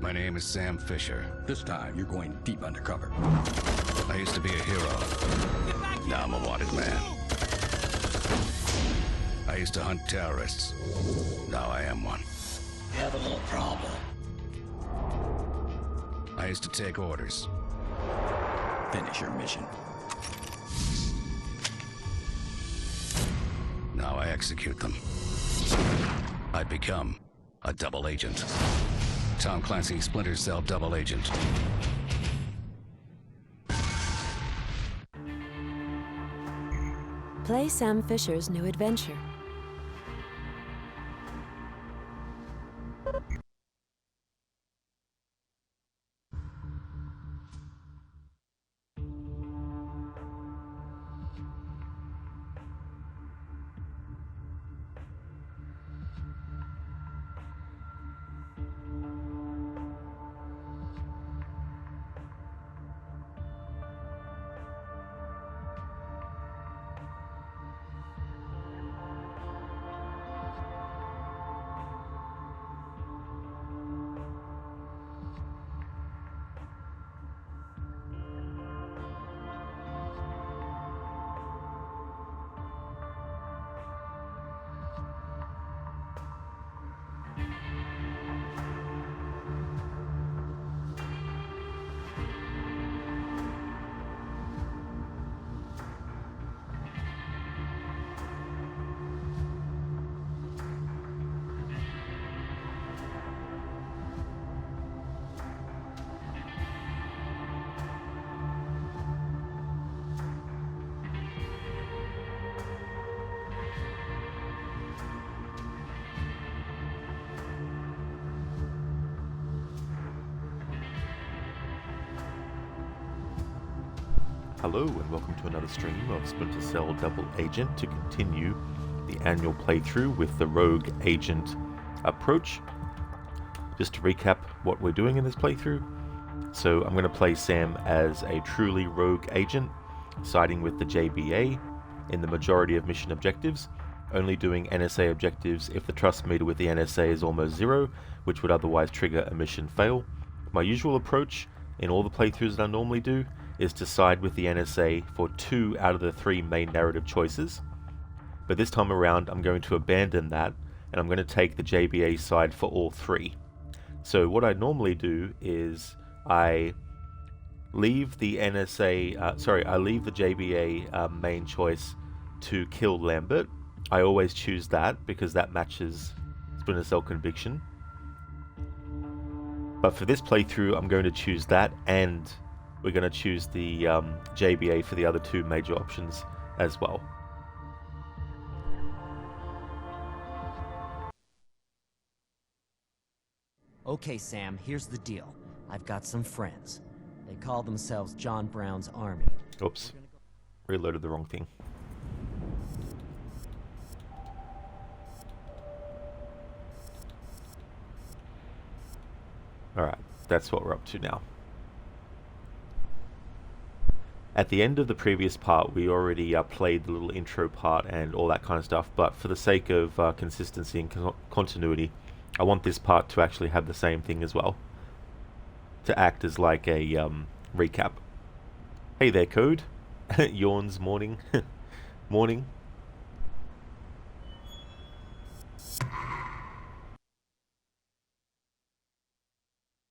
My name is Sam Fisher. This time, you're going deep undercover. I used to be a hero. Now I'm a wanted man. I used to hunt terrorists. Now I am one. You have a little problem. I used to take orders. Finish your mission. Now I execute them. I've become a double agent. Tom Clancy, Splinter Cell double agent. Play Sam Fisher's new adventure. Hello and welcome to another stream of Splinter Cell Double Agent to continue the annual playthrough with the Rogue Agent approach. Just to recap what we're doing in this playthrough. So I'm going to play Sam as a truly Rogue Agent, siding with the JBA in the majority of mission objectives, only doing NSA objectives if the trust meter with the NSA is almost zero, which would otherwise trigger a mission fail. My usual approach in all the playthroughs that I normally do is to side with the NSA for 2 out of the 3 main narrative choices. But this time around I'm going to abandon that and I'm going to take the JBA side for all 3. So what I normally do is I leave the I leave the JBA main choice to kill Lambert. I always choose that because that matches Splinter Cell conviction. But for this playthrough I'm going to choose that, and we're going to choose the JBA for the other 2 major options as well. Okay, Sam, here's the deal. I've got some friends. They call themselves John Brown's Army. Oops. Reloaded the wrong thing. Alright, that's what we're up to now. At the end of the previous part, we already played the little intro part and all that kind of stuff, but for the sake of consistency and continuity, I want this part to actually have the same thing as well, to act as like a recap. Hey there, Code. Yawns morning. Morning.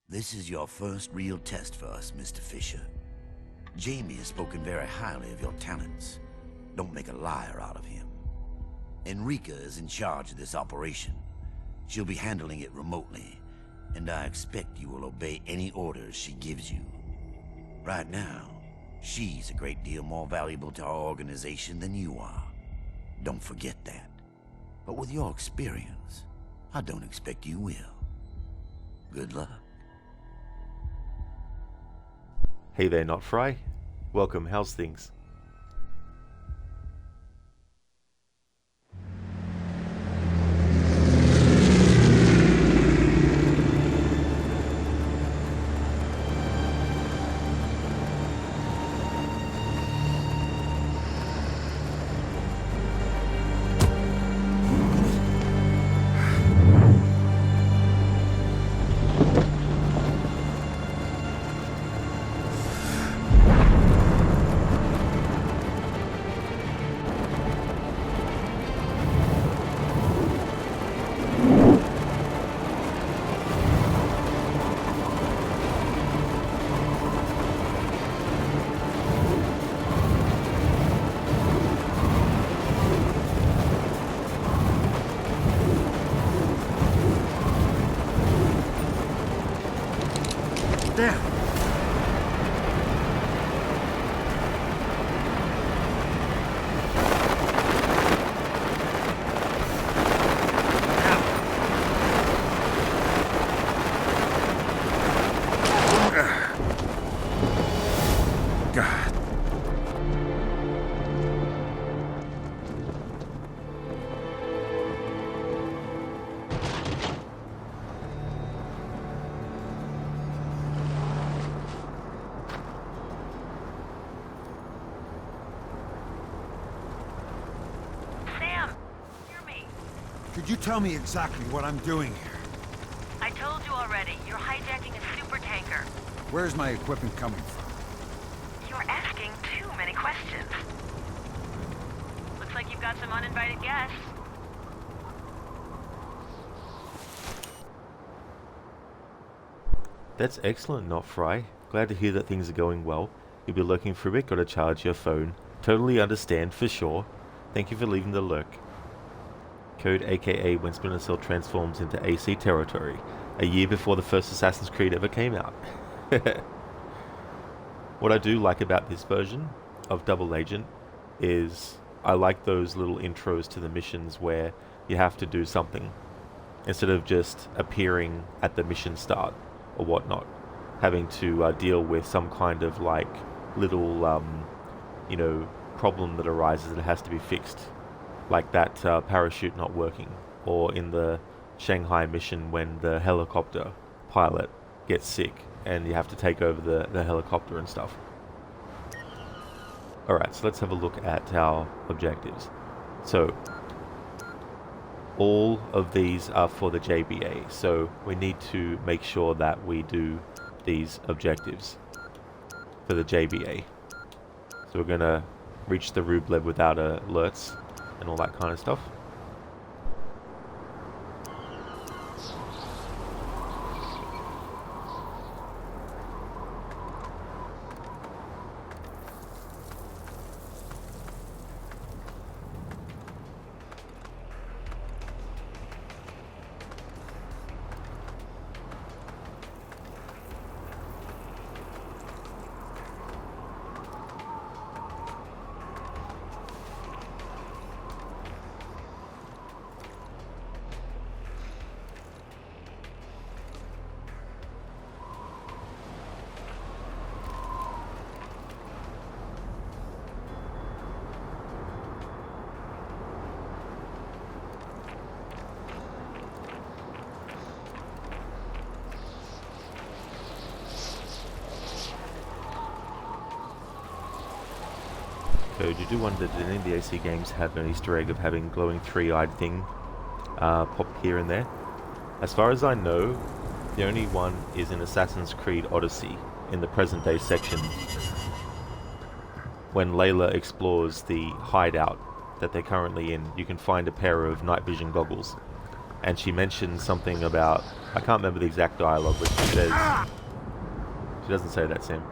This is your first real test for us, Mr. Fisher. Jamie has spoken very highly of your talents. Don't make a liar out of him. Enrica is in charge of this operation. She'll be handling it remotely, and I expect you will obey any orders she gives you. Right now, she's a great deal more valuable to our organization than you are. Don't forget that. But with your experience, I don't expect you will. Good luck. Hey there, Not Fry. Welcome, how's things? Damn! God. Sam, hear me. Could you tell me exactly what I'm doing here? I told you already. You're hijacking a super tanker. Where's my equipment coming from? You're asking too many questions. Looks like you've got some uninvited guests. That's excellent, Not Fry. Glad to hear that things are going well. You'll be lurking for a bit, gotta charge your phone. Totally understand, for sure. Thank you for leaving the lurk. Code aka when Splinter Cell transforms into AC territory, a year before the first Assassin's Creed ever came out. What I do like about this version of Double Agent is I like those little intros to the missions where you have to do something instead of just appearing at the mission start or whatnot, having to deal with some kind of like little you know, problem that arises that has to be fixed, like that parachute not working, or in the Shanghai mission when the helicopter pilot gets sick and you have to take over the helicopter and stuff. Alright, so let's have a look at our objectives. So all of these are for the JBA, so we need to make sure that we do these objectives for the JBA. So we're gonna reach the Rublev without alerts and all that kind of stuff. Code, you do wonder, did any of the AC games have an Easter egg of having glowing three-eyed thing pop here and there? As far as I know, the only one is in Assassin's Creed Odyssey, in the present-day section, when Layla explores the hideout that they're currently in. You can find a pair of night vision goggles, and she mentions something about, I can't remember the exact dialogue, but she says, she doesn't say that, Sam,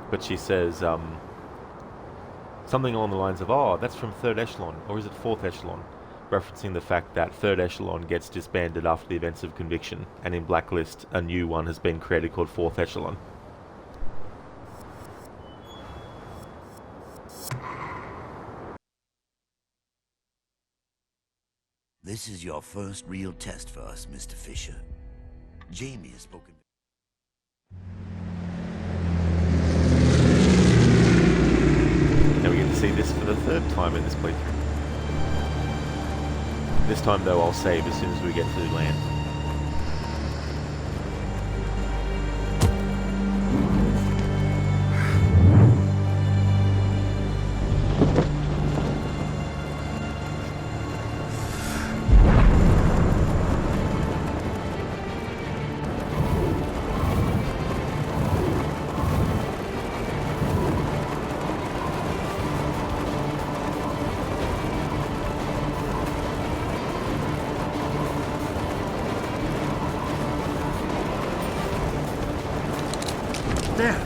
but she says, something along the lines of, oh, that's from 3rd Echelon, or is it 4th Echelon? Referencing the fact that 3rd Echelon gets disbanded after the events of Conviction, and in Blacklist, a new one has been created called 4th Echelon. This is your first real test for us, Mr. Fisher. Jamie has spoken. Now we get to see this for the 3rd time in this playthrough. This time though I'll save as soon as we get to land. Damn!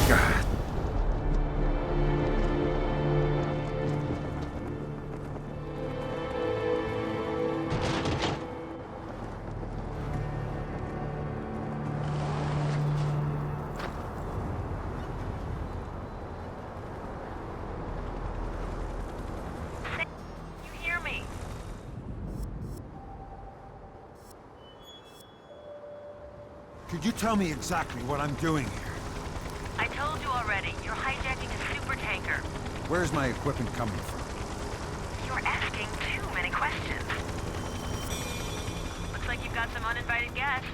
God. you tell me exactly what I'm doing here? I told you already. You're hijacking a super tanker. Where's my equipment coming from? You're asking too many questions. Looks like you've got some uninvited guests.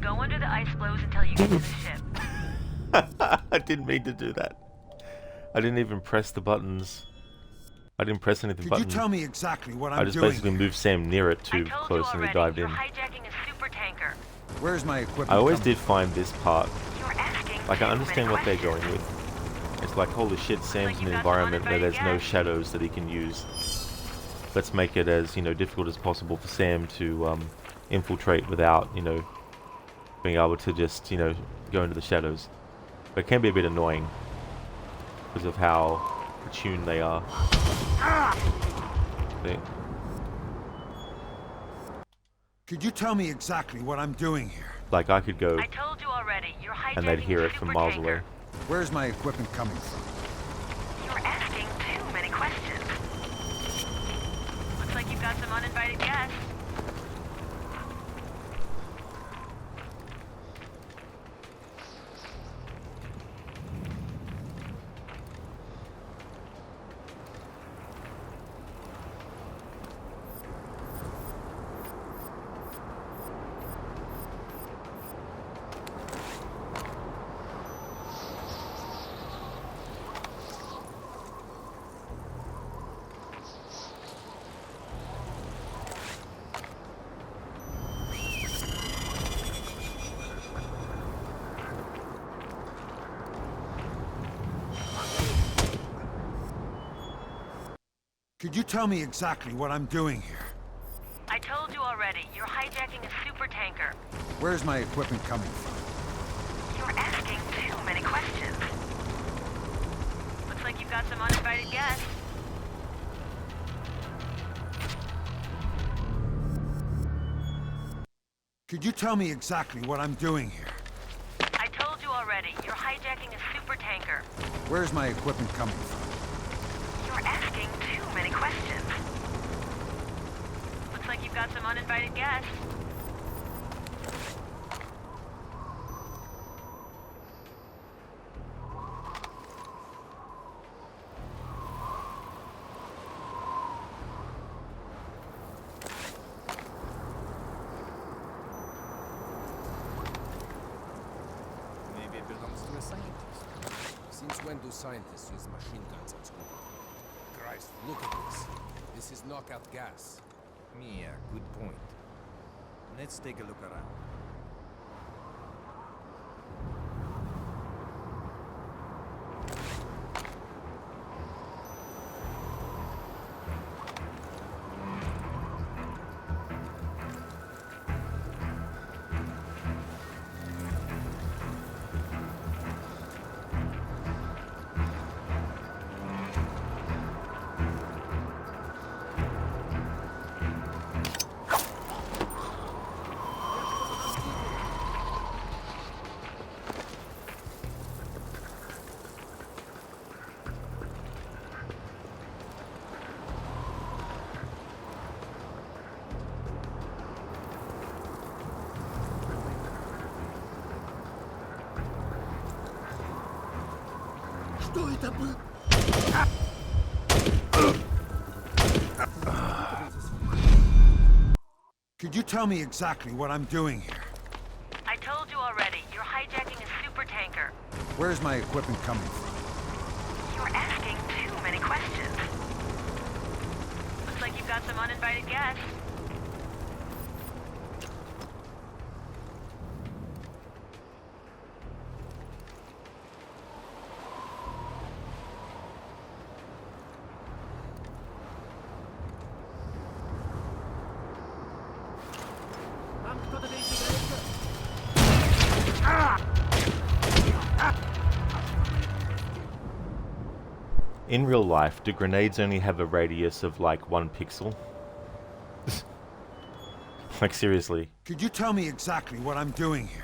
Go under the ice floes until you get to the ship. I didn't mean to do that. I didn't even press the buttons. I didn't press any of the Could buttons. you tell me exactly what I'm I just doing basically here? moved Sam near it too I told close you and he already. dived You're in. hijacking a super tanker. Where's my equipment I always coming did find this part, You're asking like too I understand many what they're questions. going with. It's like, holy shit, Sam's in you've an got some environment where there's uninvited no guests. shadows that he can use. Let's make it as, difficult as possible for Sam to infiltrate without, being able to just, go into the shadows. But it can be a bit annoying because of how attuned they are. See? Could you tell me exactly what I'm doing here? Like I could go I told you already. You're hijacking and they'd hear a it from super miles tanker. away. Where's my equipment coming from? You're asking too many questions. Looks like you've got some uninvited guests. Could you tell me exactly what I'm doing here? I told you already. You're hijacking a super tanker. Where's my equipment coming from? You're asking too many questions. Looks like you've got some uninvited guests. Could you tell me exactly what I'm doing here? I told you already. You're hijacking a super tanker. Where's my equipment coming from? You're asking too many questions. Looks like you've got some uninvited guests. Maybe it belongs to a scientist. Since when do scientists use machine guns at school? Christ, look at this. This is knockout gas. Yeah, good point. Let's take a look around. Could you tell me exactly what I'm doing here? I told you already. You're hijacking a super Where's my equipment coming from? You're asking too many questions. Looks like you've got some uninvited guests. In real life, do grenades only have a radius of like 1 pixel? Like seriously. Could you tell me exactly what I'm doing here?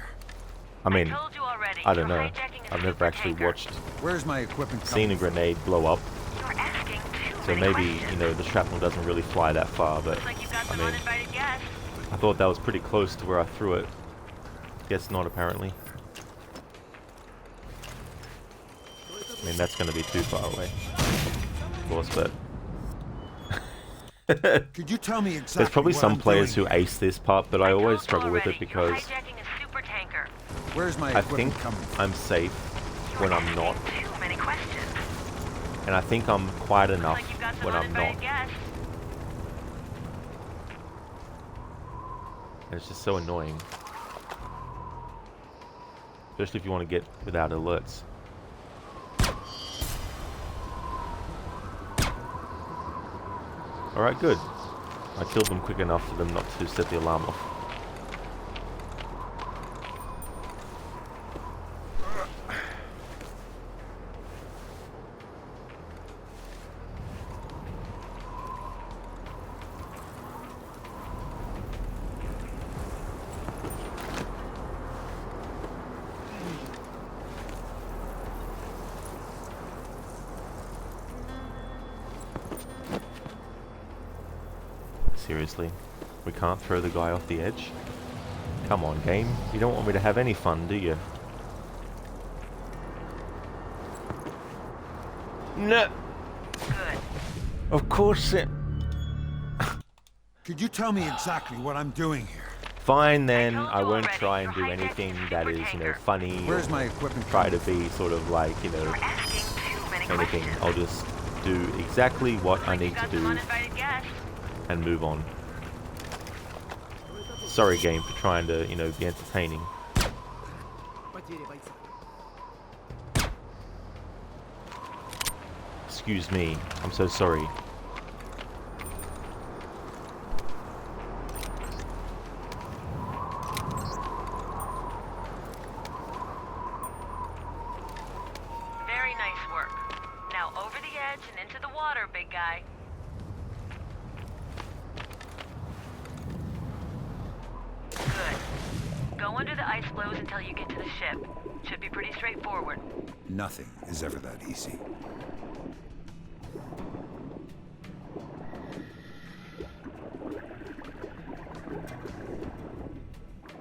I mean, Told you already. I don't You're know. hijacking a I've never actually supertanker. watched, Where's my equipment seen coming a from? grenade blow up. You're asking too So many maybe, questions. you know, the shrapnel doesn't really fly that far, but Looks like you've got I some mean, uninvited guests. I thought that was pretty close to where I threw it. Guess not, apparently. I mean, that's going to be too far away. Of course, but... Could you tell me exactly There's probably what some I'm players doing who here? ace this part, but I always Told you struggle with already. it because You're hijacking a supertanker. Where's my I equipment think coming from? I'm safe when I'm not, Too many questions. and I think I'm quiet Looks enough like you've got some when I'm not. uninvited guests. And it's just so annoying. Especially if you want to get without alerts. Alright, good. I killed them quick enough for them not to set the alarm off. Seriously? We can't throw the guy off the edge? Come on, game. You don't want me to have any fun, do you? No! Good. Of course it... Could you tell me exactly what I'm doing here? Fine then, told I you won't already, try and you're do hijacking anything a that is, you know, supertanker. funny Where's or my equipment try coming to from? be sort of like, you know, You're asking too many anything. questions. I'll just do exactly what Looks I like need you've to got some do uninvited guests. and move on. Sorry game for trying to, you know, be entertaining. Excuse me, I'm so sorry. Very nice work. Now over the edge and into the water, big guy. Good. Go under the ice floes until you get to the ship. Should be pretty straightforward. Nothing is ever that easy.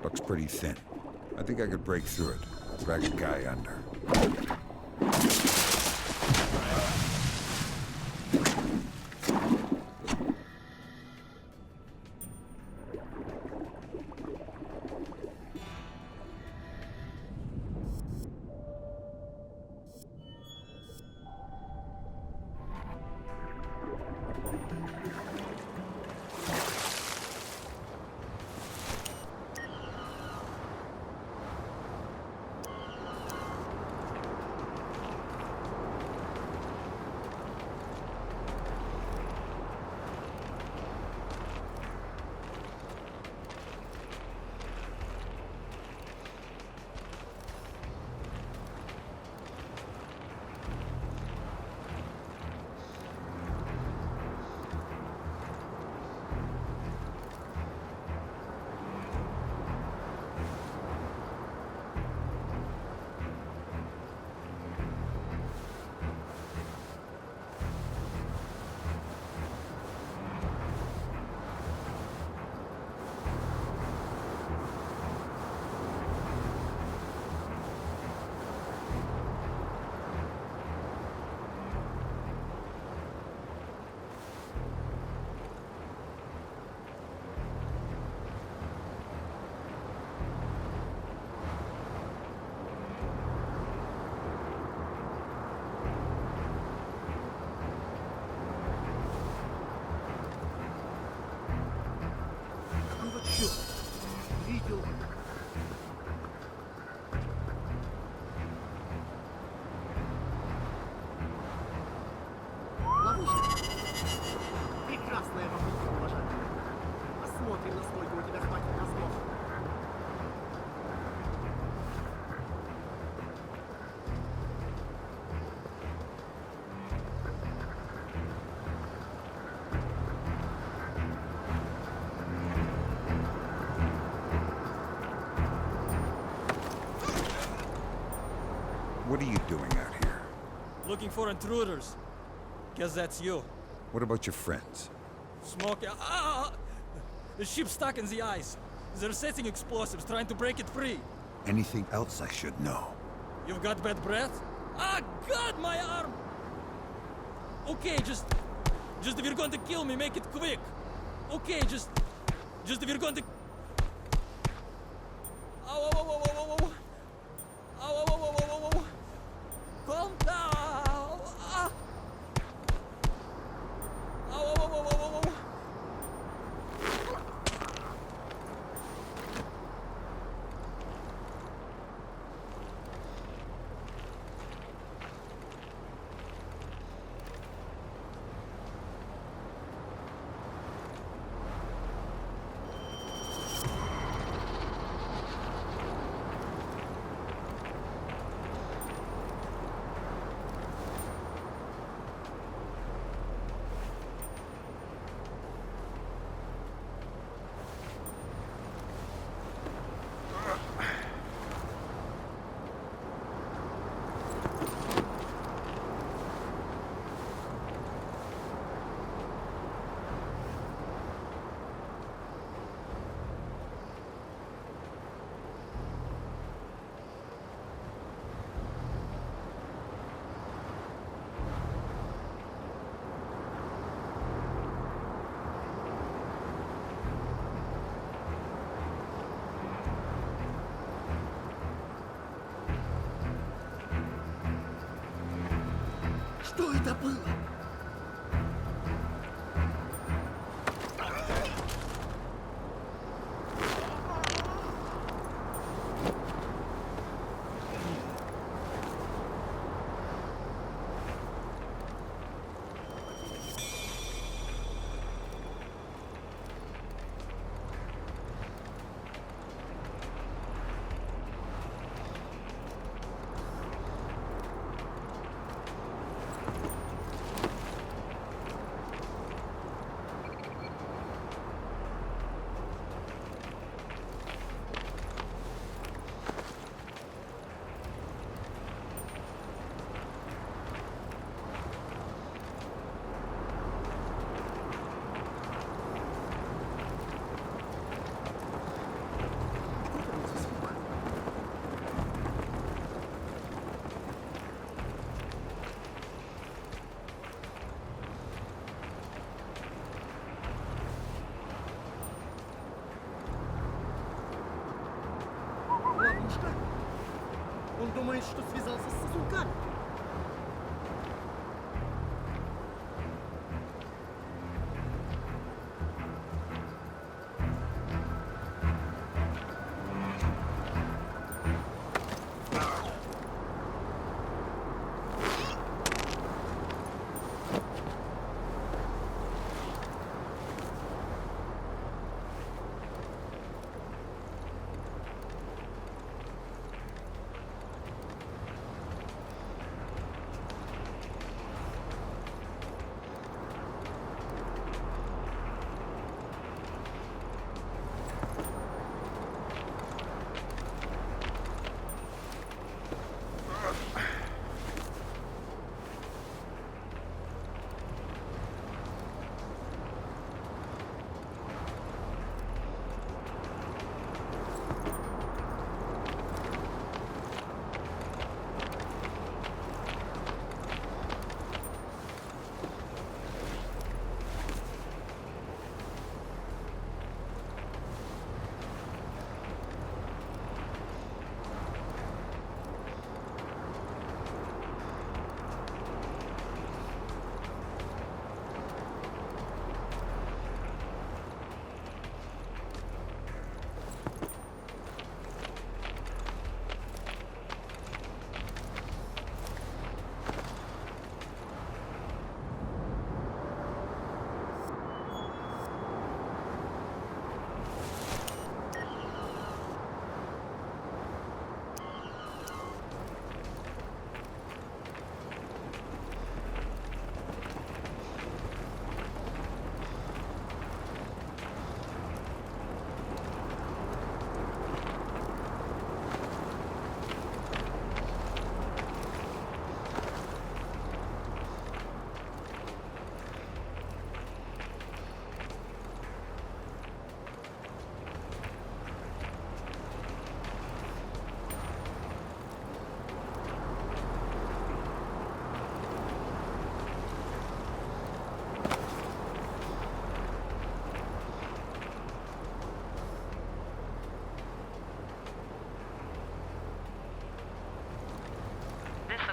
Looks pretty thin. I think I could break through it. Drag a guy under. Looking for intruders. Guess that's you. What about your friends? Smoke. The ship's stuck in the ice. They're setting explosives, trying to break it free. Anything else I should know? You've got bad breath? Ah, God, my arm! Okay, just if you're going to kill me, make it quick. Okay, just if you're going to... Ow, ow, ow, ow, ow, ow, ow. Ow, ow, ow, ow, ow, ow. Calm down. Ah. Ow, ow, ow, ow, ow, ow. Что это было?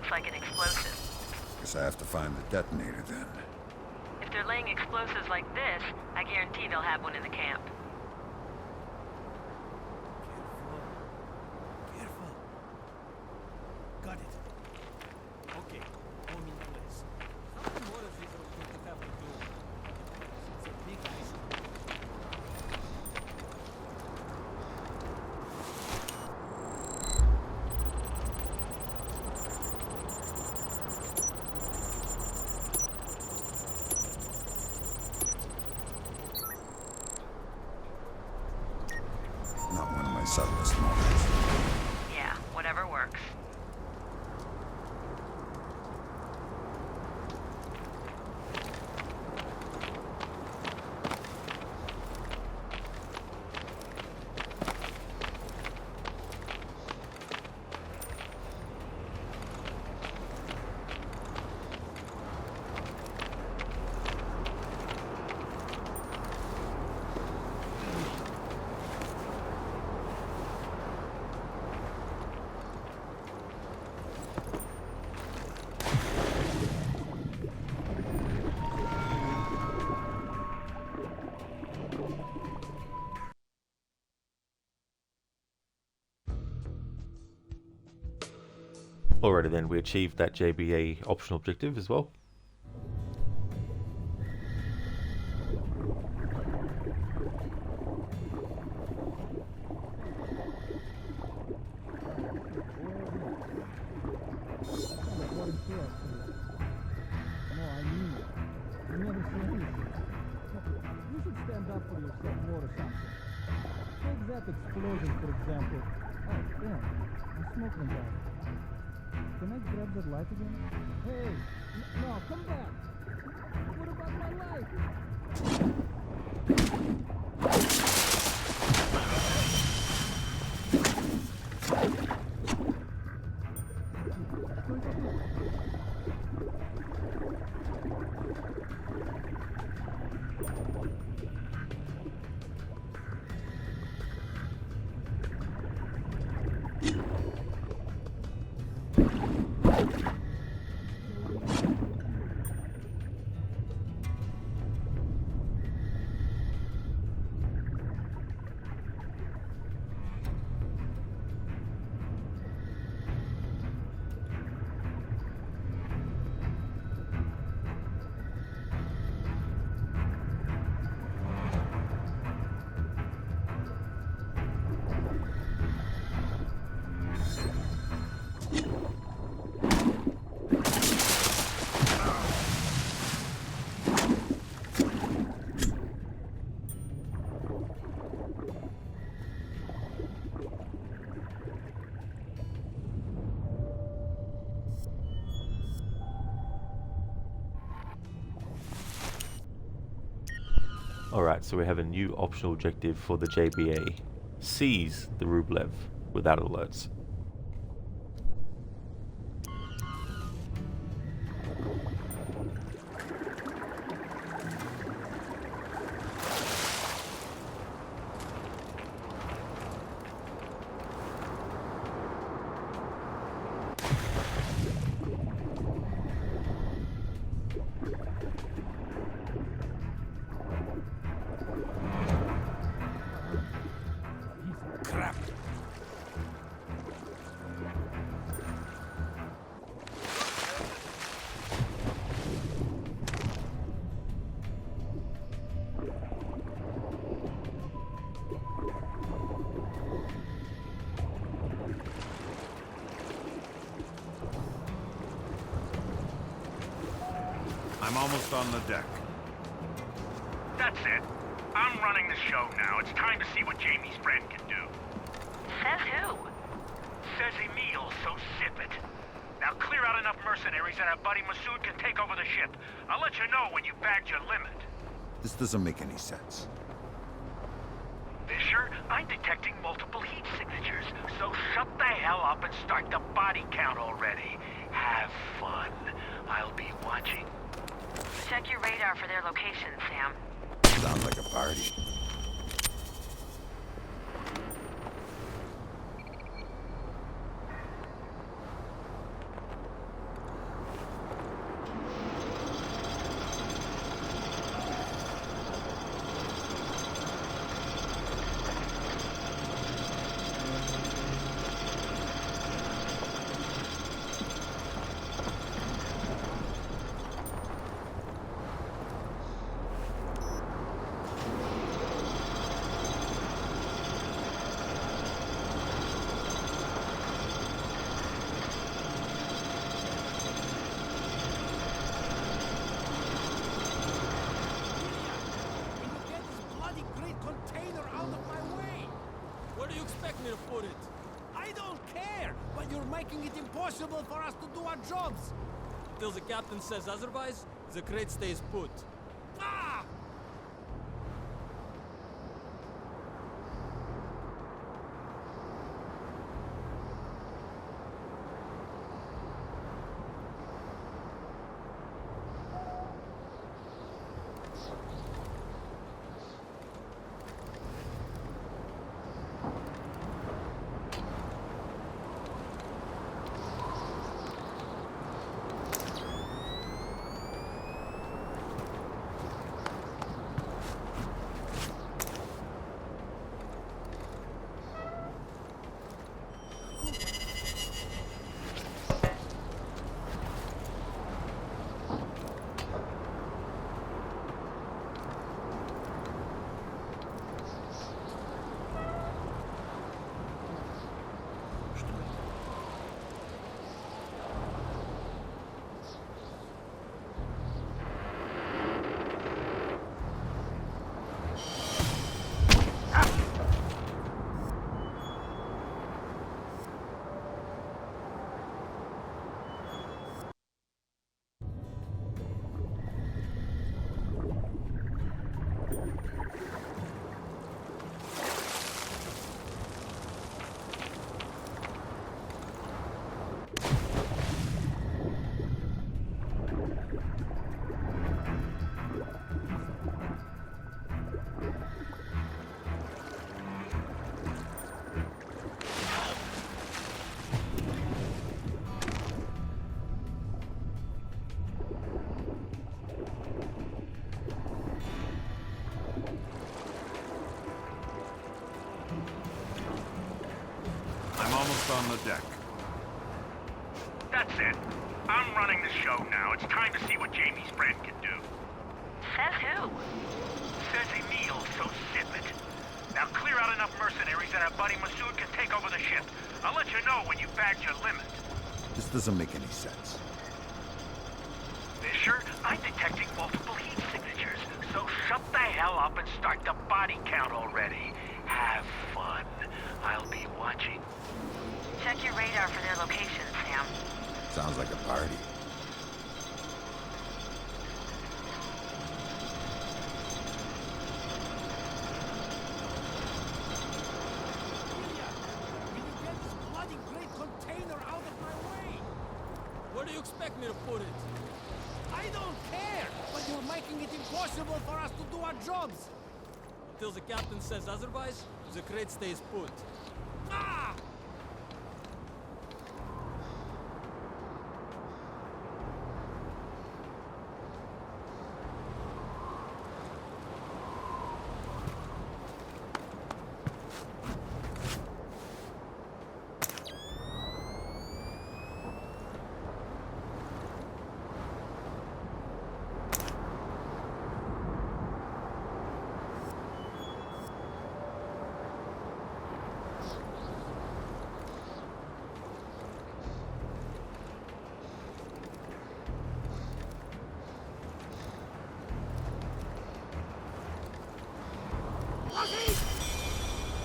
looks like an explosive. Guess I have to find the detonator then. If they're laying explosives like this, I guarantee they'll have one in the camp. Careful. Got it. Okay, home in place. How many more of these are we going to have to do? It's a big mission. Not one of my subtlest moments. Yeah, whatever works. Alrighty then, we achieved that JBA optional objective as well. Explosion, for example. Oh, damn. I'm smoking that. Can I grab that light again? Hey! No, come back! What about my life? Alright, so we have a new optional objective for the JBA. Seize the Rublev without alerts. I'm almost on the deck. That's it. I'm running the show now. It's time to see what Jamie's friend can do. Says who? Says Emil, so zip it. Now clear out enough mercenaries that our buddy Masood can take over the ship. I'll let you know when you've bagged your limit. This doesn't make any sense. Fisher, I'm detecting multiple heat signatures, so shut the hell up and start the body count already. Have fun. I'll be watching. Check your radar for their location, Sam. Sounds like a party. put it. I don't care, but you're making it impossible for us to do our jobs. Till the captain says otherwise, the crate stays put. Ah! I'm almost on the deck. That's it. I'm running the show now. It's time to see what Jamie's friend can do. Says who? Says Emil, so zip it. Now clear out enough mercenaries that our buddy Masood can take over the ship. I'll let you know when you've bagged your limit. This doesn't make any sense. Fisher, I'm detecting multiple heat signatures, so shut the hell up and start the body count already. Have fun. I'll be watching. Check your radar for their location, Sam. Sounds like a party. Will you get this bloody great container out of my way? Where do you expect me to put it? I don't care, but you're making it impossible for us to do our jobs. Till the captain says otherwise, the crate stays put. Ah!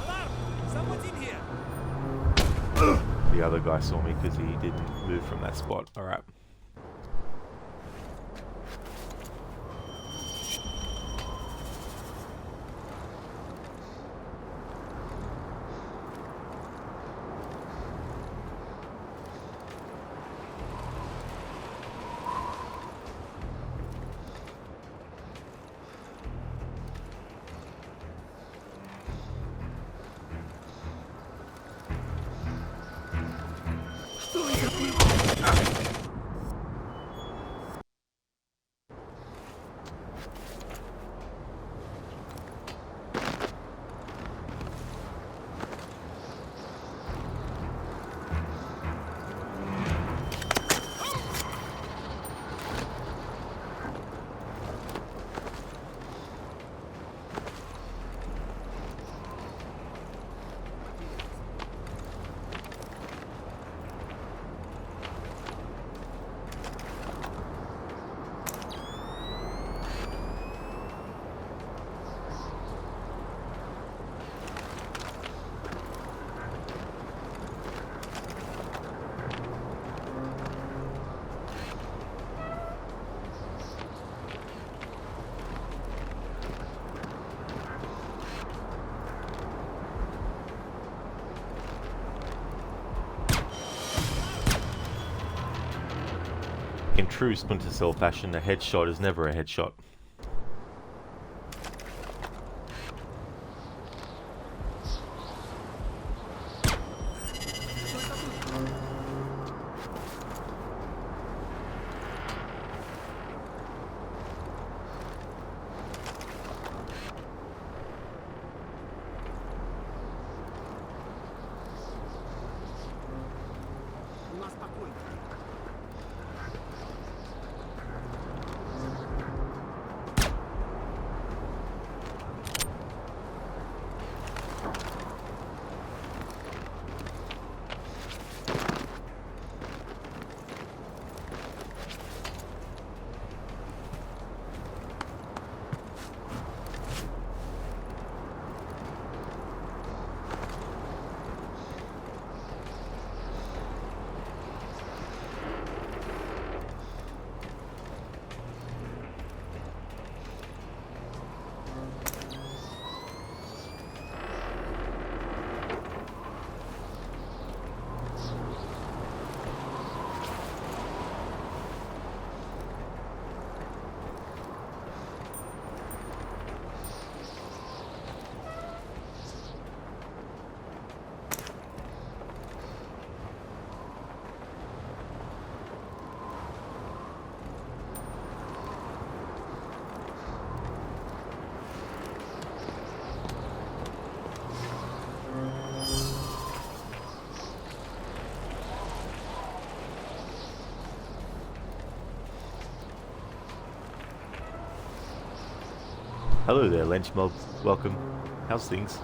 Alarm! Someone's in here! The other guy saw me because he didn't move from that spot. Alright. in true Splinter Cell fashion, a headshot is never a headshot. Hello there, Lench Mob. Welcome. How's things?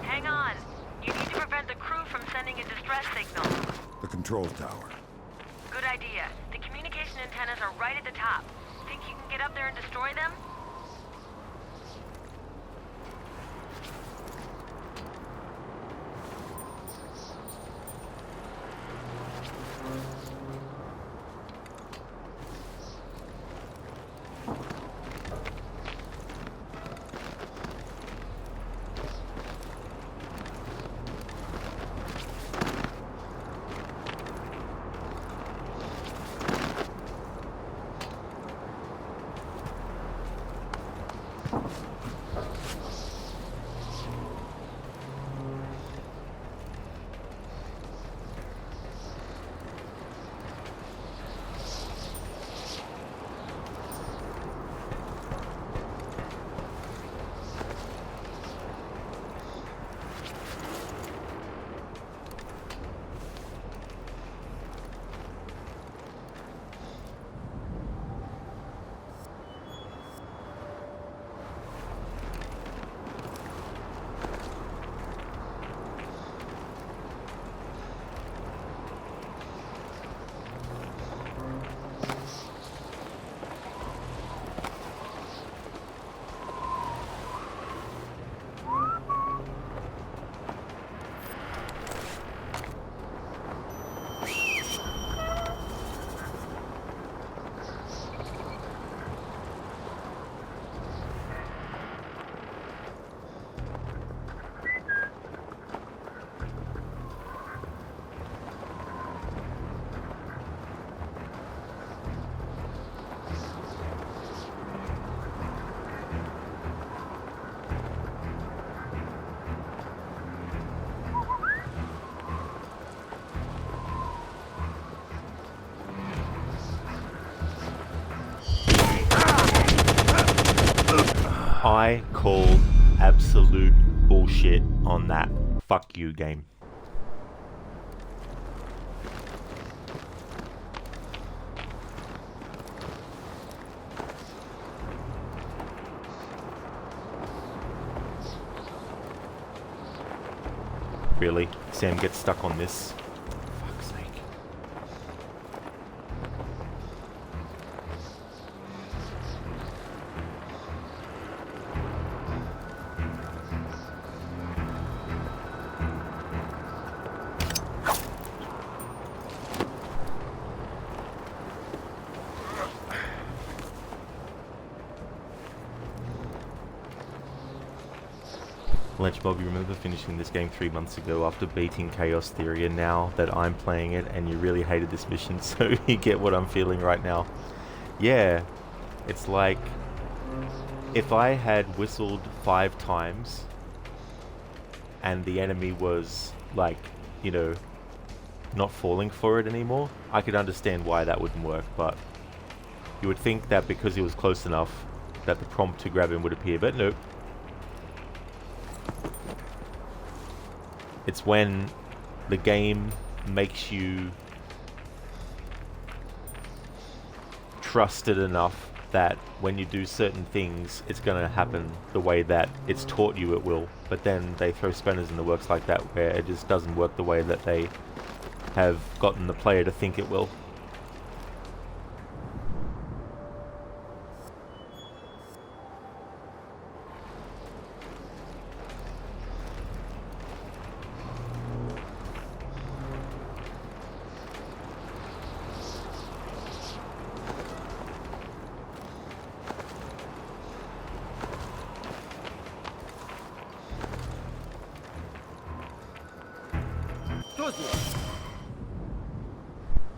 Hang on. You need to prevent the crew from sending a distress signal. The control tower. Good idea. The communication antennas are right at the top. Think you can get up there and destroy them? I call absolute bullshit on that. Fuck you, game. Really? Sam gets stuck on this? Fuck's sake. Lenchbob, you remember finishing this game 3 months ago after beating Chaos Theory, and now that I'm playing it and you really hated this mission, so you get what I'm feeling right now. Yeah, it's like if I had whistled 5 times and the enemy was like, you know, not falling for it anymore, I could understand why that wouldn't work, but you would think that because he was close enough that the prompt to grab him would appear, but nope. It's when the game makes you trust it enough that when you do certain things, it's going to happen the way that it's taught you it will. But then they throw spanners in the works like that, where it just doesn't work the way that they have gotten the player to think it will.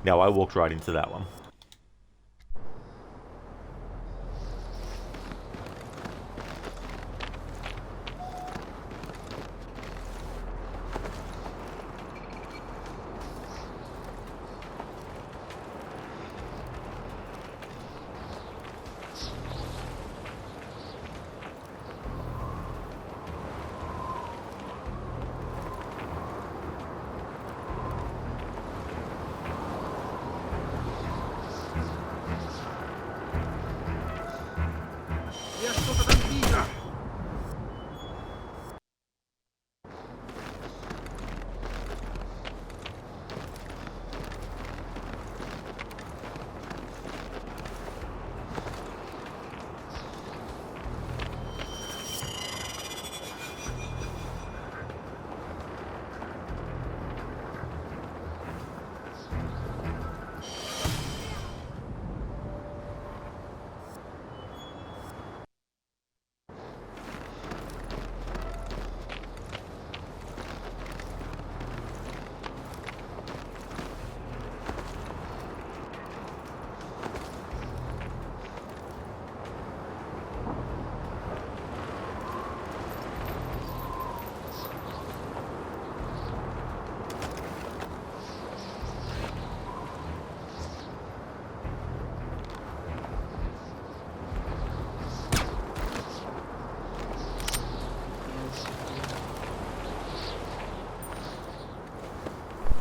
Now I walked right into that one.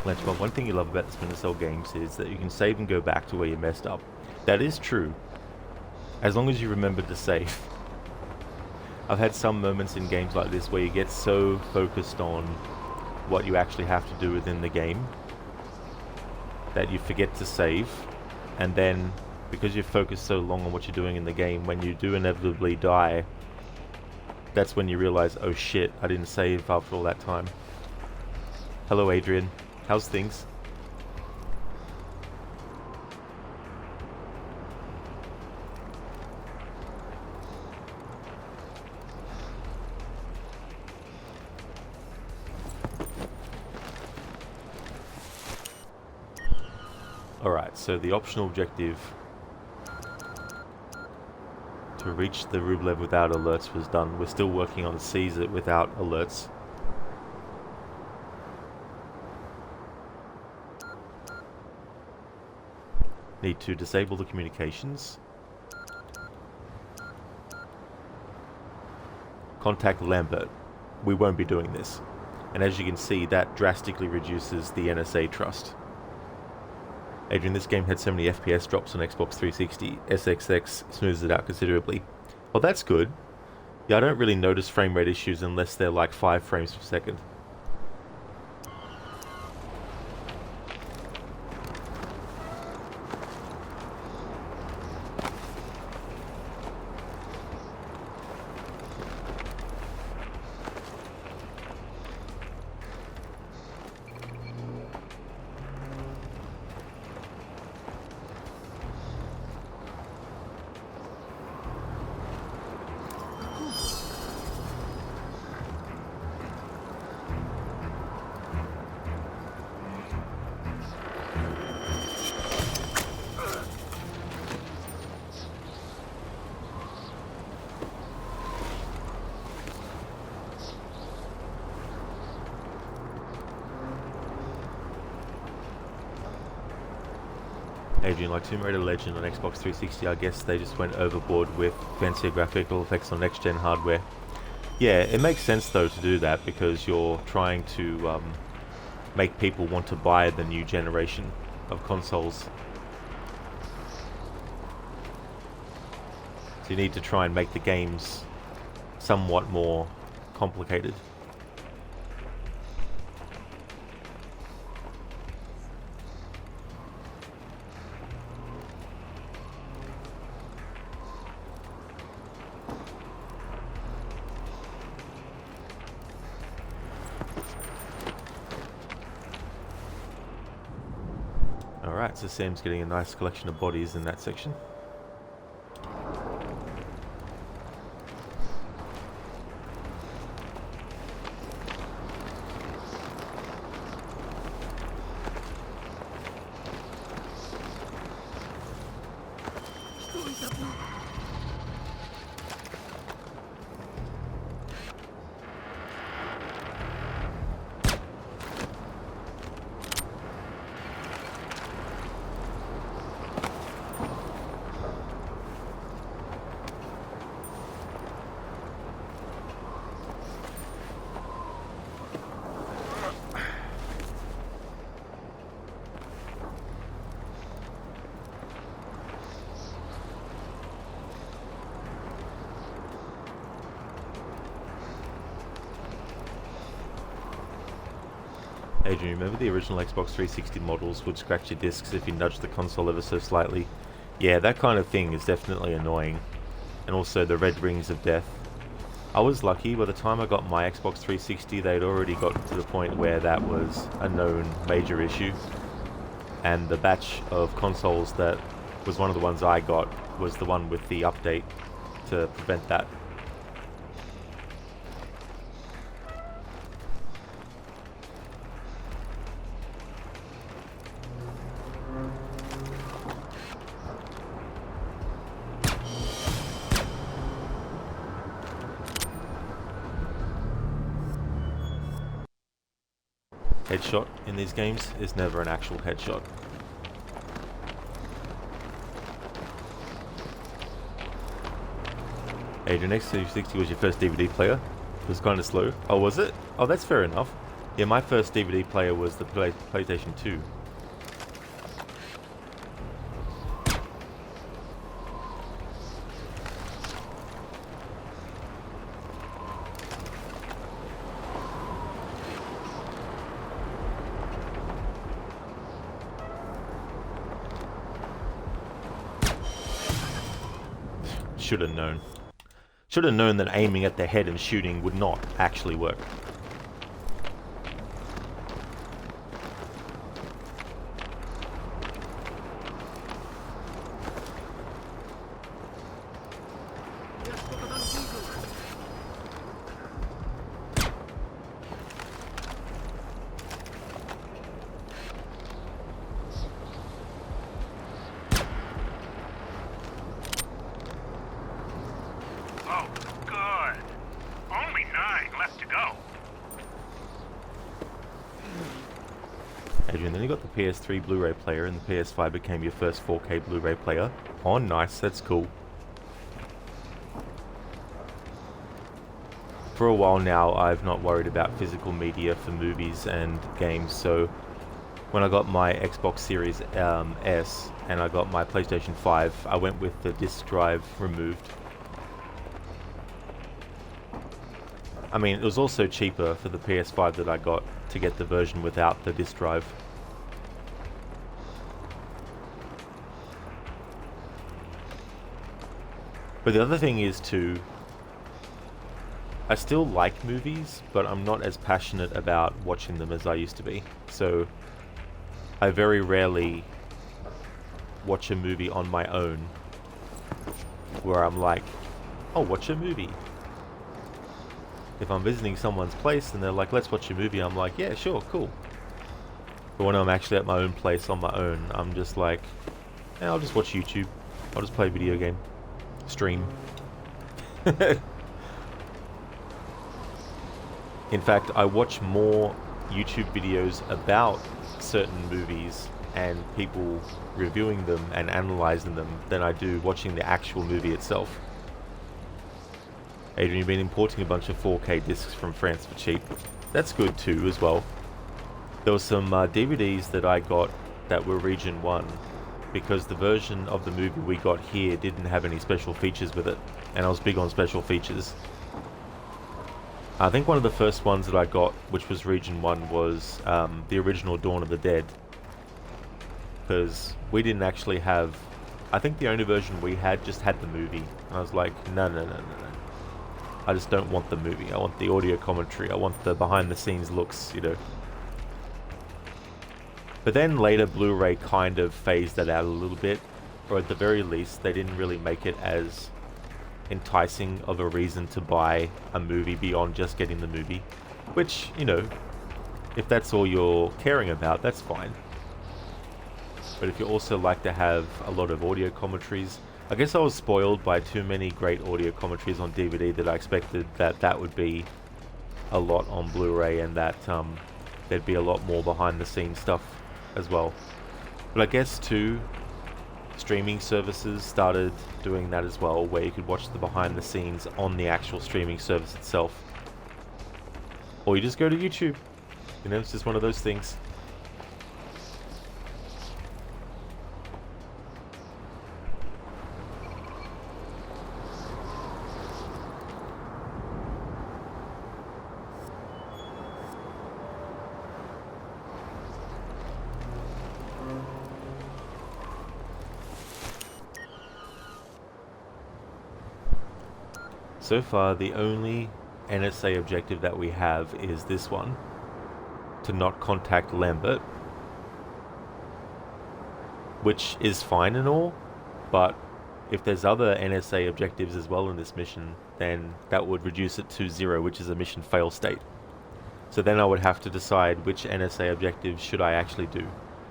Lunchbob, one thing you love about the Splinter Cell games is that you can save and go back to where you messed up. That is true, as long as you remember to save. I've had some moments in games like this where you get so focused on what you actually have to do within the game that you forget to save, and then because you've focused so long on what you're doing in the game, when you do inevitably die, that's when you realize, oh shit, I didn't save after all that time. Hello Adrian. How's things? Alright, so the optional objective to reach the Rublev without alerts was done. We're still working on seize it without alerts. Need to disable the communications. Contact Lambert. We won't be doing this. And as you can see, that drastically reduces the NSA trust. Adrian, this game had so many FPS drops on Xbox 360. SXX smooths it out considerably. Well, that's good. Yeah, I don't really notice frame rate issues unless they're like 5 frames per second. Adrian, like Tomb Raider Legend on Xbox 360, I guess they just went overboard with fancier graphical effects on next-gen hardware. Yeah, it makes sense though to do that because you're trying to make people want to buy the new generation of consoles. So you need to try and make the games somewhat more complicated. Alright, so Sam's getting a nice collection of bodies in that section. Adrian, remember the original Xbox 360 models would scratch your discs if you nudged the console ever so slightly? Yeah, that kind of thing is definitely annoying. And also the red rings of death. I was lucky, by the time I got my Xbox 360 they'd already got to the point where that was a known major issue. And the batch of consoles that was one of the ones I got was the one with the update to prevent that. Headshot in these games is never an actual headshot. Adrian, X360 was your first DVD player? It was kind of slow. Oh, was it? Oh, that's fair enough. Yeah, my first DVD player was the PlayStation 2. Should have known. Should have known that aiming at the head and shooting would not actually work. Adrian, then you got the PS3 Blu-ray player and the PS5 became your first 4K Blu-ray player. Oh, nice, that's cool. For a while now, I've not worried about physical media for movies and games, so when I got my Xbox Series S and I got my PlayStation 5, I went with the disc drive removed. I mean, it was also cheaper for the PS5 that I got to get the version without the disc drive. But the other thing is too, I still like movies, but I'm not as passionate about watching them as I used to be. So I very rarely watch a movie on my own where I'm like, oh, watch a movie. If I'm visiting someone's place and they're like, let's watch a movie, I'm like, yeah, sure, cool. But when I'm actually at my own place on my own, I'm just like, yeah, I'll just watch YouTube. I'll just play a video game. Stream. In fact, I watch more YouTube videos about certain movies and people reviewing them and analyzing them than I do watching the actual movie itself. Adrian, you've been importing a bunch of 4K discs from France for cheap. That's good too, as well. There were some DVDs that I got that were Region 1, because the version of the movie we got here didn't have any special features with it, and I was big on special features. I think one of the first ones that I got, which was Region 1, was the original Dawn of the Dead. Because we didn't actually have... I think the only version we had just had the movie. And I was like, no. I just don't want the movie. I want the audio commentary. I want the behind-the-scenes looks, you know. But then later Blu-ray kind of phased that out a little bit. Or at the very least, they didn't really make it as enticing of a reason to buy a movie beyond just getting the movie. Which, you know, if that's all you're caring about, that's fine. But if you also like to have a lot of audio commentaries, I guess I was spoiled by too many great audio commentaries on DVD that I expected that would be a lot on Blu-ray, and that there'd be a lot more behind the scenes stuff as well. But I guess too, streaming services started doing that as well, where you could watch the behind the scenes on the actual streaming service itself. Or you just go to YouTube. You know, it's just one of those things. So far, the only NSA objective that we have is this one, to not contact Lambert, which is fine and all, but if there's other NSA objectives as well in this mission, then that would reduce it to 0, which is a mission fail state. So then I would have to decide which NSA objective should I actually do.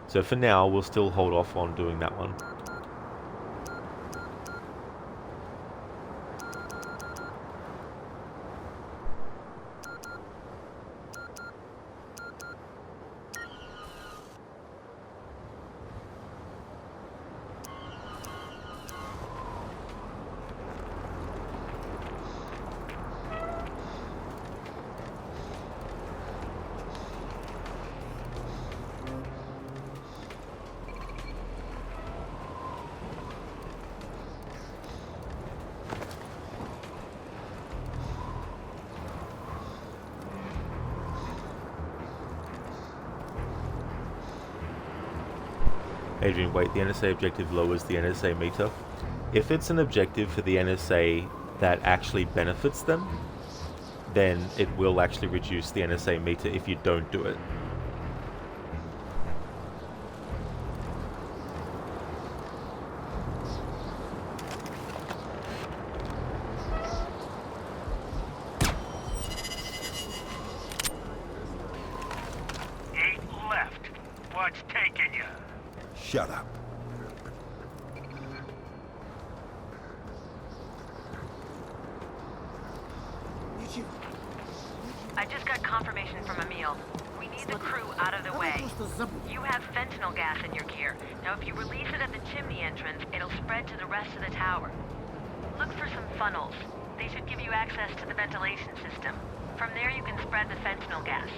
So for now, we'll still hold off on doing that one. Adrian, wait, the NSA objective lowers the NSA meter. If it's an objective for the NSA that actually benefits them, then it will actually reduce the NSA meter if you don't do it. Shut up. I just got confirmation from Emil. We need the crew out of the way. You have fentanyl gas in your gear. Now if you release it at the chimney entrance, it'll spread to the rest of the tower. Look for some funnels. They should give you access to the ventilation system. From there you can spread the fentanyl gas.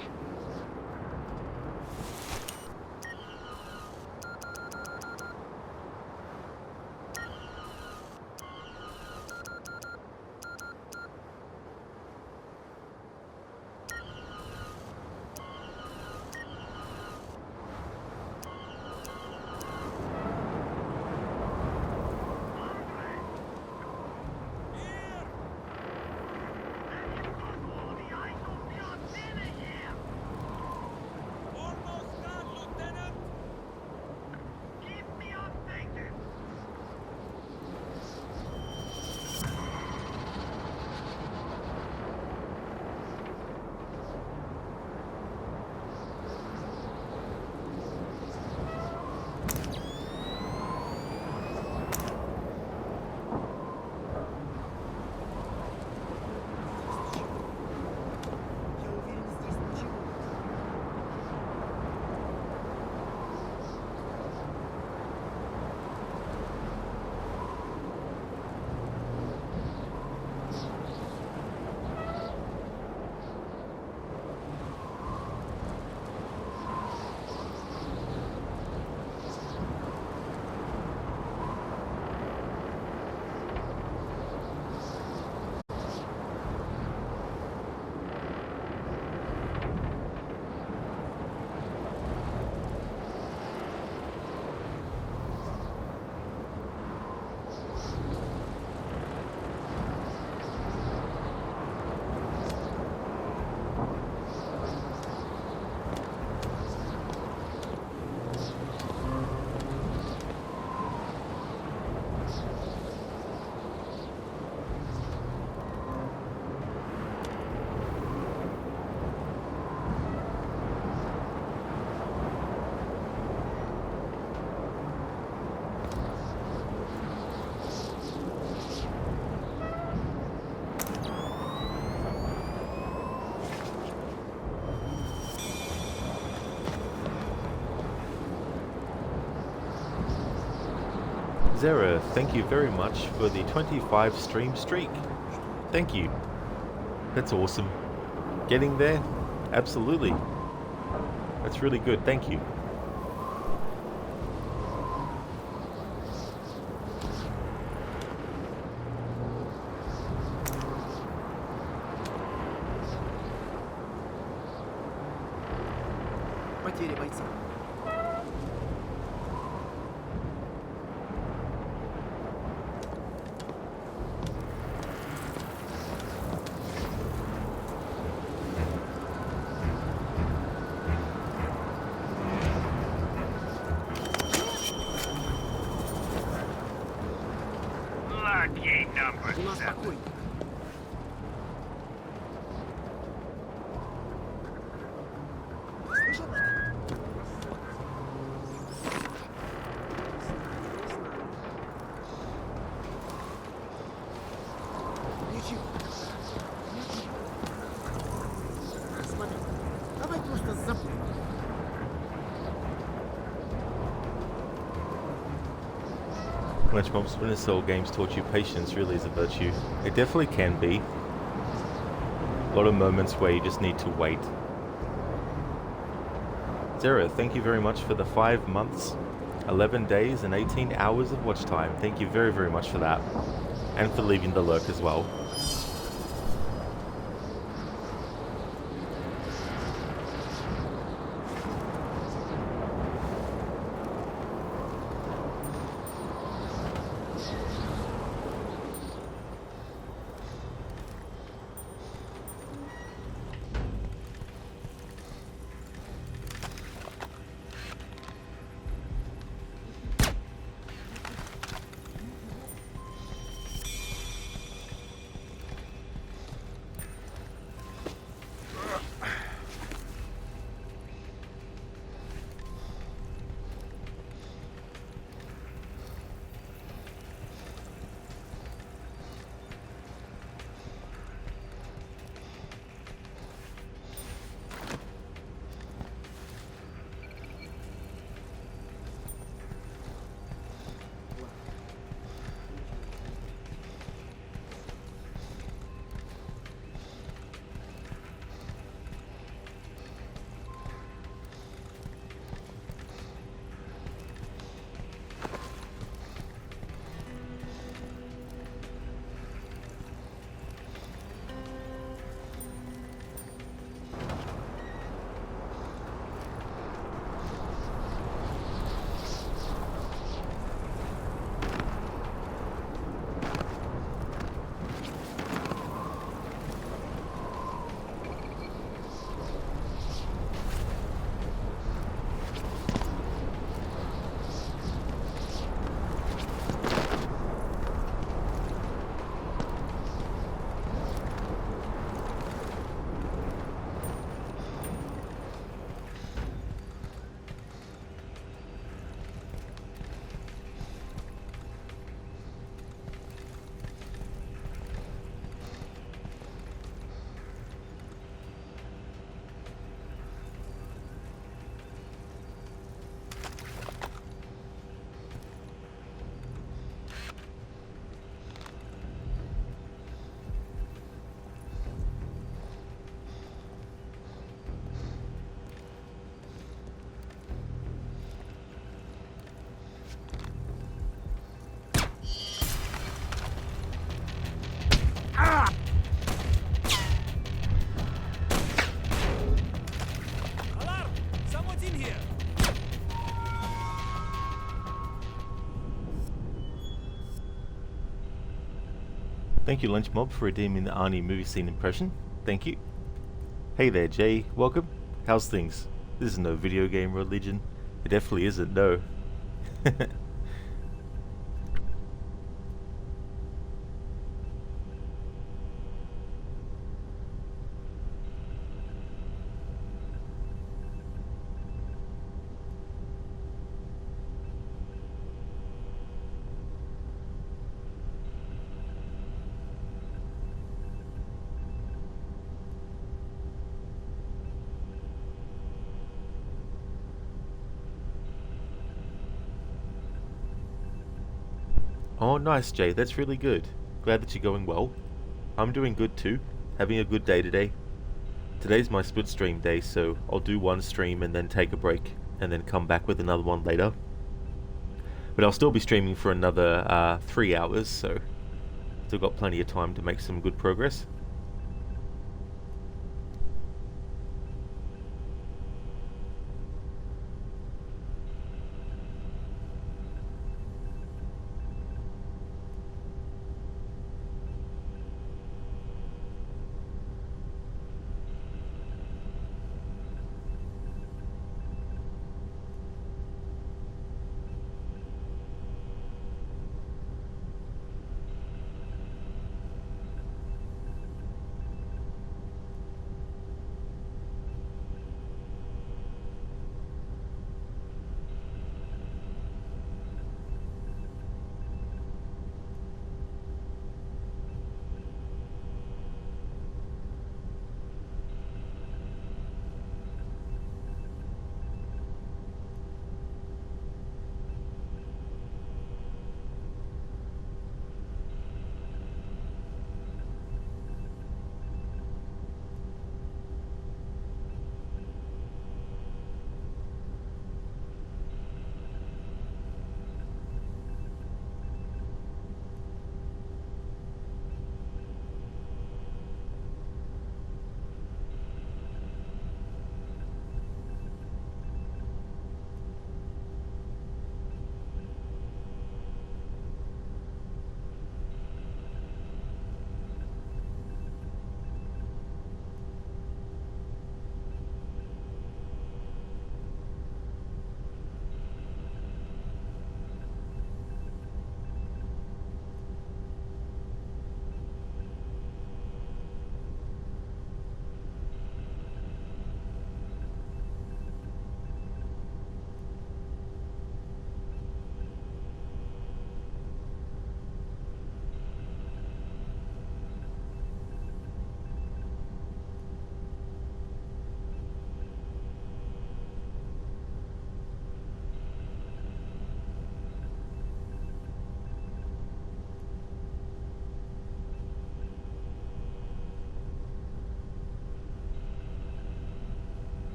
Zera, thank you very much for the 25 stream streak. Thank you. That's awesome. Getting there? Absolutely. That's really good, thank you. Потери бойца. Lucky number У нас 7. спокойно. Слышал это? Ничего. Смотри, давай просто забудем. Much more Splinter Cell games taught you patience really is a virtue. It definitely can be. A lot of moments where you just need to wait. Zera, thank you very much for the 5 months, 11 days and 18 hours of watch time. Thank you very, very much for that. And for leaving the lurk as well. Thank you, Lunch Mob, for redeeming the Arnie movie scene impression. Thank you. Hey there, Jay. Welcome. How's things? This is no video game religion. It definitely isn't, no. Oh, nice, Jay. That's really good. Glad that you're going well. I'm doing good too. Having a good day today. Today's my split stream day, so I'll do one stream and then take a break, and then come back with another one later. But I'll still be streaming for another 3 hours, so still got plenty of time to make some good progress.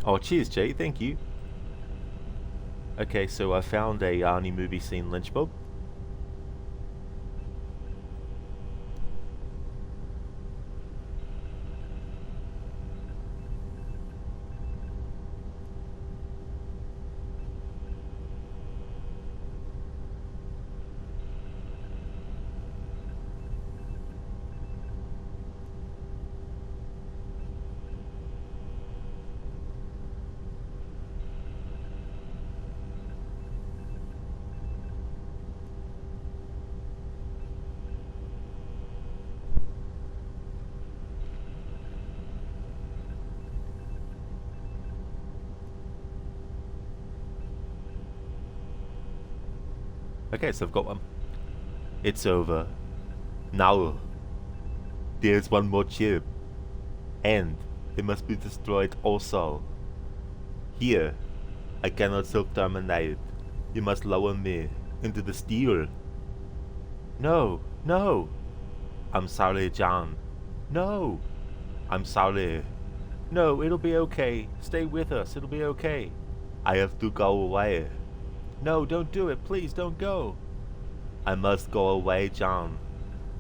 Oh, cheers, Jay. Thank you. Okay, so I found a Arnie movie scene lynch mob. Okay, so I've got one. It's over. Now, there's one more chip. And it must be destroyed also. Here, I cannot self-terminate. You must lower me into the steel. No, no. I'm sorry, John. No. I'm sorry. No, it'll be okay. Stay with us. It'll be okay. I have to go away. No, don't do it. Please don't go. I must go away, John.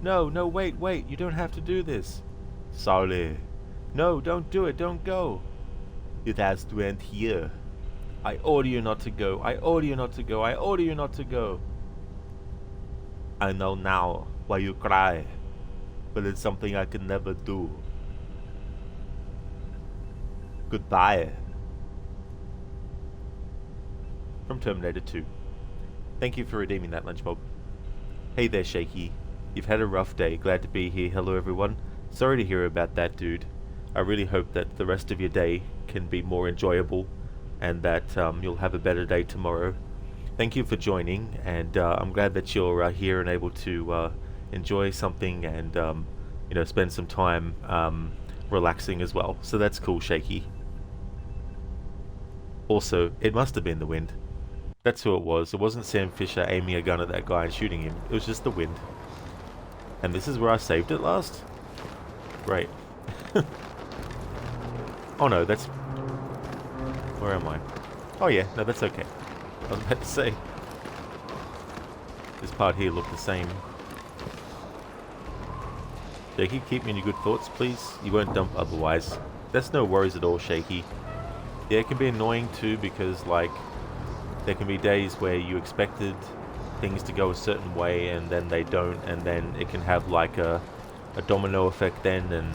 No, no, wait. You don't have to do this. Sorry. No, don't do it. Don't go. It has to end here. I order you not to go. I order you not to go. I order you not to go. I know now why you cry, but it's something I can never do. Goodbye. From Terminator 2. Thank you for redeeming that, Lunchbob. Hey there, Shaky. You've had a rough day. Glad to be here. Hello, everyone. Sorry to hear about that, dude. I really hope that the rest of your day can be more enjoyable and that you'll have a better day tomorrow. Thank you for joining, and I'm glad that you're here and able to enjoy something and spend some time relaxing as well. So that's cool, Shaky. Also, it must have been the wind. That's who it was. It wasn't Sam Fisher aiming a gun at that guy and shooting him. It was just the wind. And this is where I saved it last? Great. Oh no, that's... Where am I? Oh yeah, no, that's okay. I was about to say. This part here looked the same. Shaky, keep me in your good thoughts, please. You won't dump otherwise. That's no worries at all, Shaky. Yeah, it can be annoying too because, like, there can be days where you expected things to go a certain way and then they don't, and then it can have like a domino effect then and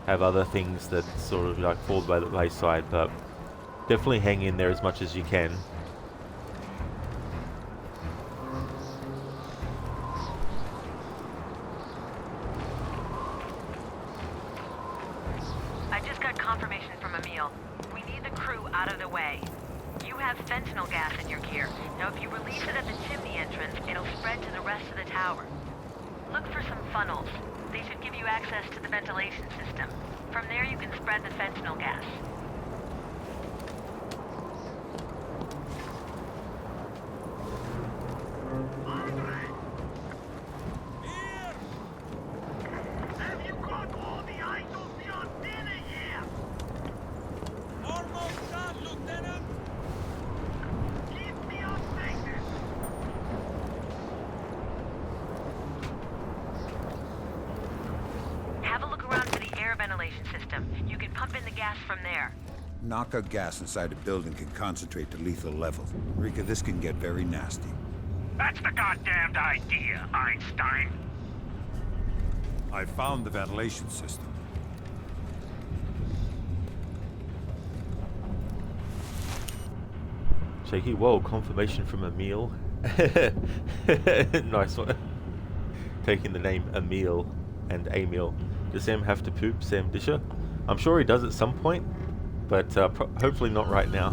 have other things that sort of like fall by the wayside, but definitely hang in there as much as you can. I just got confirmation from Emil. We need the crew out of the way. You have fentanyl gas in your gear. Now if you release it at the chimney entrance, it'll spread to the rest of the tower. Look for some funnels. They should give you access to the ventilation system. From there you can spread the fentanyl gas. You can pump in the gas from there. Knockout gas inside a building can concentrate to lethal levels. Rika, this can get very nasty. That's the goddamned idea, Einstein. I found the ventilation system. Shaky, whoa, confirmation from Emil. Nice one. Taking the name Emil and Emil. Does Sam have to poop, Sam Disher? I'm sure he does at some point, but hopefully not right now.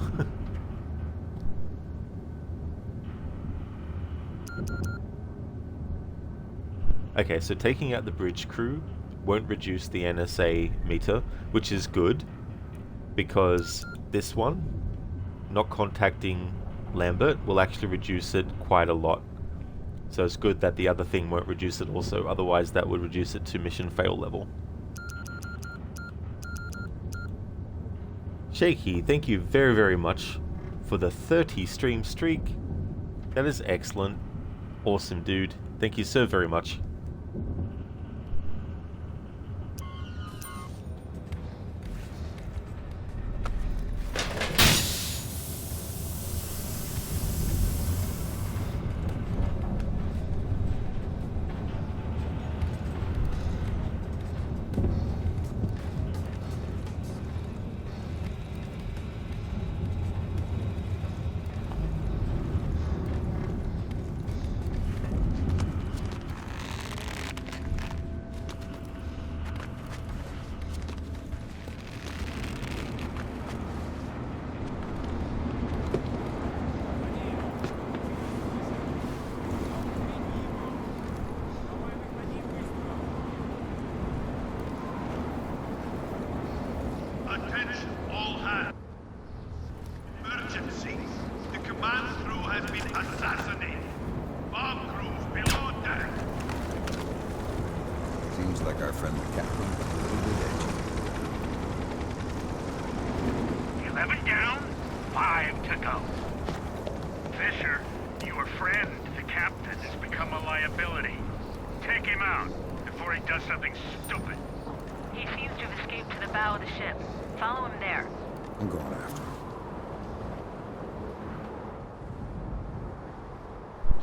Okay, so taking out the bridge crew won't reduce the NSA meter, which is good, because this one, not contacting Lambert, will actually reduce it quite a lot. So it's good that the other thing won't reduce it also, otherwise that would reduce it to mission fail level. Shaky, thank you very, very much for the 30 stream streak. That is excellent. Awesome, dude. Thank you so very much.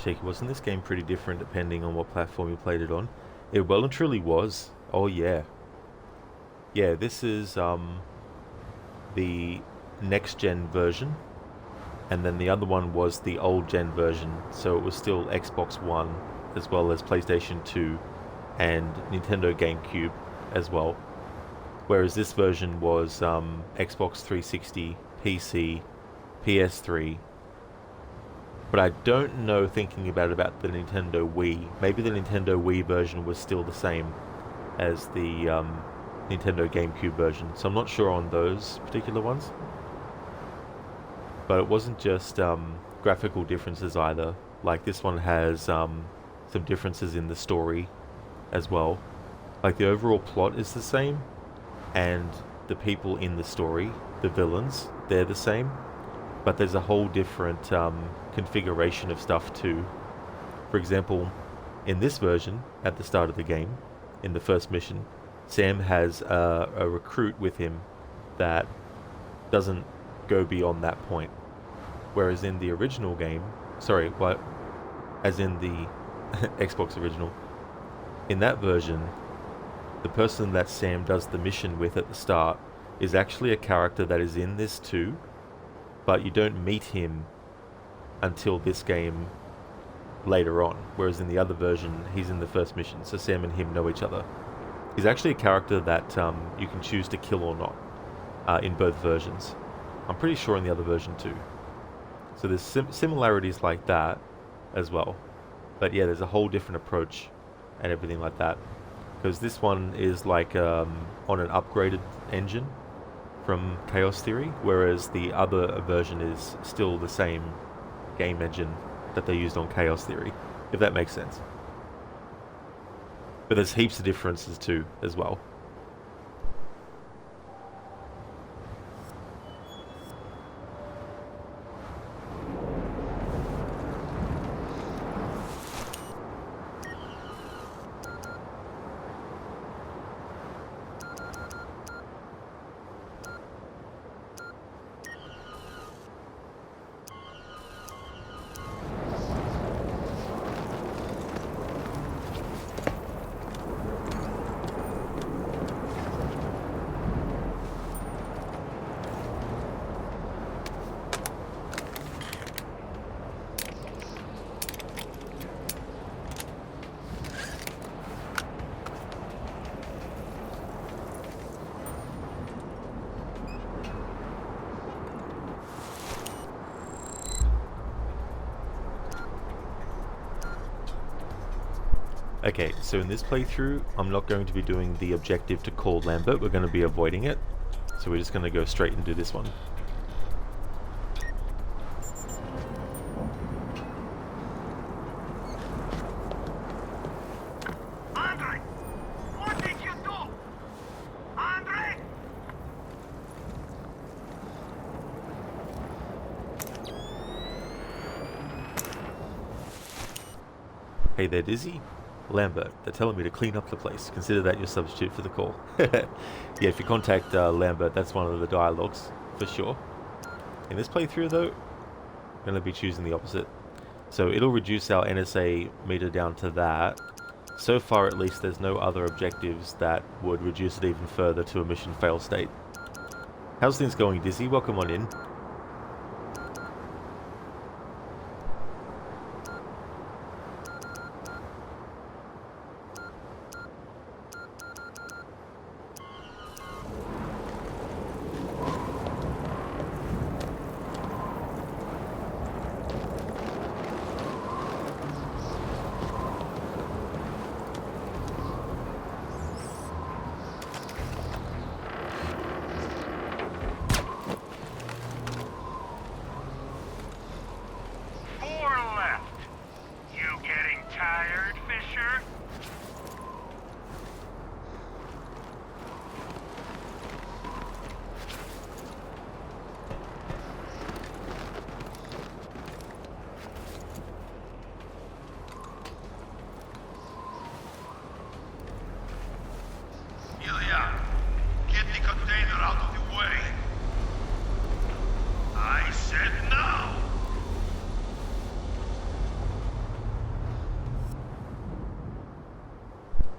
Shaky, wasn't this game pretty different depending on what platform you played it on? It well and truly was. Oh yeah. Yeah, this is the next gen version, and then the other one was the old gen version, so it was still Xbox One as well as PlayStation 2 and Nintendo GameCube as well. Whereas this version was Xbox 360, PC, PS3. But I don't know, thinking about the Nintendo Wii. Maybe the Nintendo Wii version was still the same as the Nintendo GameCube version. So I'm not sure on those particular ones. But it wasn't just graphical differences either. Like this one has some differences in the story as well. Like the overall plot is the same, and the people in the story, the villains, they're the same, but there's a whole different configuration of stuff too. For example, in this version, at the start of the game, in the first mission, Sam has a recruit with him that doesn't go beyond that point. Whereas in the original game, as in the Xbox original, in that version, the person that Sam does the mission with at the start is actually a character that is in this too, but you don't meet him until this game later on, whereas in the other version, he's in the first mission, so Sam and him know each other. He's actually a character that you can choose to kill or not in both versions. I'm pretty sure in the other version too. So there's similarities like that as well. But yeah, there's a whole different approach and everything like that. Because this one is like on an upgraded engine from Chaos Theory, whereas the other version is still the same game engine that they used on Chaos Theory, if that makes sense. But there's heaps of differences too, as well. Okay, so in this playthrough, I'm not going to be doing the objective to call Lambert, we're going to be avoiding it. So we're just going to go straight and do this one. Andre! What did you do? Andre! Hey there, Dizzy. Lambert, they're telling me to clean up the place. Consider that your substitute for the call. Yeah, if you contact Lambert, that's one of the dialogues, for sure. In this playthrough, though, I'm going to be choosing the opposite. So it'll reduce our NSA meter down to that. So far, at least, there's no other objectives that would reduce it even further to a mission fail state. How's things going, Dizzy? Welcome on in.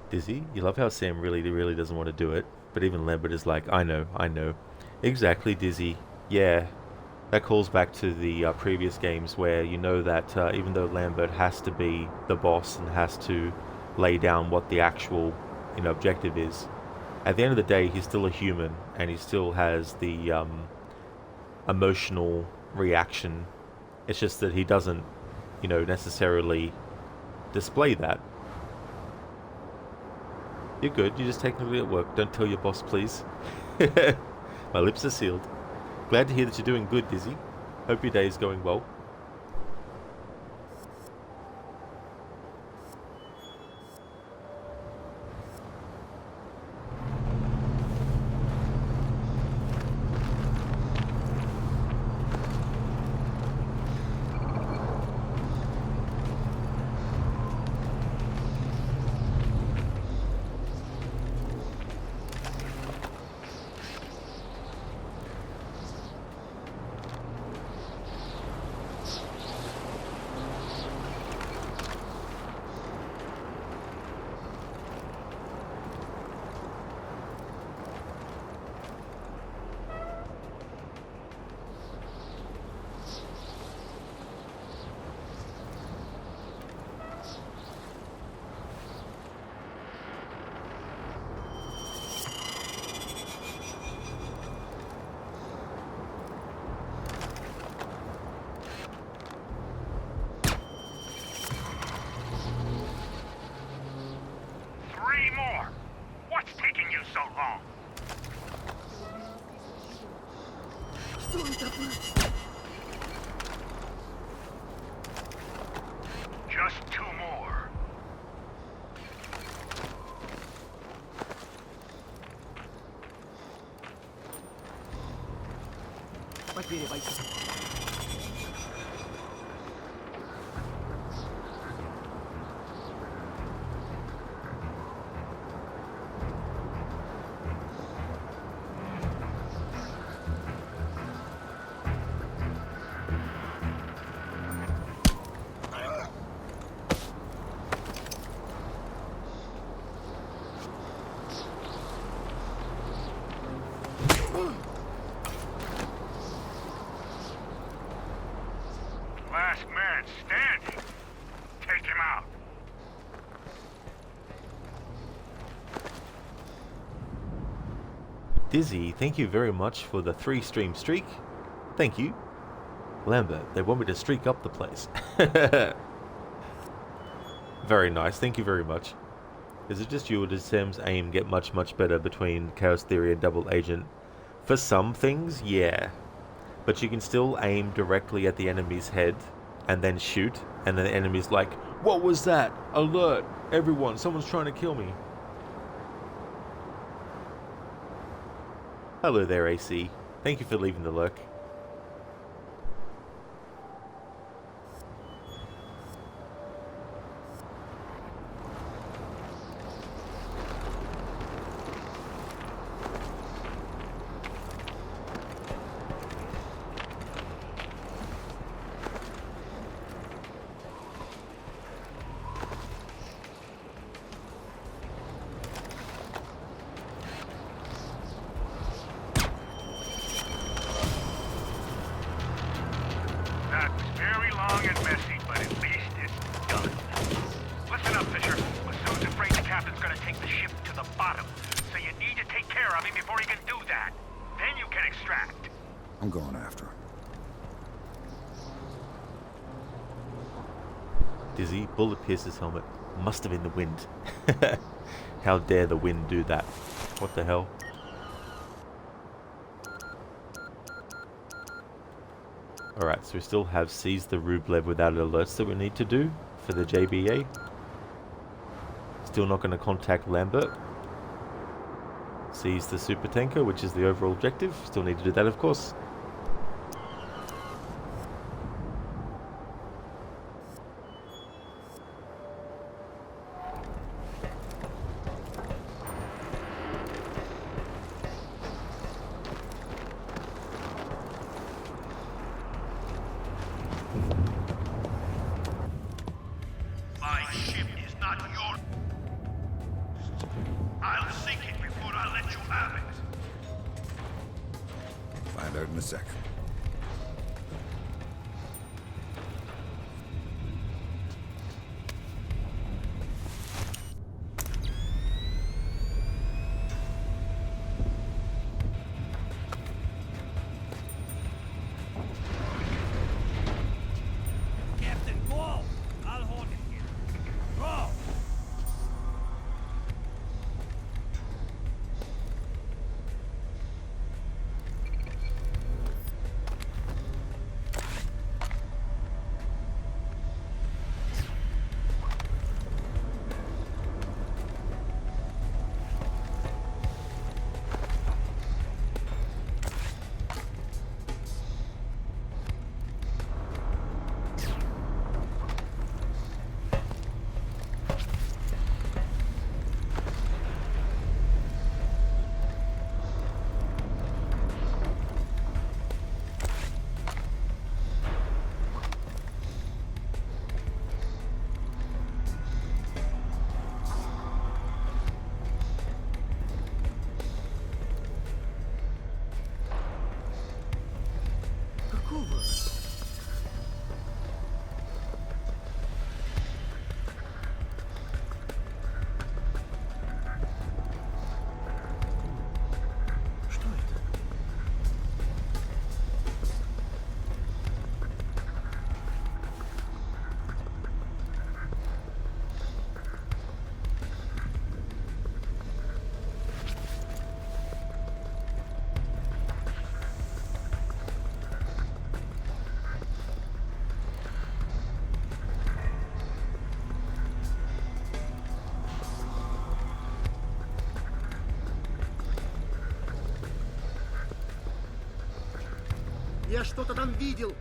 Dizzy, you love how Sam really doesn't want to do it, but even Lambert is like, I know. Exactly, Dizzy. Yeah, that calls back to the previous games where you know that even though Lambert has to be the boss and has to lay down what the actual objective is, at the end of the day he's still a human and he still has the emotional reaction. It's just that he doesn't necessarily display that. You're good, you're just technically at work. Don't tell your boss, please. My lips are sealed. Glad to hear that you're doing good, Dizzy. Hope your day is going well. Just 2 more. Потеря бойца. Last man standing. Take him out. Dizzy, thank you very much for the 3-stream streak. Thank you. Lambert, they want me to streak up the place. Very nice, thank you very much. Is it just you or does Sam's aim get much better between Chaos Theory and Double Agent? For some things, yeah. But you can still aim directly at the enemy's head and then shoot, and then the enemy's like, "What was that? Alert! Everyone, someone's trying to kill me." Hello there, AC. Thank you for leaving the lurk. That was very long and messy, but at least it's done. Listen up, Fisher. Masood's afraid the captain's gonna take the ship to the bottom, so you need to take care of him before he can do that. Then you can extract. I'm going after him. Dizzy, bullet pierced his helmet. Must have been the wind. How dare the wind do that? What the hell? Alright, so we still have seized the Rublev without alerts that we need to do for the JBA. Still not going to contact Lambert. Seize the super tanker, which is the overall objective. Still need to do that, of course. My ship is not yours. I'll sink it before I let you have it. Find out in a second. Captain, go! I'll hold it here. Go! Я что-то там видел.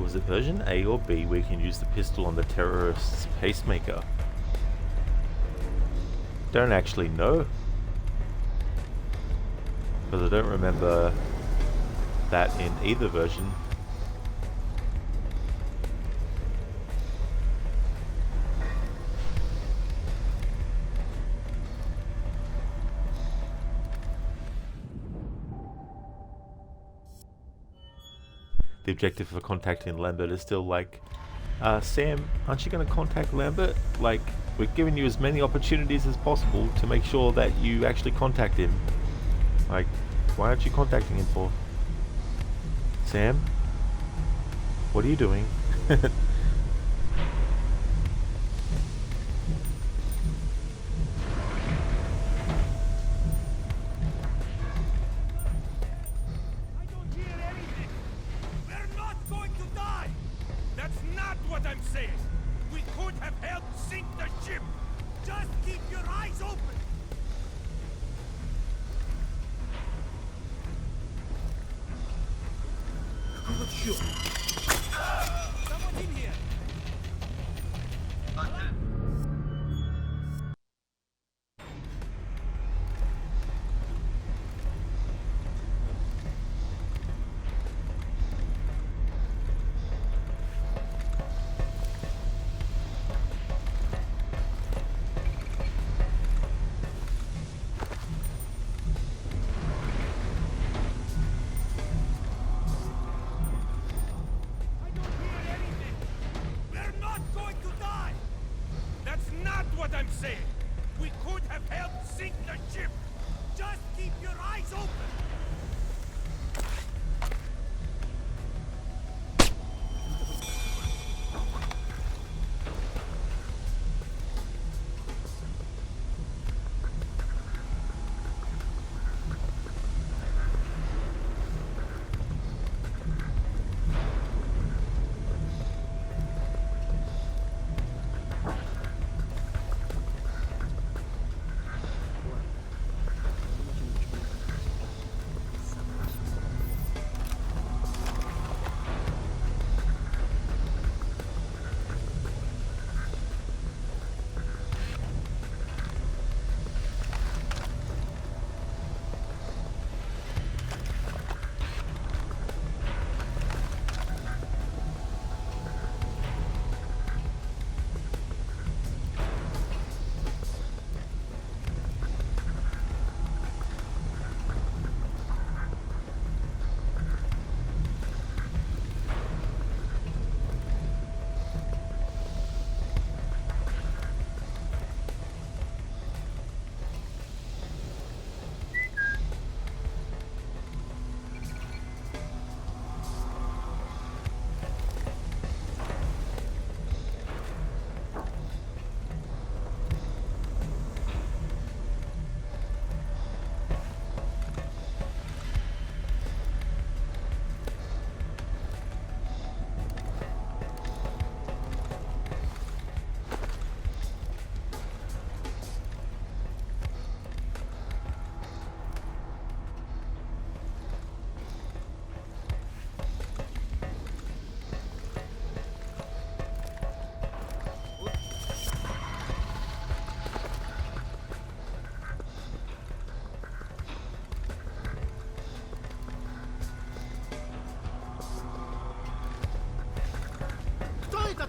Was it version A or B where you can use the pistol on the terrorist's pacemaker? Don't actually know, because I don't remember that in either version. The objective for contacting Lambert is still like, Sam, aren't you going to contact Lambert? Like, we're giving you as many opportunities as possible to make sure that you actually contact him. Like, why aren't you contacting him for? Sam? What are you doing?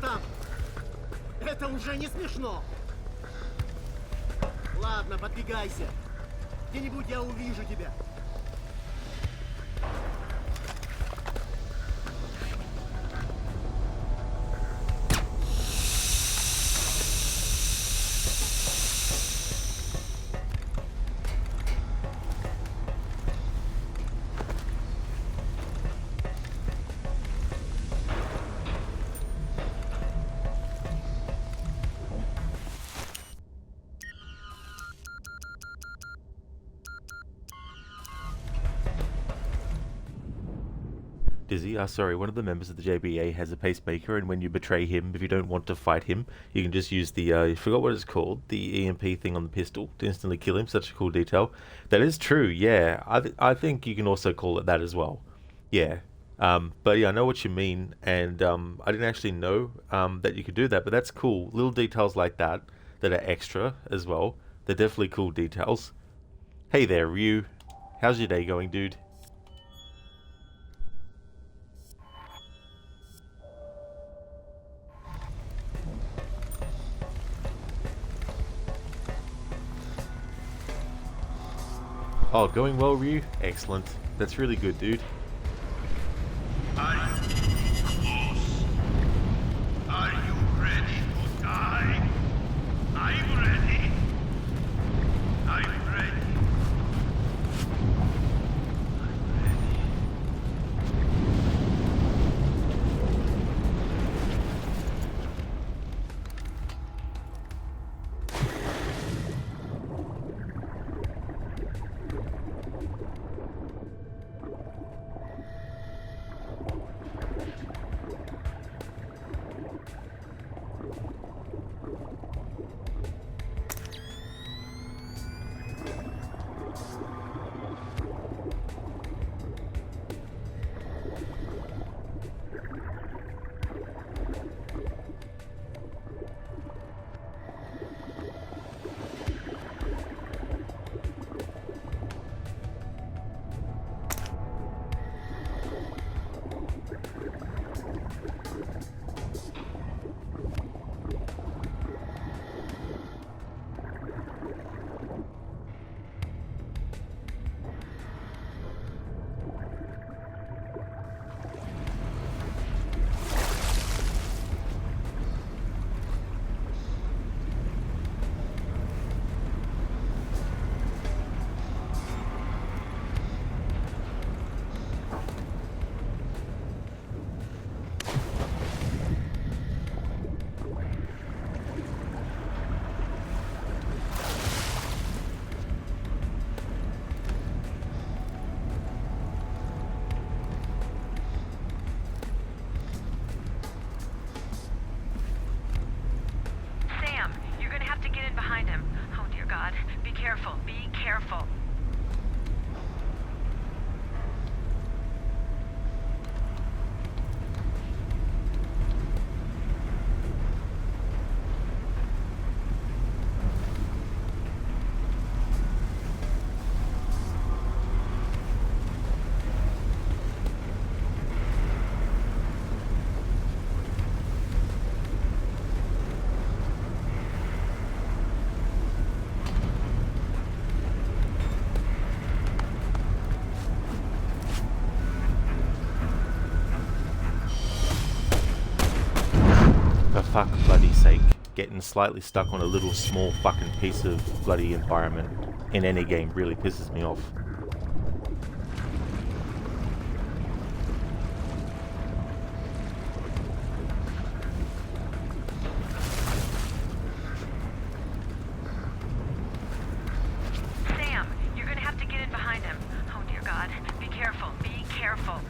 Там! Это уже не смешно! Ладно, подвигайся. Где-нибудь я увижу тебя. Dizzy, sorry, one of the members of the JBA has a pacemaker, and when you betray him, if you don't want to fight him, you can just use the, I forgot what it's called, the EMP thing on the pistol to instantly kill him. Such a cool detail. That is true, yeah. I think you can also call it that as well. Yeah. But yeah, I know what you mean, and I didn't actually know that you could do that, but that's cool. Little details like that that are extra as well. They're definitely cool details. Hey there, Ryu. How's your day going, dude? Oh, going well, Ryu? Excellent. That's really good, dude. Are you close? Are you ready to die? I'm ready. I'm ready. For fuck bloody sake, getting slightly stuck on a little small fucking piece of bloody environment in any game really pisses me off. Sam, you're gonna have to get in behind him. Oh dear God, be careful, be careful.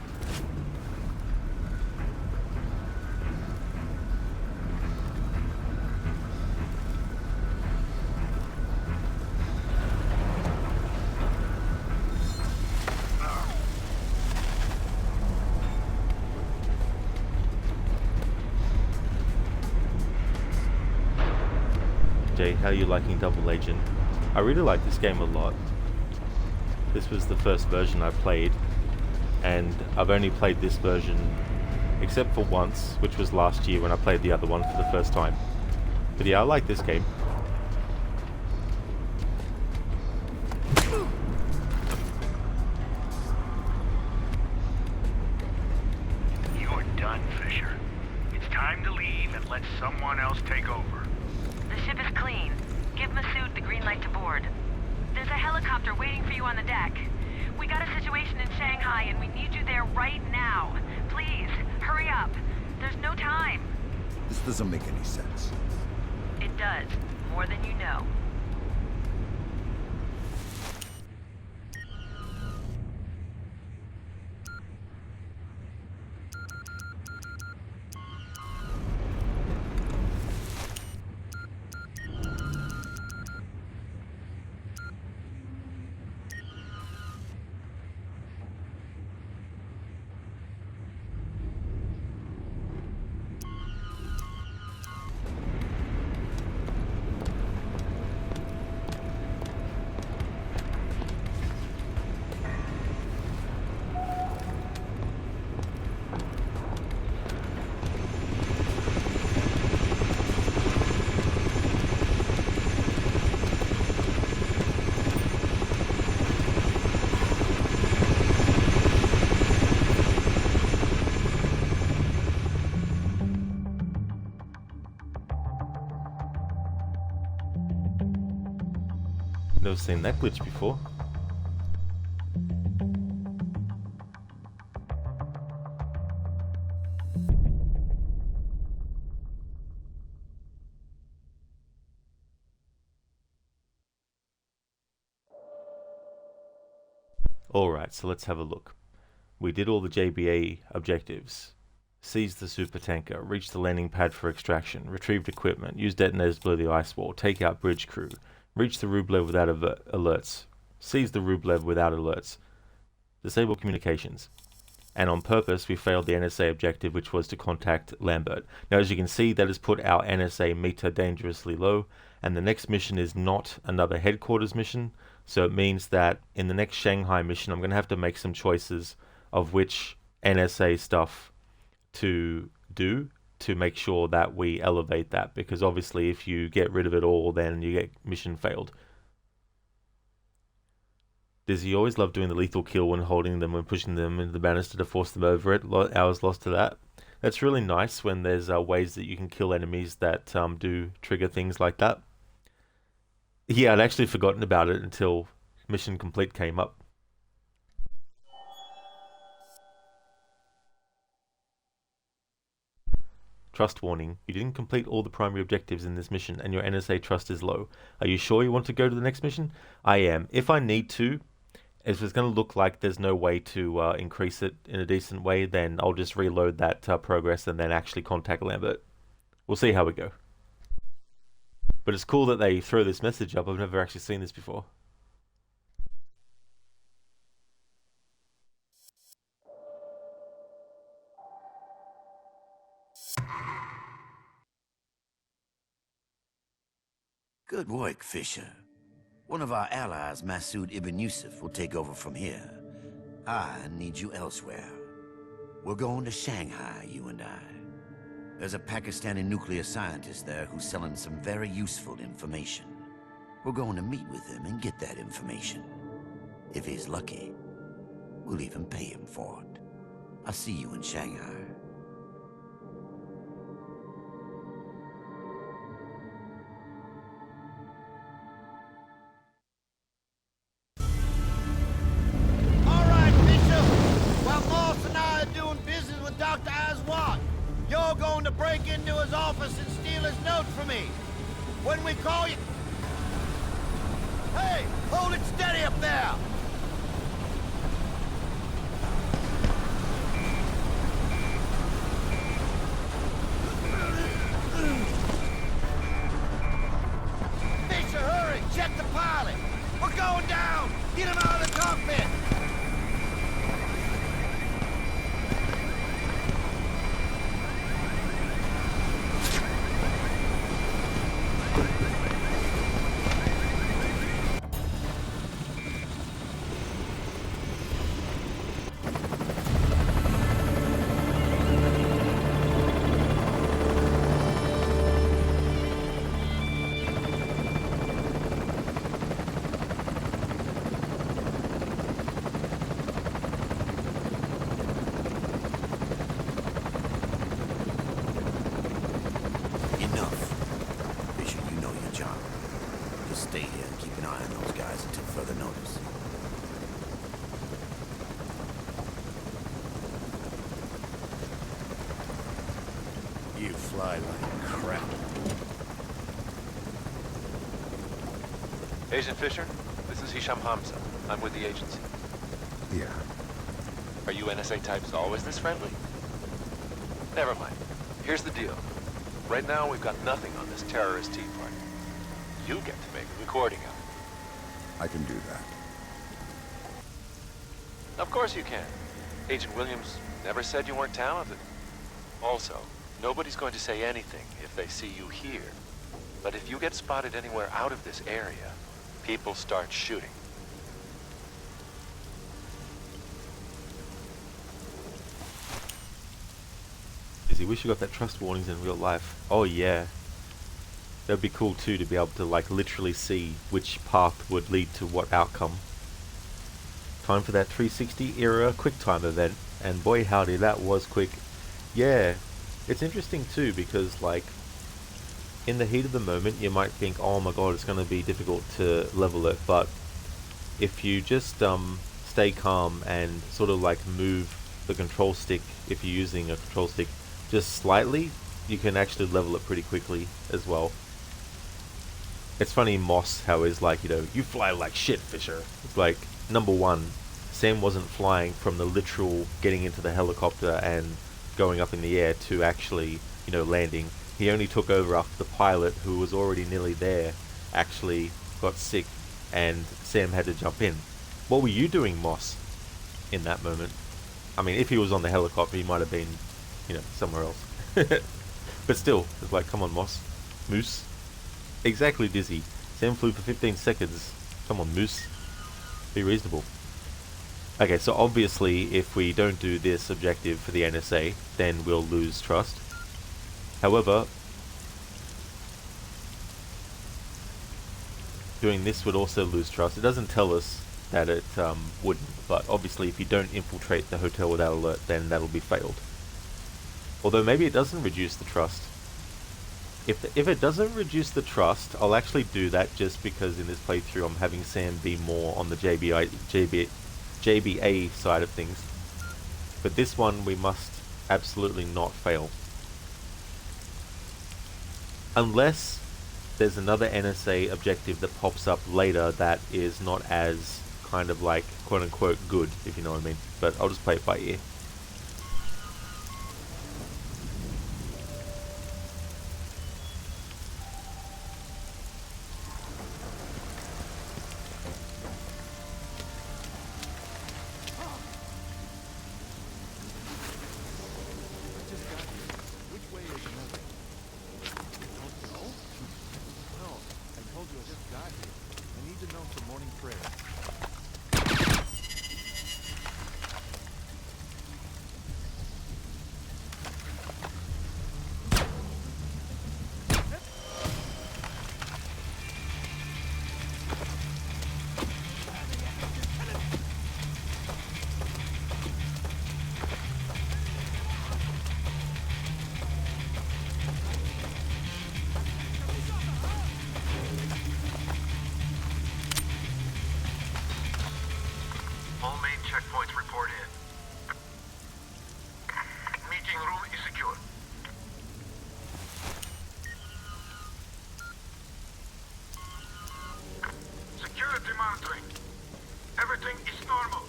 Jay, how are you liking Double Agent? I really like this game a lot. This was the first version I played, and I've only played this version except for once, which was last year when I played the other one for the first time. But yeah, I like this game. You're done, Fisher. It's time to leave and let someone else take over. The ship is clean. Give Masood the green light to board. There's a helicopter waiting for you on the deck. We got a situation in Shanghai and we need you there right now. Please, hurry up. There's no time. This doesn't make any sense. It does. More than you know. Never seen that glitch before. Alright, so let's have a look. We did all the JBA objectives. Seized the super tanker, reached the landing pad for extraction, retrieved equipment, used detonators below the ice wall, take out bridge crew, reached the Rublev without alerts, seized the Rublev without alerts, disable communications. And on purpose, we failed the NSA objective, which was to contact Lambert. Now, as you can see, that has put our NSA meter dangerously low, and the next mission is not another headquarters mission, so it means that in the next Shanghai mission, I'm going to have to make some choices of which NSA stuff to do to make sure that we elevate that, because obviously if you get rid of it all, then you get mission failed. Dizzy always loved doing the lethal kill when holding them and pushing them into the banister to force them over it. Hours lost to that. That's really nice when there's ways that you can kill enemies that do trigger things like that. Yeah, I'd actually forgotten about it until Mission Complete came up. Trust warning. You didn't complete all the primary objectives in this mission and your NSA trust is low. Are you sure you want to go to the next mission? I am. If I need to, if it's going to look like there's no way to increase it in a decent way, then I'll just reload that progress and then actually contact Lambert. We'll see how we go. But it's cool that they throw this message up. I've never actually seen this before. Good work, Fisher. One of our allies, Masood Ibn Yusuf, will take over from here. I need you elsewhere. We're going to Shanghai, you and I. There's a Pakistani nuclear scientist there who's selling some very useful information. We're going to meet with him and get that information. If he's lucky, we'll even pay him for it. I'll see you in Shanghai. You're going to break into his office and steal his note from me. When we call you... Hey, hold it steady up there! Fisher, hurry! Check the pilot! We're going down! Get him out of the cockpit! You fly like crap. Agent Fisher, this is Hisham Hamza. I'm with the agency. Yeah. Are you NSA types always this friendly? Never mind. Here's the deal. Right now, we've got nothing on this terrorist tea party. You get to make a recording of it. I can do that. Of course you can. Agent Williams never said you weren't talented. Also, nobody's going to say anything if they see you here. But if you get spotted anywhere out of this area, people start shooting. Izzy, wish you got that trust warnings in real life. Oh yeah. That'd be cool too, to be able to like literally see which path would lead to what outcome. Time for that 360 era QuickTime event, and boy howdy, that was quick. Yeah, it's interesting too because like in the heat of the moment, you might think, oh my god, it's going to be difficult to level it, but if you just stay calm and sort of like move the control stick, if you're using a control stick, just slightly, you can actually level it pretty quickly as well. It's funny, Moss, how he's like, you know, you fly like shit, Fisher. It's like, number one, Sam wasn't flying from the literal getting into the helicopter and going up in the air to actually, you know, landing. He only took over after the pilot, who was already nearly there, actually got sick and Sam had to jump in. What were you doing, Moss, in that moment? I mean, if he was on the helicopter, he might have been, you know, somewhere else. But still, it's like, come on, Moss. Moose. Exactly, Dizzy. Sam flew for 15 seconds. Come on, Moose. Be reasonable. Okay, so obviously, if we don't do this objective for the NSA, then we'll lose trust. However, doing this would also lose trust. It doesn't tell us that it wouldn't, but obviously if you don't infiltrate the hotel without alert, then that'll be failed. Although maybe it doesn't reduce the trust. If it doesn't reduce the trust, I'll actually do that just because in this playthrough I'm having Sam be more on the JBA side of things. But this one we must absolutely not fail. Unless there's another NSA objective that pops up later that is not as kind of like quote unquote good, if you know what I mean. But I'll just play it by ear. All main checkpoints report in. Meeting room is secure. Security monitoring. Everything is normal.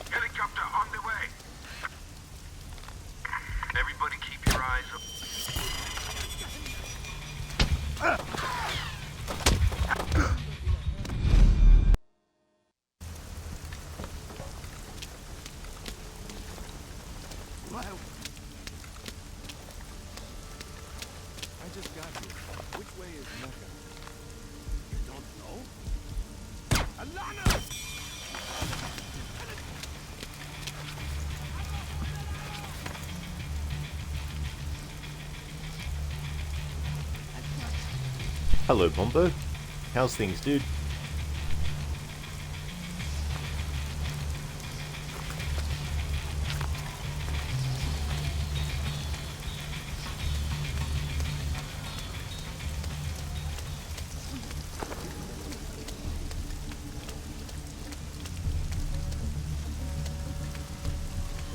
Helicopter on the way. Everybody keep your eyes up. I just got here. Which way is Mecca? You don't know? Alana! Hello, Bombo. How's things, dude?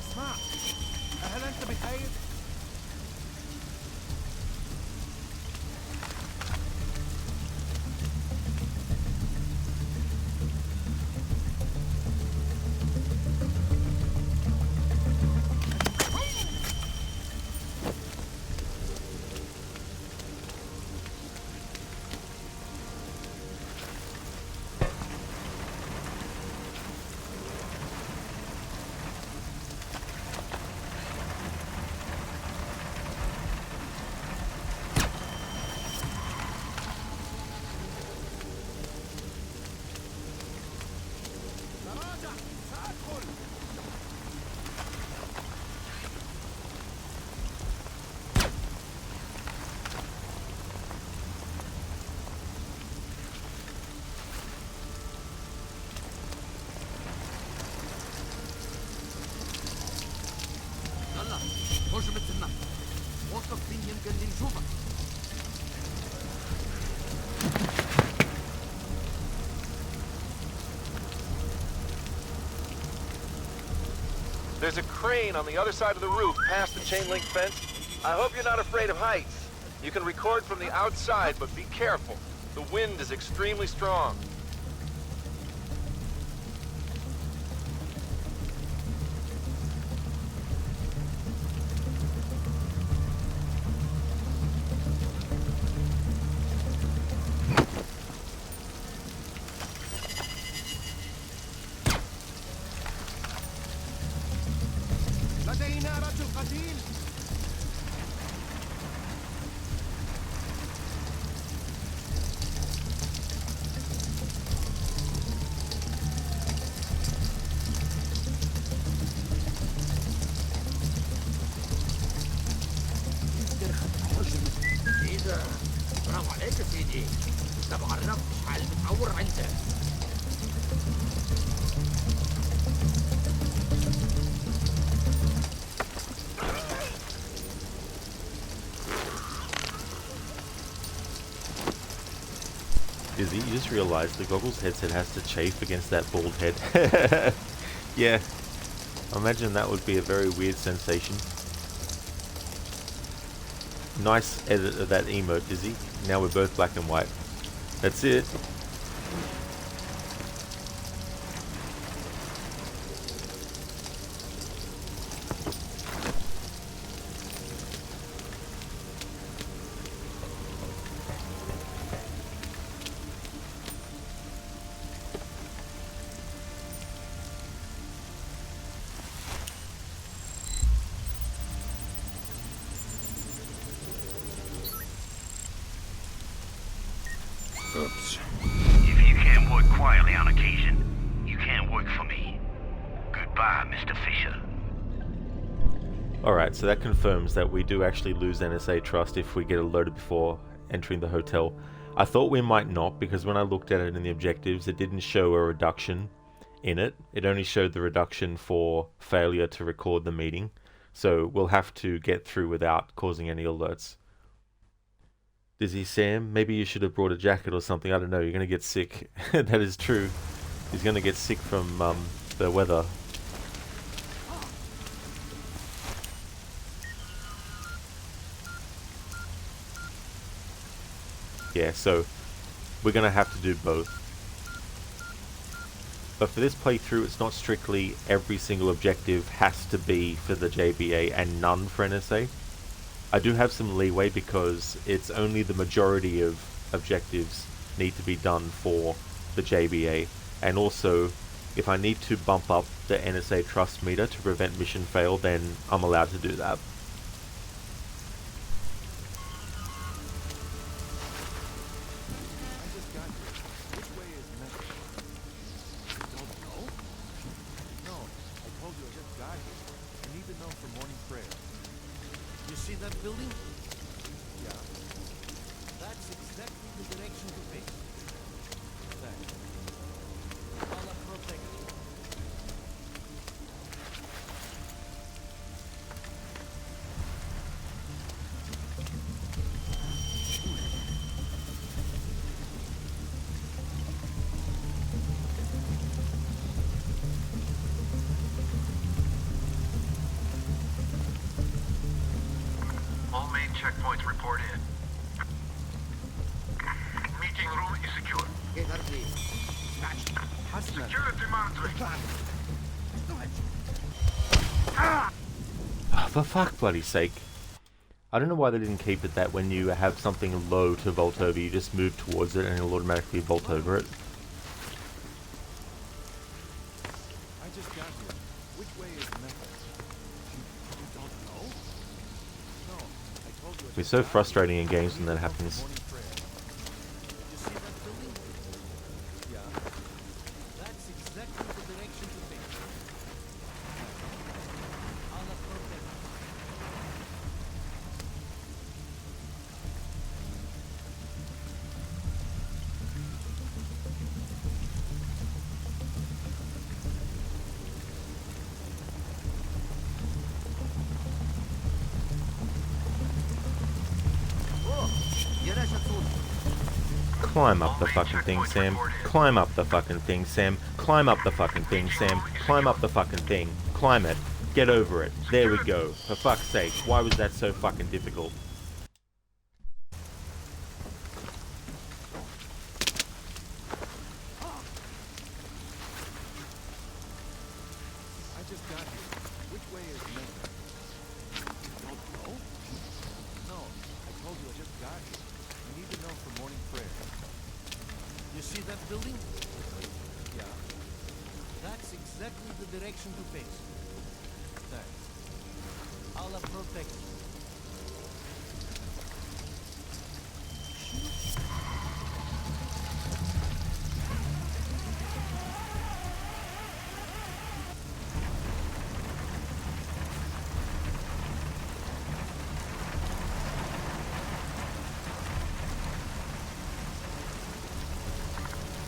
اسمع، هل أنت بخير؟ There's a crane on the other side of the roof past the chain link fence. I hope you're not afraid of heights. You can record from the outside, but be careful. The wind is extremely strong. لدينا رجل قتيل. برافو عليك يا سيدي. انت ما عرفتش حال متعور عندك. Dizzy, you just realized the goggles headset has to chafe against that bald head. Yeah, I imagine that would be a very weird sensation. Nice edit of that emote, Dizzy. Now we're both black and white. That's it. Oops. If you can't work quietly on occasion, you can't work for me. Goodbye, Mr. Fisher. Alright, so that confirms that we do actually lose NSA trust if we get alerted before entering the hotel. I thought we might not, because when I looked at it in the objectives, it didn't show a reduction in it. It only showed the reduction for failure to record the meeting. So we'll have to get through without causing any alerts. Dizzy Sam, maybe you should have brought a jacket or something. I don't know, you're going to get sick. That is true. He's going to get sick from the weather. Yeah, so we're going to have to do both. But for this playthrough, it's not strictly every single objective has to be for the JBA and none for NSA. I do have some leeway because it's only the majority of objectives need to be done for the JBA, and also if I need to bump up the NSA trust meter to prevent mission fail, then I'm allowed to do that. You see that building? Yeah. That's exactly the direction to face. Thanks. Allah protect you. All main checkpoints report in. Meeting room is secure. Security monitoring. Oh, for fuck's bloody sake. I don't know why they didn't keep it that when you have something low to vault over, you just move towards it and it'll automatically vault over it. I just got here. Which way is Mecca? You don't know? No, I told you. It's so frustrating in games when that happens. You see that building? Yeah. That's exactly the direction to face. Allah protect you. Climb up the fucking thing, Sam. Climb up the fucking thing, Sam. Climb up the fucking thing, Sam. Climb up the fucking thing. Climb it. Get over it. There we go. For fuck's sake, why was that so fucking difficult? I just got here. Which way is Memphis? You don't know? No, I told you I just got here. I need to know for morning prayer. You see that building? Yeah. That's exactly the direction to face. Thanks. Allah protect you.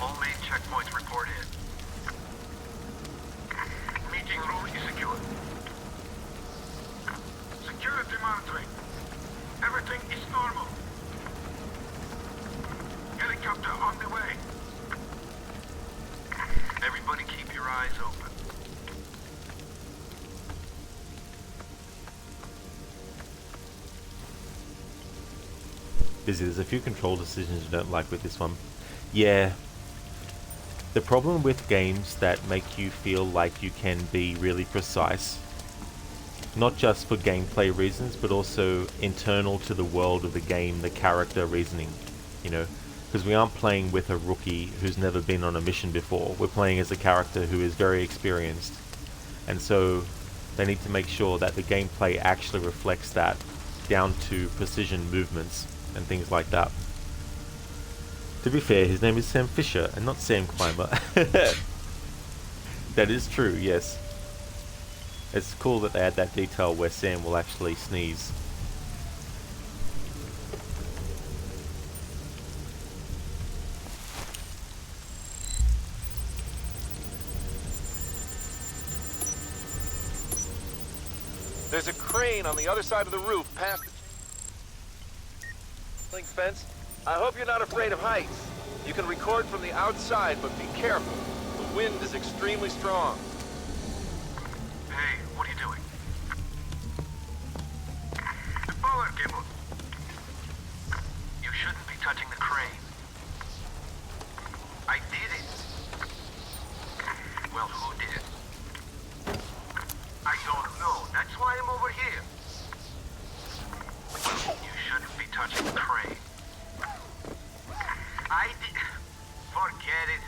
All main checkpoints reported. Meeting room is secure. Security monitoring. Everything is normal. Helicopter on the way. Everybody keep your eyes open. Busy, there's a few control decisions you don't like with this one. Yeah. The problem with games that make you feel like you can be really precise, not just for gameplay reasons, but also internal to the world of the game, the character reasoning, you know, because we aren't playing with a rookie who's never been on a mission before. We're playing as a character who is very experienced, and so they need to make sure that the gameplay actually reflects that down to precision movements and things like that. To be fair, his name is Sam Fisher and not Sam Climber. That is true, yes. It's cool that they add that detail where Sam will actually sneeze. There's a crane on the other side of the roof past the link fence. I hope you're not afraid of heights. You can record from the outside, but be careful. The wind is extremely strong. Hey, what are you doing? The power cable. You shouldn't be touching the crane. I did it. Well, who did it? I don't know. That's why I'm over here. You shouldn't be touching the crane. I did. Forget it.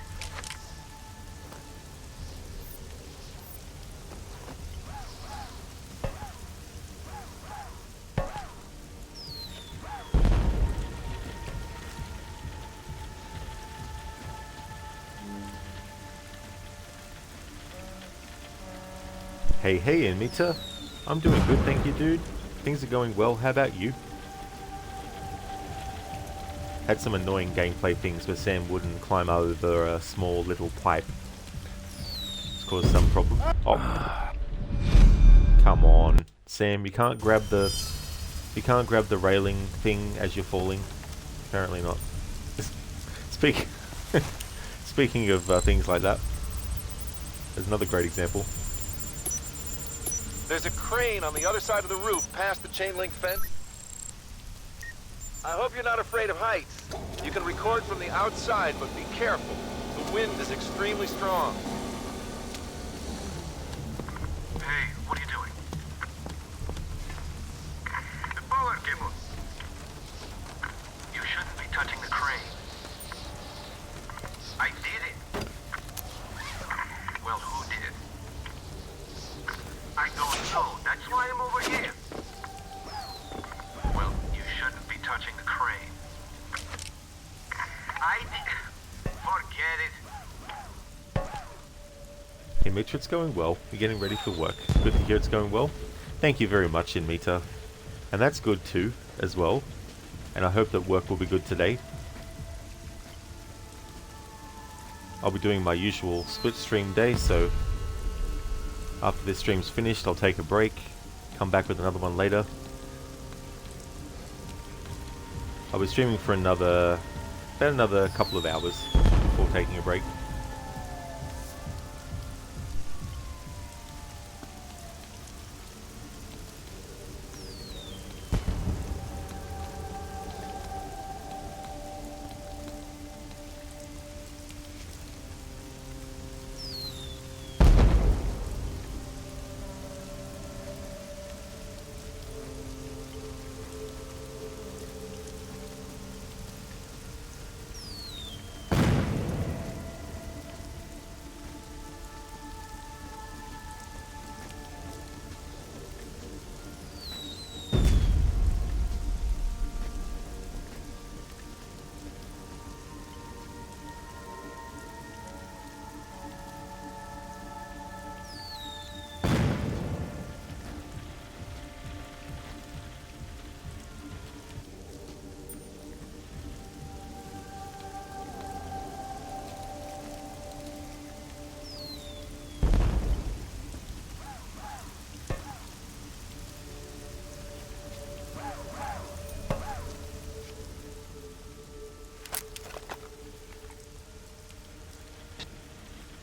Hey, Anita. I'm doing good, thank you, dude. Things are going well. How about you? Had some annoying gameplay things where Sam wouldn't climb over a small little pipe. It's caused some problem. Oh, come on, Sam! You can't grab the railing thing as you're falling. Apparently not. Speaking of things like that, there's another great example. There's a crane on the other side of the roof past the chain link fence. I hope you're not afraid of heights. You can record from the outside, but be careful. The wind is extremely strong. Hey, what are you doing? The power cable. You shouldn't be touching the crane. I did it. Well, who did it? I don't know. That's why I'm over here. Well, you shouldn't be touching the crane. I did. Forget it. Hey, Mitra, it's going well. You're getting ready for work. Good to hear it's going well. Thank you very much, Mitra. And that's good too, as well. And I hope that work will be good today. I'll be doing my usual split stream day, so after this stream's finished, I'll take a break, come back with another one later. I'll be streaming for about another couple of hours before taking a break.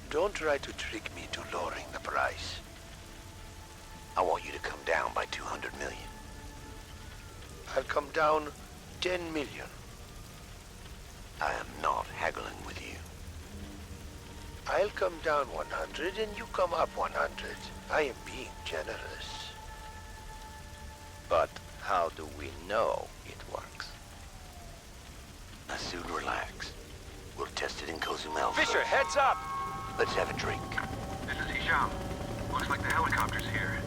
Don't try to trick me to lowering the price. I want you to come down by 200 million. I'll come down 10 million. I am not haggling with you. I'll come down 100 and you come up 100. I am being generous. But how do we know it works? Now, soon relax. We'll test it in Cozumel. Fisher, heads up! Let's have a drink. This is Hisham. Looks like the helicopter's here.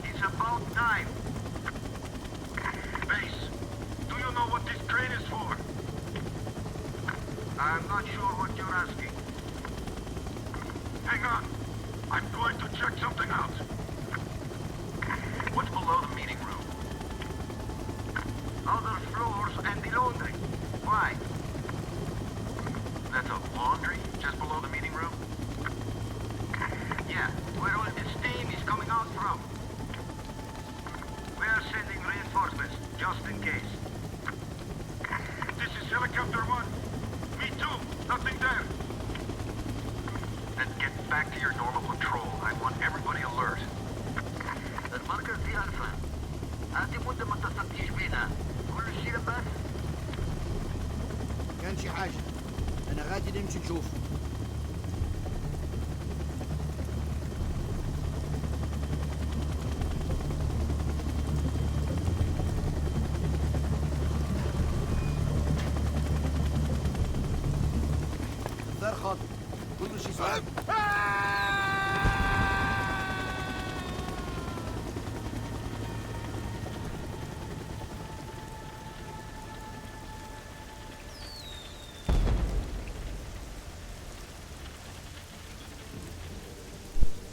It's about time. Base, do you know what this train is for? I'm not sure what you're asking. Hang on. I'm going to check something out. What's below the meeting room? Other floors and the laundry. Why? That's a laundry just below the meeting room? Yeah, where all the steam is coming out from. We're sending reinforcements, just in case. This is Helicopter 1. Me too. Nothing there. Then get back to your normal patrol. I want everybody alert. المركز دي ألفا. هذه مدة ما اتصلتيش بينا. كل شيء بس. كان شي حاجة. أنا غادي نمشي نشوف. دار خاطر. كل شيء صعب.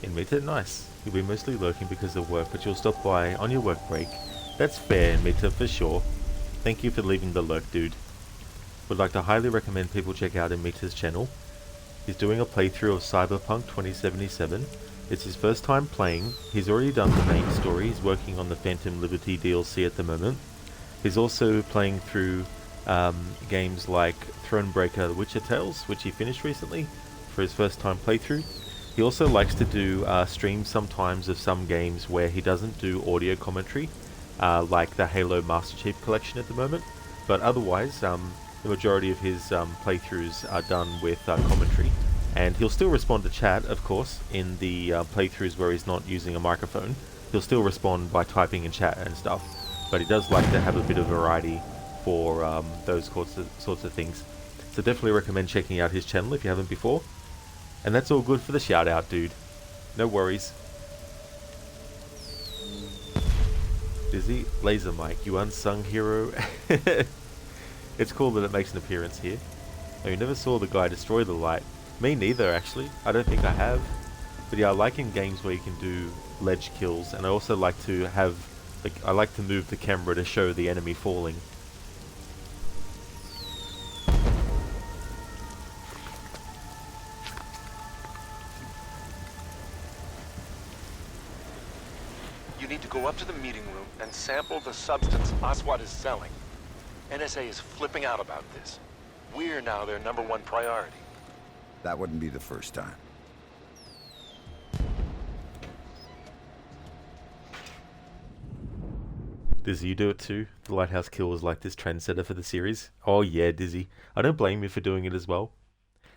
Inmita, nice. You'll be mostly lurking because of work, but you'll stop by on your work break. That's fair, Inmita, for sure. Thank you for leaving the lurk, dude. Would like to highly recommend people check out Inmita's channel. He's doing a playthrough of Cyberpunk 2077. It's his first time playing. He's already done the main story. He's working on the Phantom Liberty DLC at the moment. He's also playing through games like Thronebreaker The Witcher Tales, which he finished recently for his first time playthrough. He also likes to do streams sometimes of some games where he doesn't do audio commentary, like the Halo Master Chief Collection at the moment, but otherwise the majority of his playthroughs are done with commentary. And he'll still respond to chat, of course, in the playthroughs where he's not using a microphone. He'll still respond by typing in chat and stuff, but he does like to have a bit of variety for those sorts of things. So definitely recommend checking out his channel if you haven't before. And that's all good for the shout out, dude. No worries. Busy Laser Mike, you unsung hero. It's cool that it makes an appearance here. Oh, you never saw the guy destroy the light. Me neither, actually. I don't think I have. But yeah, I like in games where you can do ledge kills, and I also like to have, I like to move the camera to show the enemy falling. You need to go up to the meeting room, and sample the substance Aswad is selling. NSA is flipping out about this. We're now their #1 priority. That wouldn't be the first time. Dizzy, you do it too? The Lighthouse Kill was like this trendsetter for the series? Oh yeah, Dizzy. I don't blame you for doing it as well.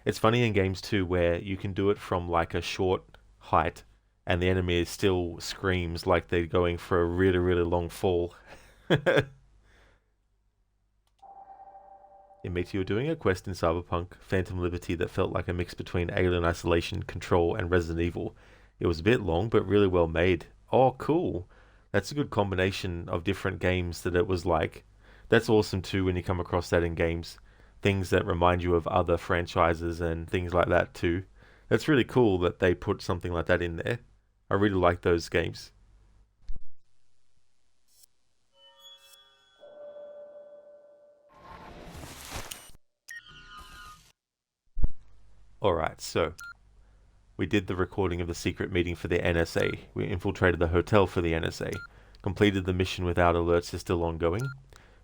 It's funny in games too where you can do it from like a short height and the enemy still screams like they're going for a really, really long fall. Imita, you were doing a quest in Cyberpunk Phantom Liberty that felt like a mix between Alien Isolation, Control, and Resident Evil. It was a bit long, but really well made. Oh, cool. That's a good combination of different games that it was like. That's awesome too when you come across that in games. Things that remind you of other franchises and things like that too. That's really cool that they put something like that in there. I really like those games. Alright, so we did the recording of the secret meeting for the NSA. We infiltrated the hotel for the NSA. Completed the mission without alerts is still ongoing.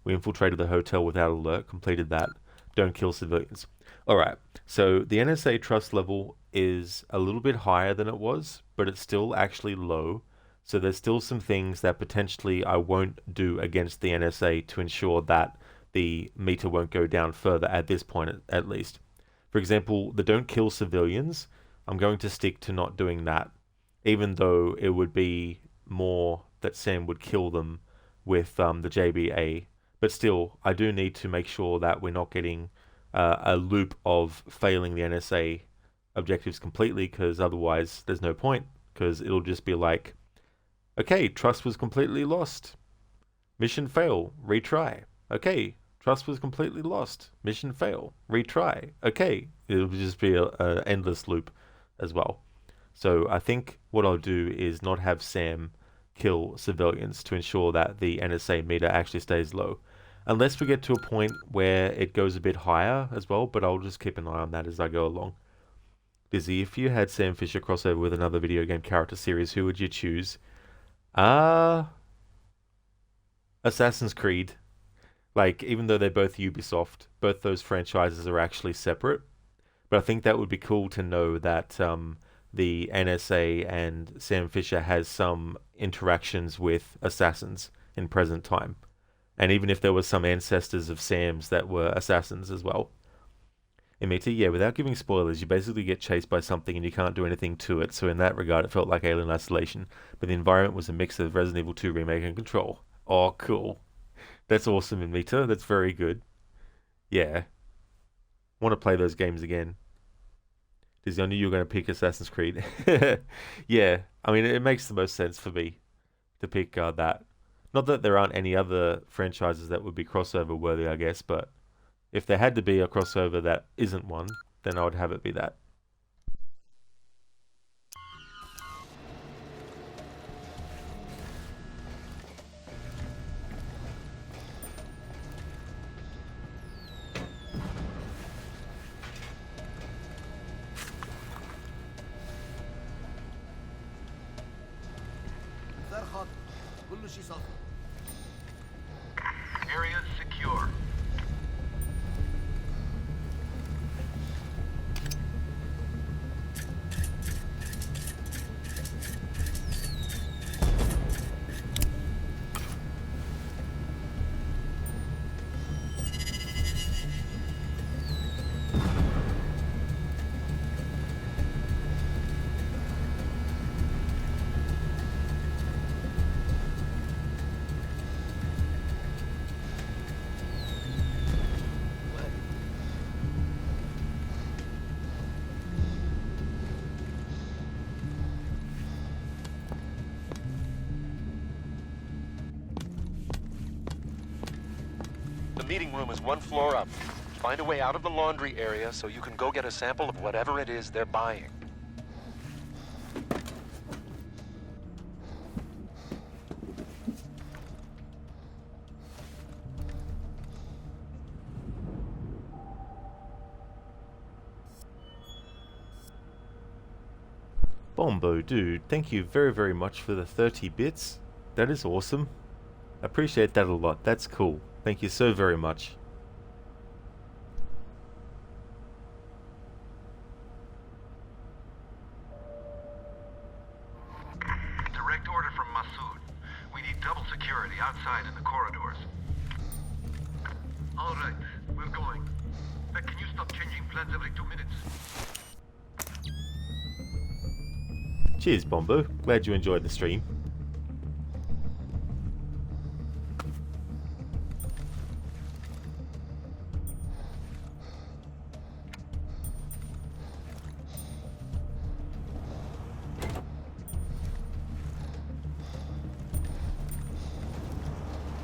We infiltrated the hotel without alert. Completed that. Don't kill civilians. Alright, so the NSA trust level is a little bit higher than it was, but it's still actually low. So there's still some things that potentially I won't do against the NSA to ensure that the meter won't go down further at this point at least. For example, the don't kill civilians, I'm going to stick to not doing that, even though it would be more that Sam would kill them with the JBA. But still, I do need to make sure that we're not getting a loop of failing the NSA objectives completely, because otherwise there's no point, because it'll just be like, okay, trust was completely lost. Mission fail, retry. Okay, trust was completely lost. Mission fail, retry. Okay, it'll just be a endless loop as well. So I think what I'll do is not have Sam kill civilians to ensure that the NSA meter actually stays low. Unless we get to a point where it goes a bit higher as well, but I'll just keep an eye on that as I go along. Dizzy, if you had Sam Fisher crossover with another video game character series, who would you choose? Assassin's Creed. Like, even though they're both Ubisoft, both those franchises are actually separate. But I think that would be cool to know that the NSA and Sam Fisher has some interactions with assassins in present time. And even if there were some ancestors of Sam's that were assassins as well. Imita, yeah, without giving spoilers, you basically get chased by something and you can't do anything to it. So in that regard, it felt like Alien Isolation. But the environment was a mix of Resident Evil 2 Remake and Control. Oh, cool. That's awesome, Imita. That's very good. Yeah. Want to play those games again. Dizzy, I knew you were going to pick Assassin's Creed. Yeah, I mean, it makes the most sense for me to pick that. Not that there aren't any other franchises that would be crossover worthy, I guess, but if there had to be a crossover that isn't one, then I would have it be that. Area secure. The meeting room is 1 floor up. Find a way out of the laundry area so you can go get a sample of whatever it is they're buying. Bombo, dude, thank you very, very much for the 30 bits. That is awesome. Appreciate that a lot. That's cool. Thank you so very much. Direct order from Masood. We need double security outside in the corridors. All right, we're going. Can you stop changing plans every 2 minutes? Cheers, Bombo. Glad you enjoyed the stream.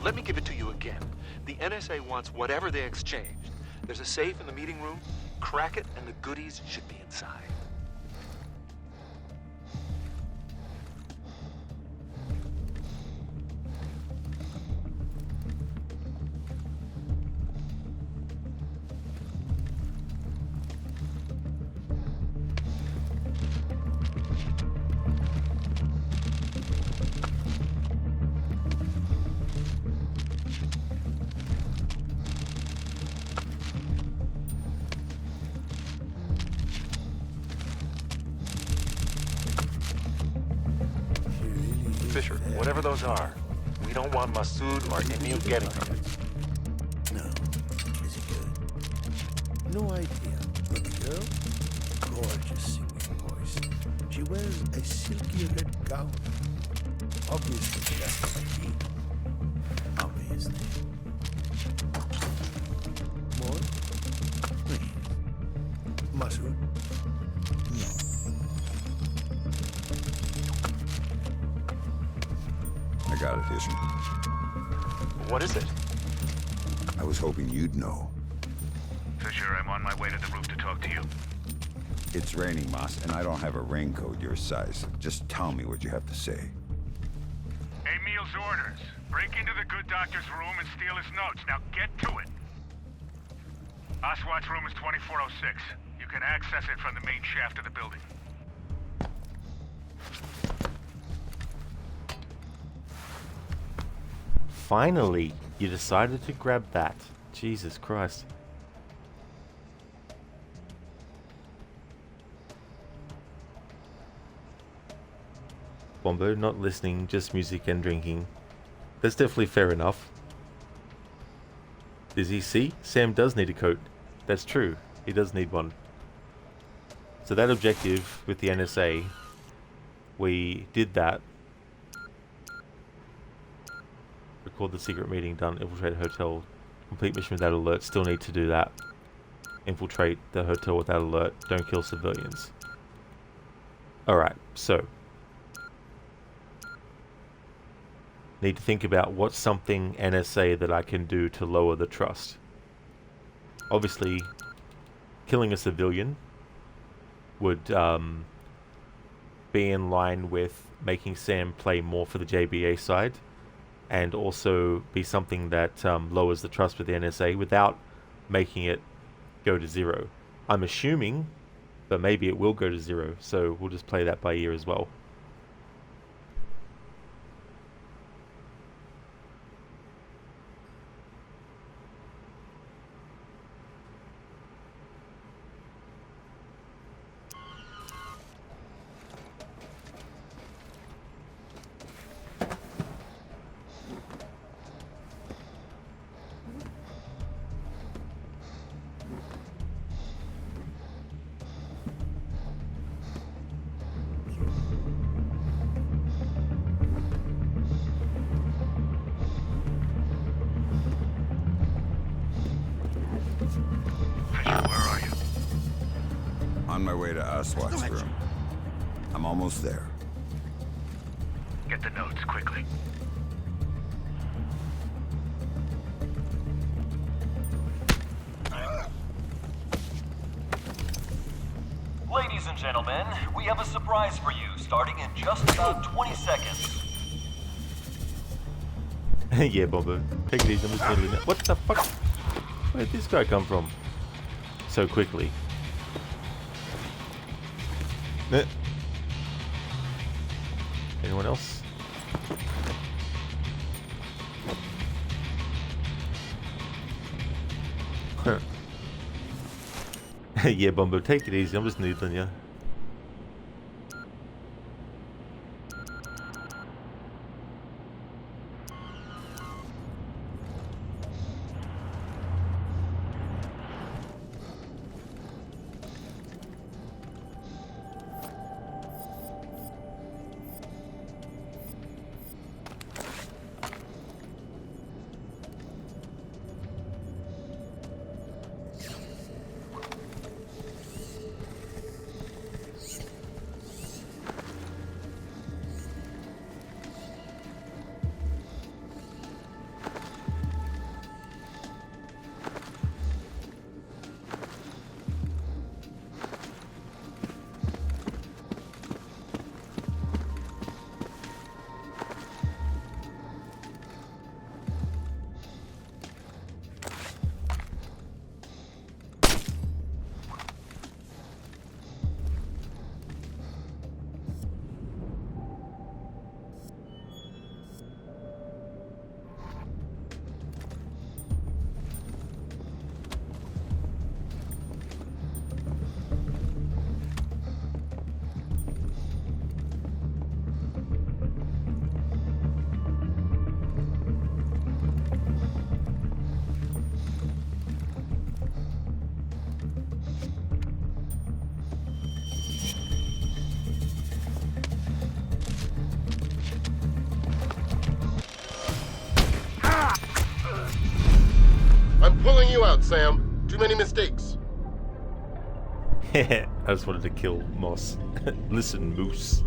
Let me give it to you again. The NSA wants whatever they exchanged. There's a safe in the meeting room. Crack it, and the goodies should be inside. Fisher, whatever those are, we don't want Masood or Emil getting them. No. Is it good? No idea. But the girl? Gorgeous singing voice. She wears a silky red gown. Obviously just like me. Obviously. More? Please. Masood? No. I got it, Isham. What is it? I was hoping you'd know. Fisher, I'm on my way to the roof to talk to you. It's raining, Moss, and I don't have a raincoat your size. Just tell me what you have to say. Emil's orders. Break into the good doctor's room and steal his notes. Now get to it. Oswald's room is 2406. You can access it from the main shaft of the building. Finally, you decided to grab that. Jesus Christ. Bombo not listening, just music and drinking. That's definitely fair enough. Does he see? Sam does need a coat. That's true. He does need one. So that objective with the NSA, we did that. Record the secret meeting done. Infiltrate a hotel. Complete mission without alert. Still need to do that. Infiltrate the hotel without alert. Don't kill civilians. Alright, so. Need to think about what's something NSA that I can do to lower the trust. Obviously, killing a civilian would be in line with making Sam play more for the JBA side. And also be something that lowers the trust with the NSA without making it go to zero. I'm assuming, but maybe it will go to zero, so we'll just play that by ear as well. On my way to Aswat's room. I'm almost there. Get the notes quickly. Ladies and gentlemen, we have a surprise for you, starting in just about 20 seconds. Yeah, Bombo. Take it easy. What the fuck? Where did this guy come from? So quickly. Anyone else? Yeah, Bumbo, take it easy. I'm just noodling you. I'm pulling you out, Sam. Too many mistakes. I just wanted to kill Moss. Listen, Moose.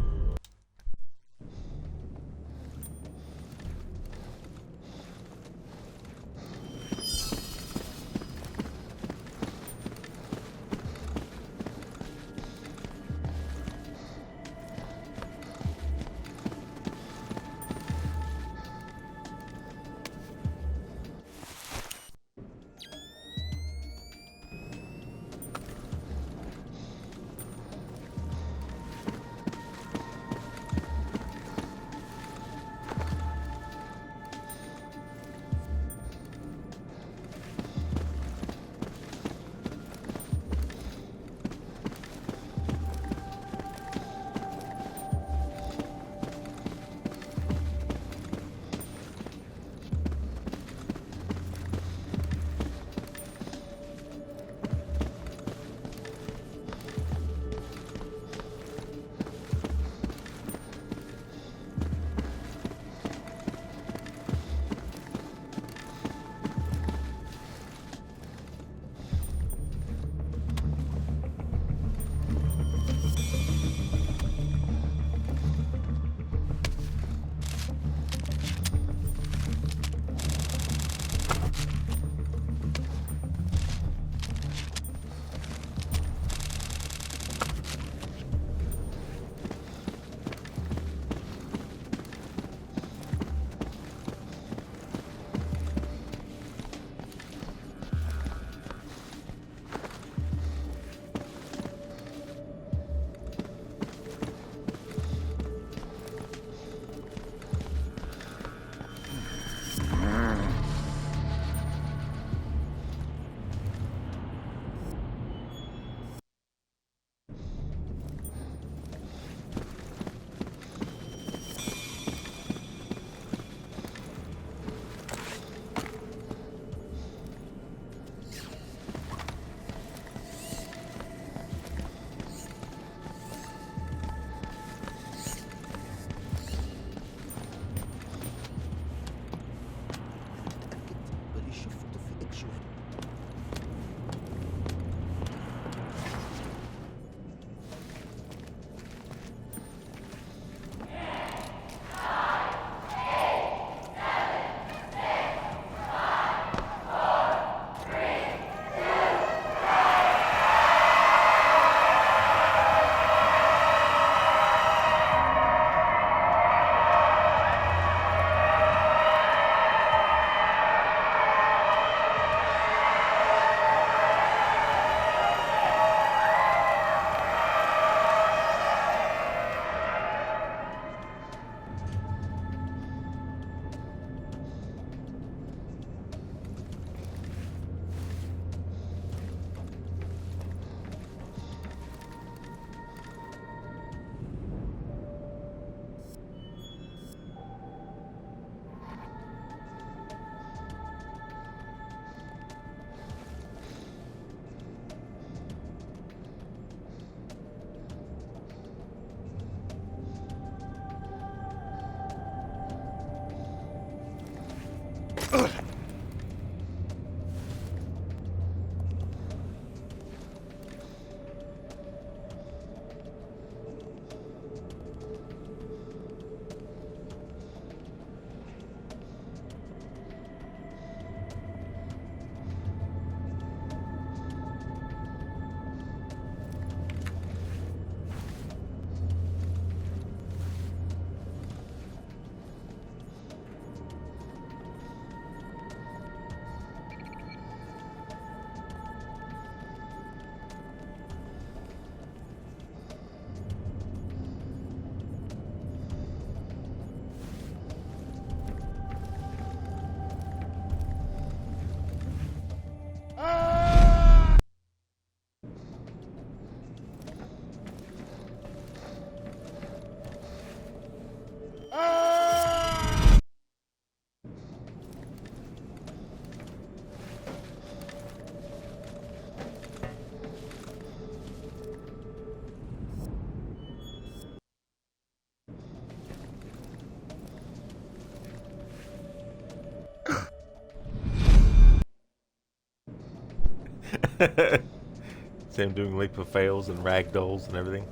Sam doing leap of fails and ragdolls and everything.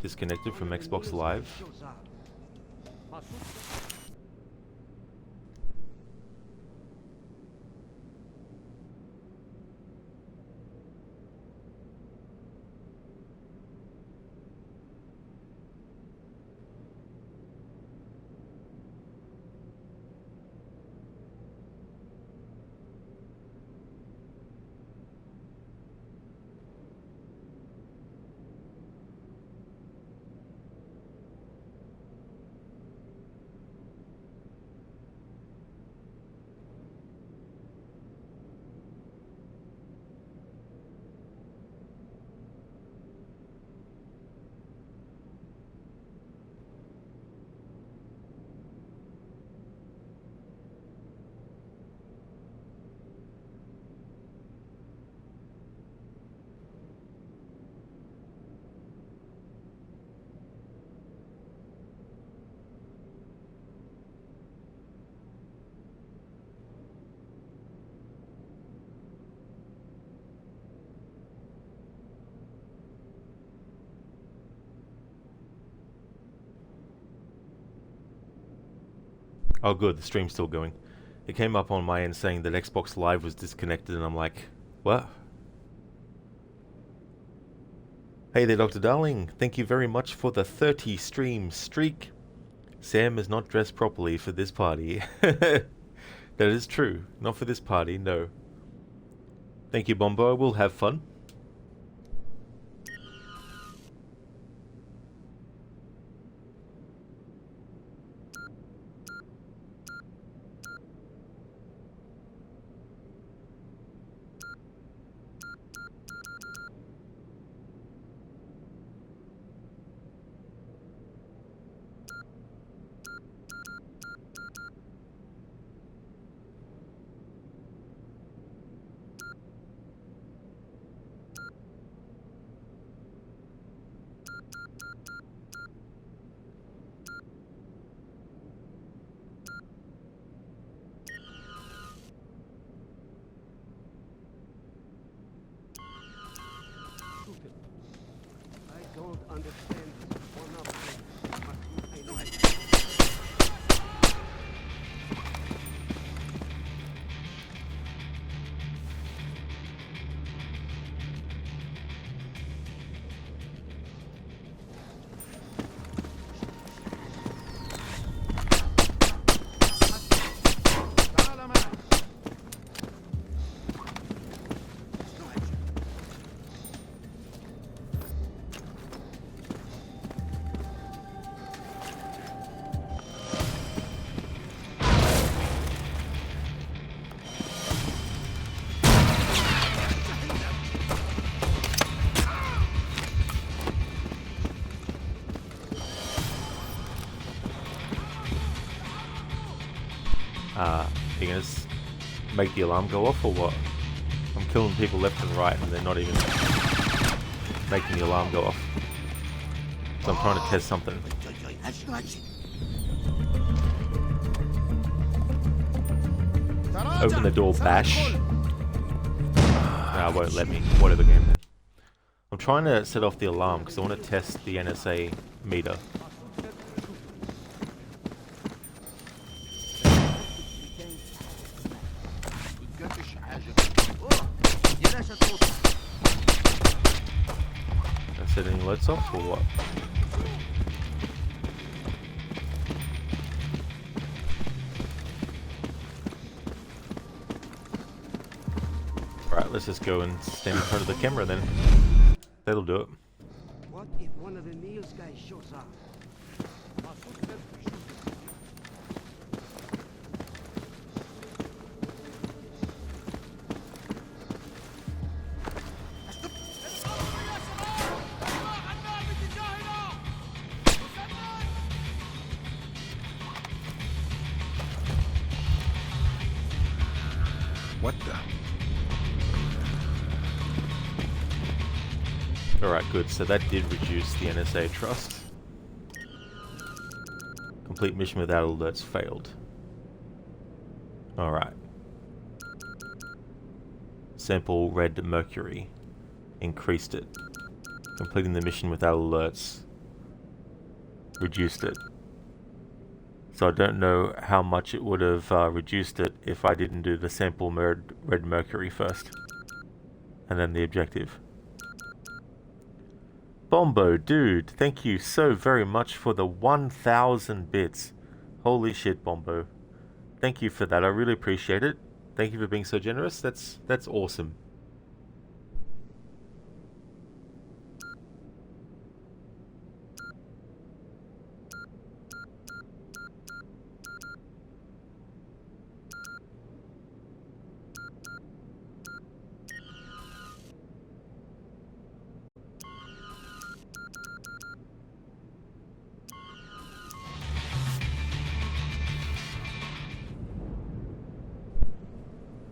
disconnected from Xbox Live. Oh good, the stream's still going. It came up on my end saying that Xbox Live was disconnected and I'm like, what? Hey there Dr. Darling, thank you very much for the 30 stream streak. Sam is not dressed properly for this party. That is true, not for this party, no. Thank you Bombo, we'll have fun. I don't understand this one-up thing. You gonna make the alarm go off or what? I'm killing people left and right and they're not even making the alarm go off. So I'm trying to test something. Open the door, bash. Nah, it won't let me. Whatever game then. I'm trying to set off the alarm because I want to test the NSA meter. Set any lights off or what? Alright, let's just go and stand in front of the camera then. That'll do it. What if one of the Neil's guys shows up? What the? Alright, good. So that did reduce the NSA trust. Complete mission without alerts failed. Alright. Sample red mercury. Increased it. Completing the mission without alerts. reduced it. So I don't know how much it would have reduced it if I didn't do the sample red mercury first. And then the objective. Bombo, dude, thank you so very much for the 1,000 bits. Holy shit, Bombo. Thank you for that. I really appreciate it. Thank you for being so generous. That's awesome.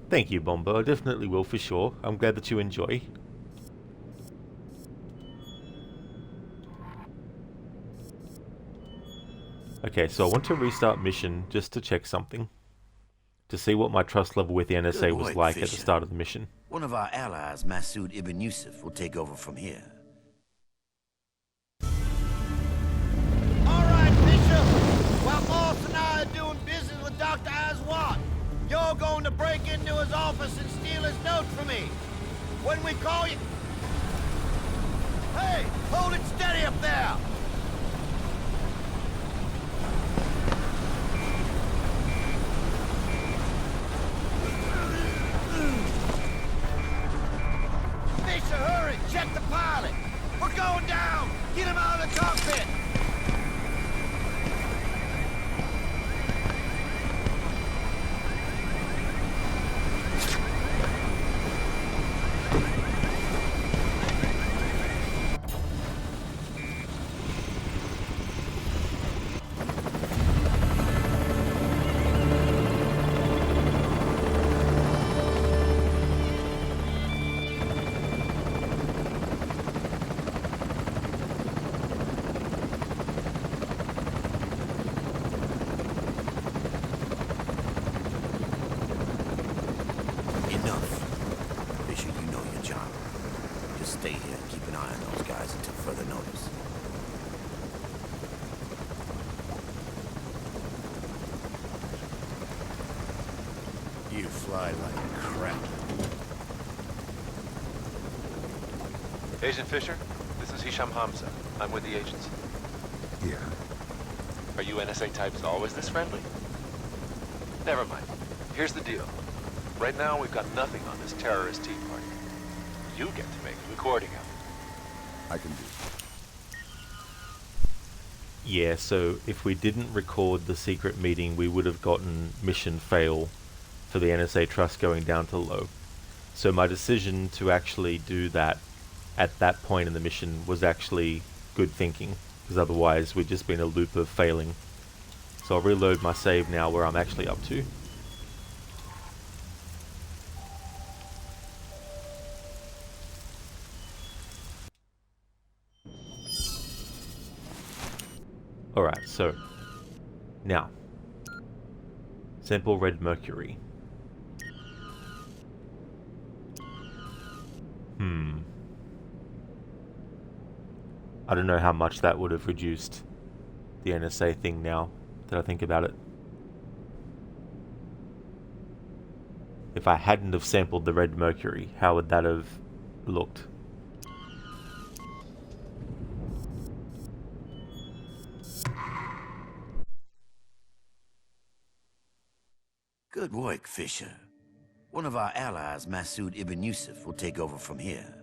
Thank you, Bombo. I definitely will for sure. I'm glad that you enjoy. Okay, so I want to restart mission just to check something. To see what my trust level with the NSA was like at the start of the mission. One of our allies, Masood Ibn Yusuf, will take over from here. All right, Bishop. While Moss and I are doing business with Dr. Aswad, you're going to break into his office and steal his note from me. When we call you... Hey, hold it steady up there! Fisher, hurry! Check the pilot! We're going down! Get him out of the cockpit! You fly like crap. Agent Fisher, this is Hisham Hamza. I'm with the agency. Yeah. Are you NSA types always this friendly? Never mind. Here's the deal. Right now, we've got nothing on this terrorist tea party. You get to make a recording of it. I can do it. Yeah, so if we didn't record the secret meeting, we would have gotten mission fail for the NSA trust going down to low. So my decision to actually do that at that point in the mission was actually good thinking, because otherwise we'd just be in a loop of failing. So I'll reload my save now where I'm actually up to. Alright, so now sample red mercury. I don't know how much that would have reduced the NSA thing now that I think about it. If I hadn't have sampled the red mercury, how would that have looked? Good work, Fisher. One of our allies, Masood Ibn Yusuf, will take over from here.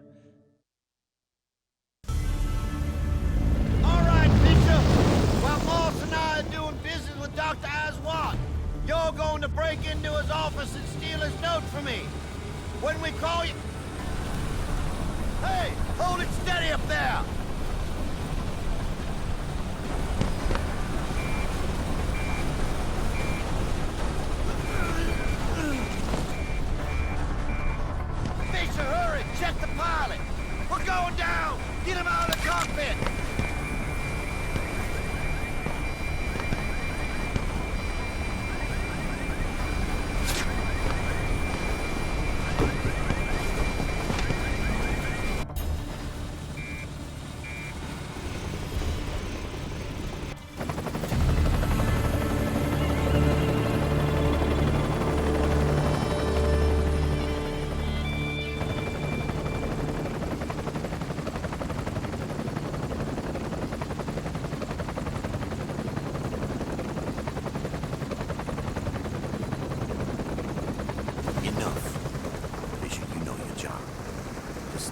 All right, Bishop. While Moss and I are doing business with Dr. Aswad, you're going to break into his office and steal his note from me. When we call you... Hey, hold it steady up there! Fisher, hurry! Check the pilot! We're going down! Get him out of the cockpit!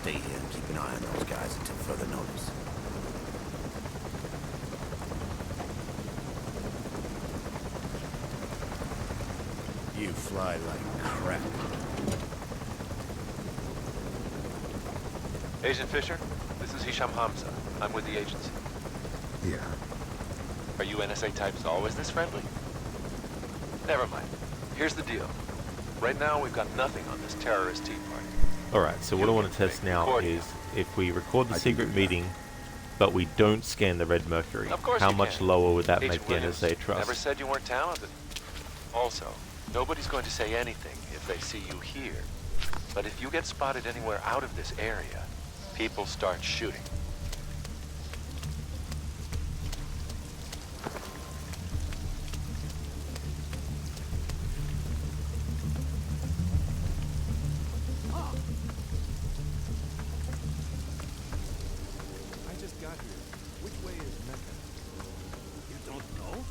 stay here and keep an eye on those guys until further notice. You fly like crap. Agent Fisher, this is Hisham Hamza. I'm with the agency. Yeah. Are you NSA types always this friendly? Never mind. Here's the deal. Right now, we've got nothing on this terrorist tea party. Alright, so what I want to test now is if we record the secret meeting, but we don't scan the Red Mercury, how much lower would that make the NSA trust? Never said you weren't talented. Also, nobody's going to say anything if they see you here. But if you get spotted anywhere out of this area, people start shooting. I just got here. Which way is Mecca? You don't know?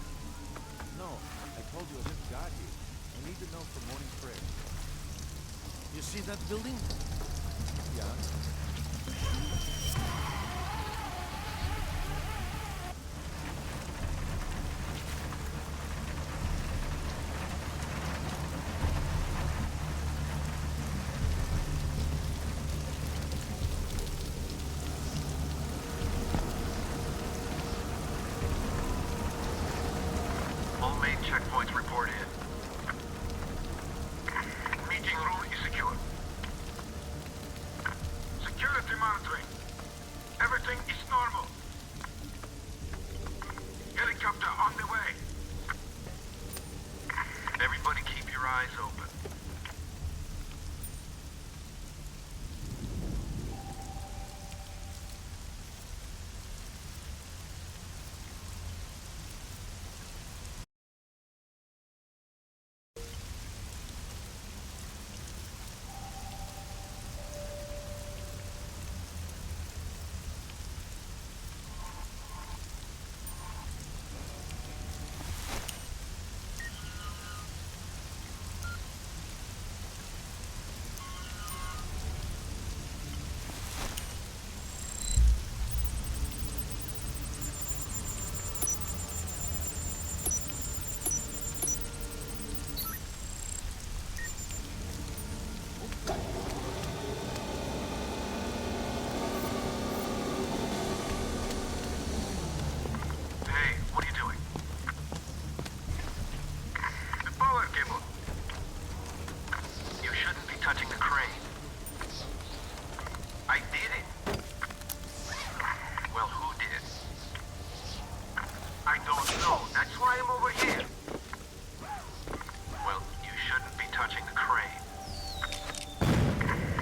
No, I told you I just got here. I need to know for morning prayer. You see that building? Yeah. All main checkpoints report in. Meeting room is secure. Security monitoring. Everything is normal. Helicopter on the way. Everybody keep your eyes open. Hey, what are you doing? The power cable. You shouldn't be touching the crane. I did it. Well, who did it? I don't know. That's why I'm over here. Well, you shouldn't be touching the crane.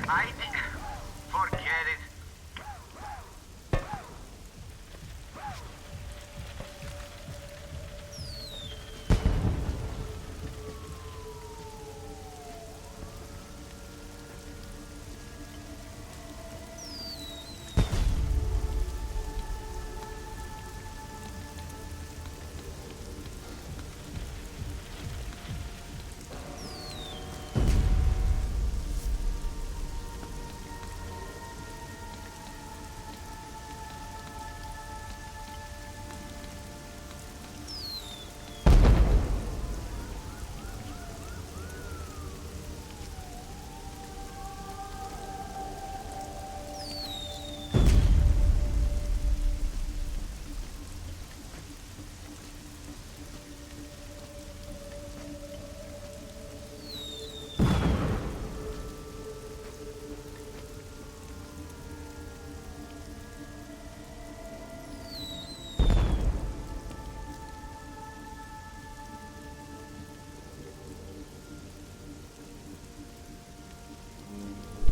I did. Forget it.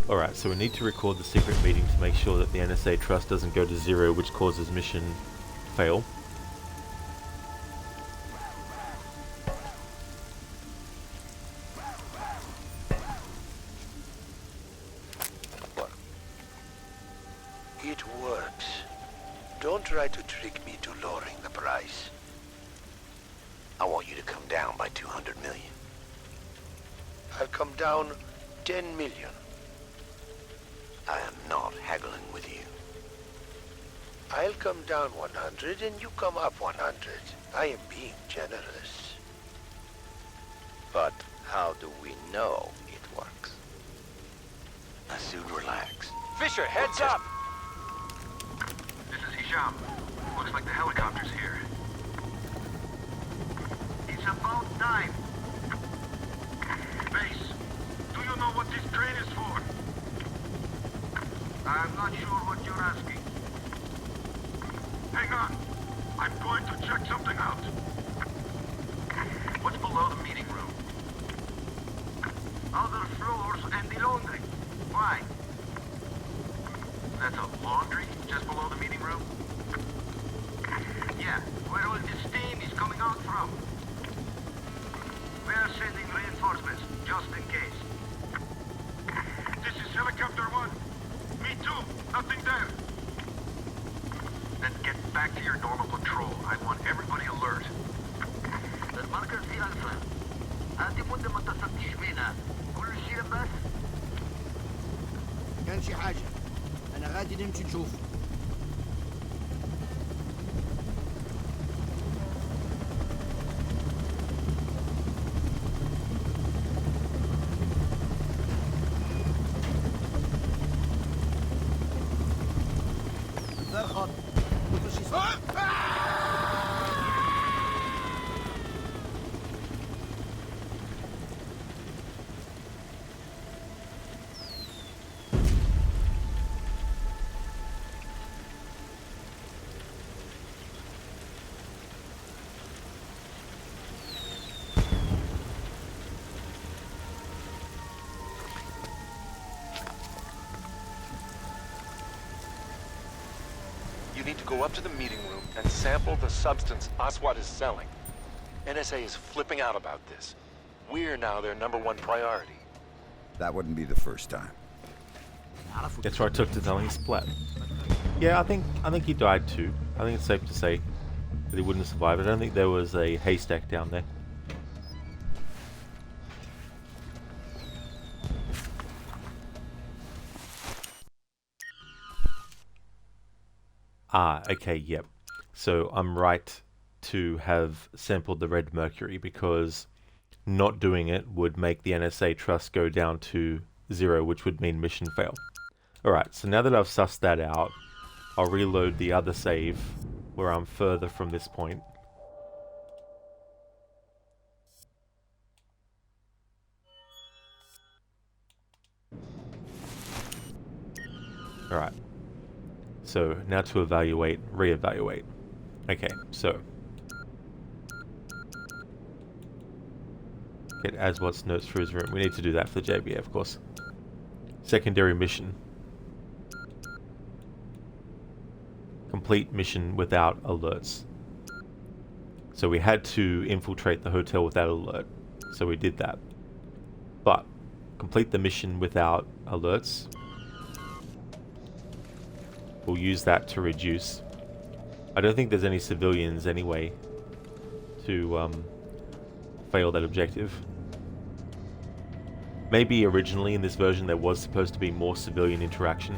Alright, so we need to record the secret meeting to make sure that the NSA trust doesn't go to 0, which causes mission fail. It works. Don't try to trick me to lowering the price. I want you to come down by 200 million. I'll come down 10 million. I am not haggling with you. I'll come down 100 and you come up 100. I am being generous. But how do we know it works? Now soon relax. Fisher, heads up! This is Hisham. Looks like the helicopter's here. It's about time. Base, do you know what this train is for? I'm not sure what you're asking. Hang on. I'm going to check something out. What's below the meeting room? Other floors and the laundry. Why? That's a laundry just below the meeting room? Yeah, where all the steam is coming out from. We're sending reinforcements, just in case. This is Helicopter 1. Me too. Nothing there. Then get back to your normal patrol. I want everybody alert. المركز في ألفا. هذه مدة ما اتصلتش بينا. كل شيء بس. كان شي حاجة. أنا غادي نمشي نشوف. فرخط. كل شيء صح. You need to go up to the meeting room and sample the substance Aswad is selling. NSA is flipping out about this. We're now their #1 priority. That wouldn't be the first time. That's where I took to telling Splat. Yeah, I think he died too. I think it's safe to say that he wouldn't have survived. I don't think there was a haystack down there. Ah, okay, yep. So I'm right to have sampled the red mercury because not doing it would make the NSA trust go down to 0, which would mean mission fail. Alright, so now that I've sussed that out, I'll reload the other save where I'm further from this point. Alright. So now to evaluate, reevaluate. Okay, so get Aswat's notes for his room. We need to do that for the JBA, of course. Secondary mission. Complete mission without alerts. So we had to infiltrate the hotel without alert. So we did that. But complete the mission without alerts. We'll use that to reduce. I don't think there's any civilians anyway to fail that objective. Maybe originally in this version there was supposed to be more civilian interaction.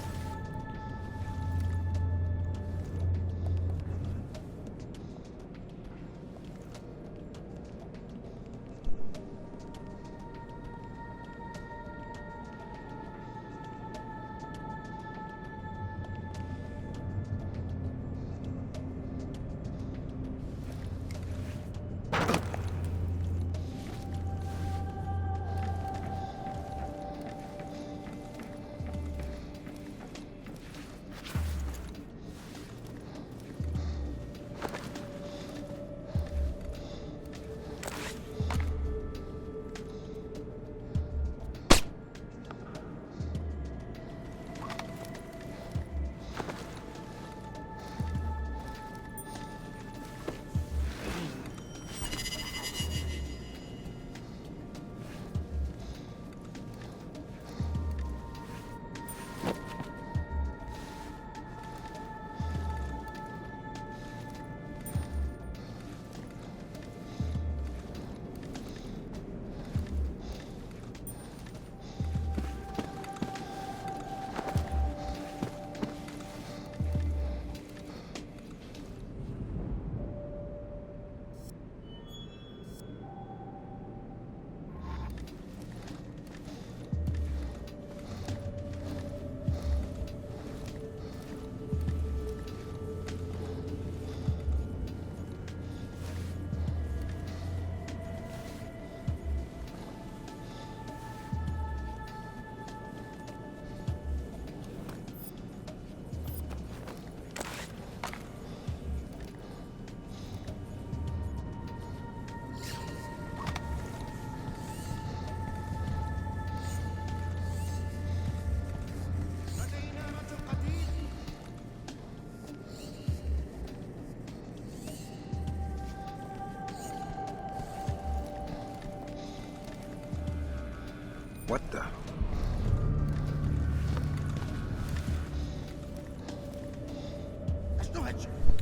What the?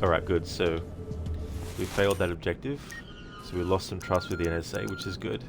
Alright, good. So we failed that objective. So we lost some trust with the NSA, which is good.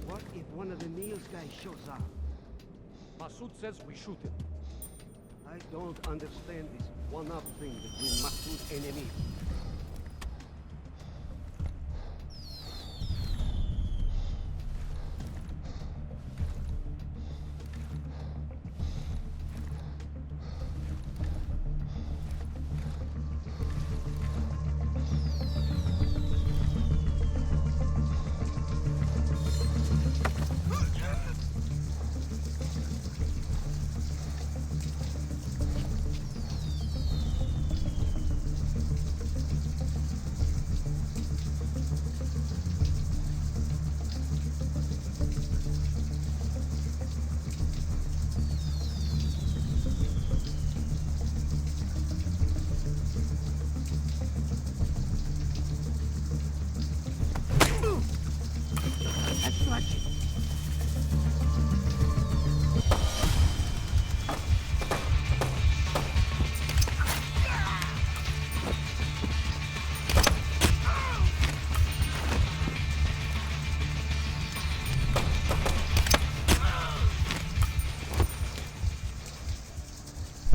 What if one of the Neil's guys shows up? Masood says we shoot him. I don't understand this one-up thing between Masood and Emil.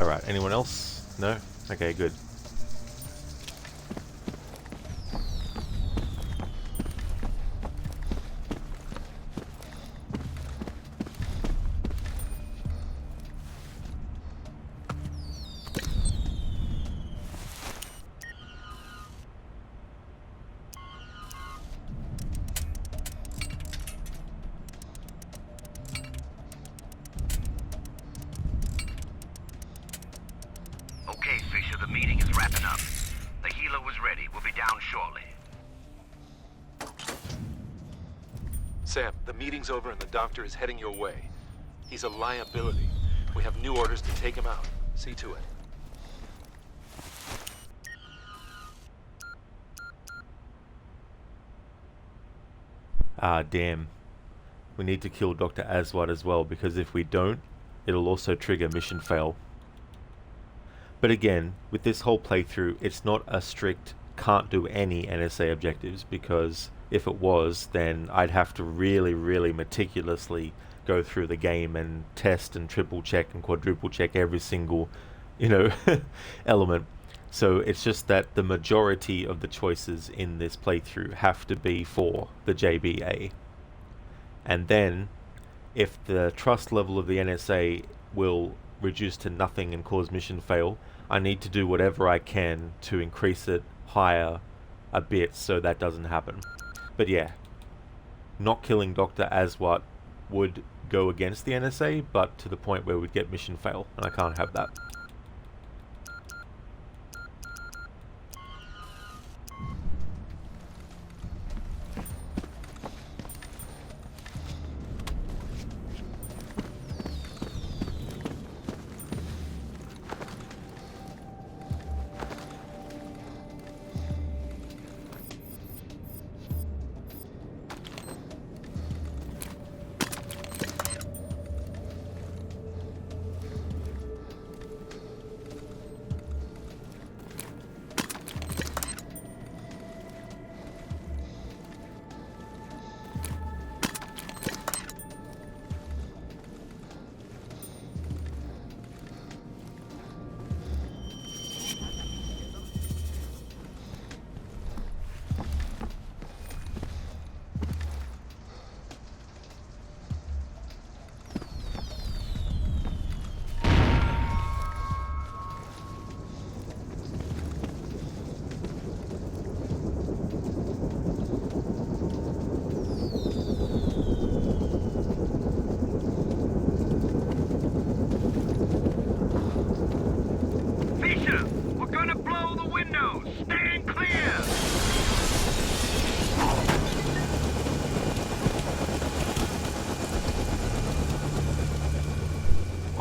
Alright, anyone else? No? Okay, good. Okay, Fisher, the meeting is wrapping up. The healer was ready. We'll be down shortly. Sam, the meeting's over and the doctor is heading your way. He's a liability. We have new orders to take him out. See to it. Ah, damn. We need to kill Dr. Aswad as well, because if we don't, it'll also trigger mission fail. But again, with this whole playthrough, it's not a strict can't do any NSA objectives, because if it was, then I'd have to really, really meticulously go through the game and test and triple check and quadruple check every single, element. So it's just that the majority of the choices in this playthrough have to be for the JBA. And then, if the trust level of the NSA will reduce to nothing and cause mission fail, I need to do whatever I can to increase it higher a bit so that doesn't happen. But yeah, not killing Dr. Aswad would go against the NSA, but to the point where we'd get mission fail, and I can't have that.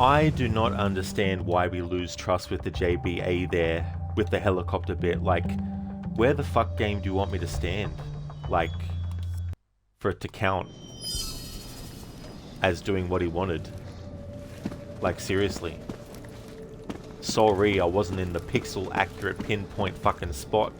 I do not understand why we lose trust with the JBA there, with the helicopter bit. Like, where the fuck game do you want me to stand? Like, for it to count as doing what he wanted? Like, seriously. Sorry, I wasn't in the pixel accurate pinpoint fucking spot.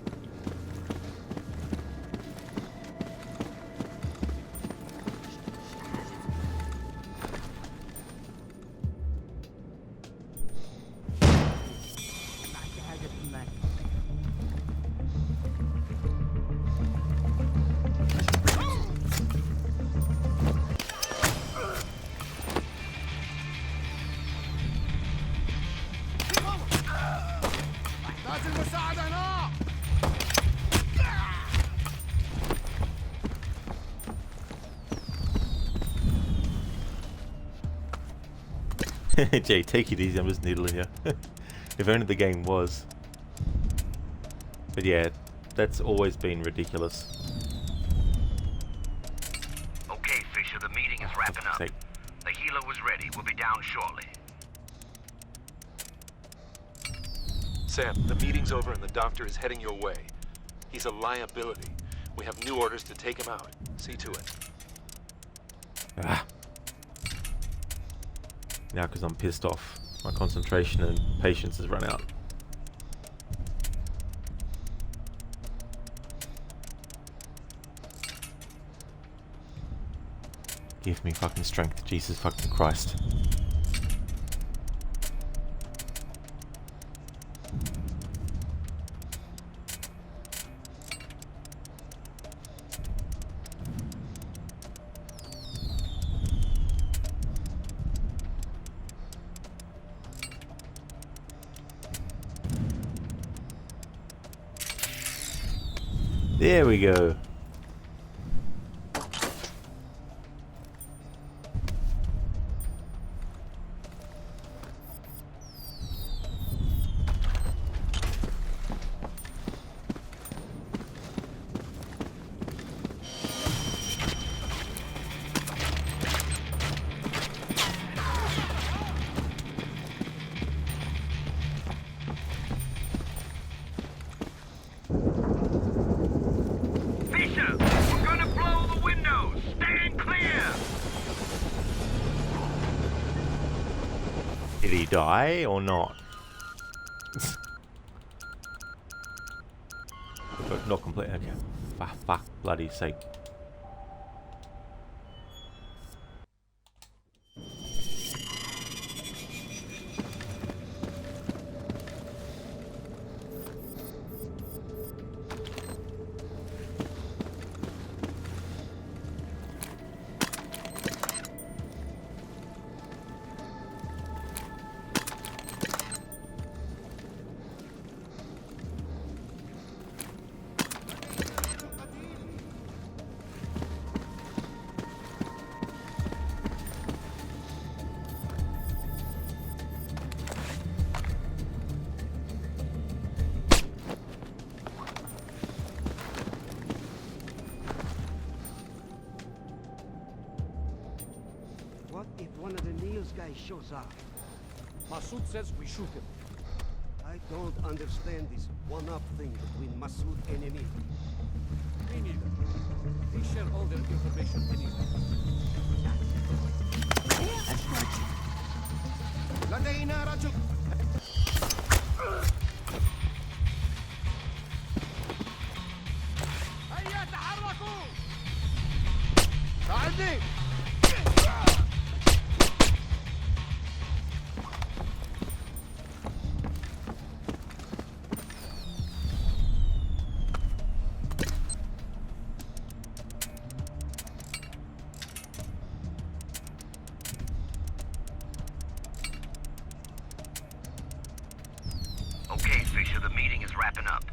Jay, take it easy, I'm just needling here. If only the game was. But yeah, that's always been ridiculous. Okay, Fisher, the meeting is wrapping up. The healer was ready. We'll be down shortly. Sam, the meeting's over and the doctor is heading your way. He's a liability. We have new orders to take him out. See to it. Ah. Now because I'm pissed off, my concentration and patience has run out. Give me fucking strength, Jesus fucking Christ. There we go. Did he die or not? But not complete. Okay. Fuck, bloody sake. What if one of the Neil's guys shows up? Masood says we shoot him. I don't understand this one-up thing between Masood and Emil. Me neither. They share all their information anyway. That's right. لدينا رجل. هيا تحركوا. ساعدني. Okay, Fisher, the meeting is wrapping up.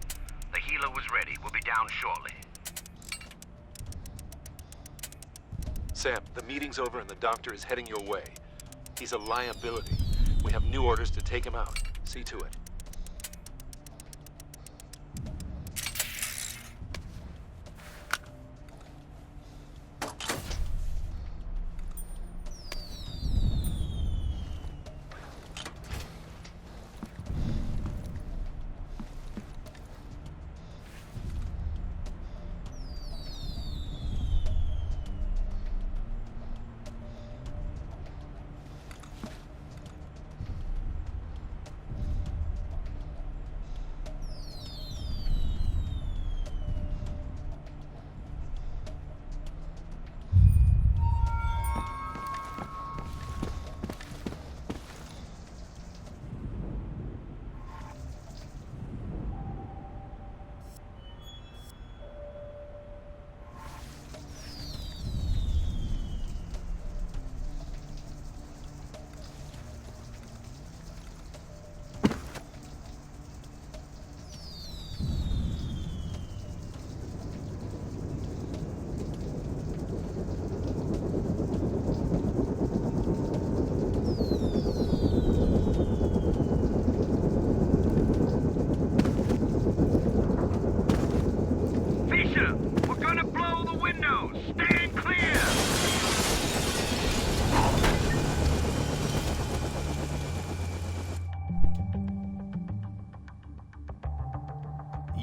The healer was ready. We'll be down shortly. Sam, the meeting's over and the doctor is heading your way. He's a liability. We have new orders to take him out. See to it.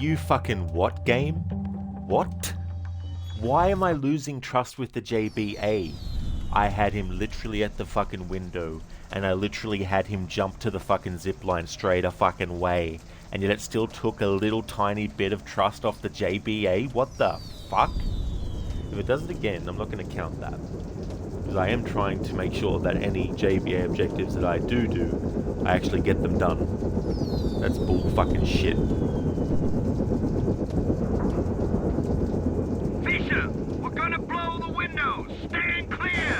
you fucking what, game? What? Why am I losing trust with the JBA? I had him literally at the fucking window, and I literally had him jump to the fucking zipline straight a fucking way, and yet it still took a little tiny bit of trust off the JBA? What the fuck? If it does it again, I'm not going to count that. Because I am trying to make sure that any JBA objectives that I do, I actually get them done. That's bull fucking shit. Fisher, we're gonna blow the windows. Stand clear.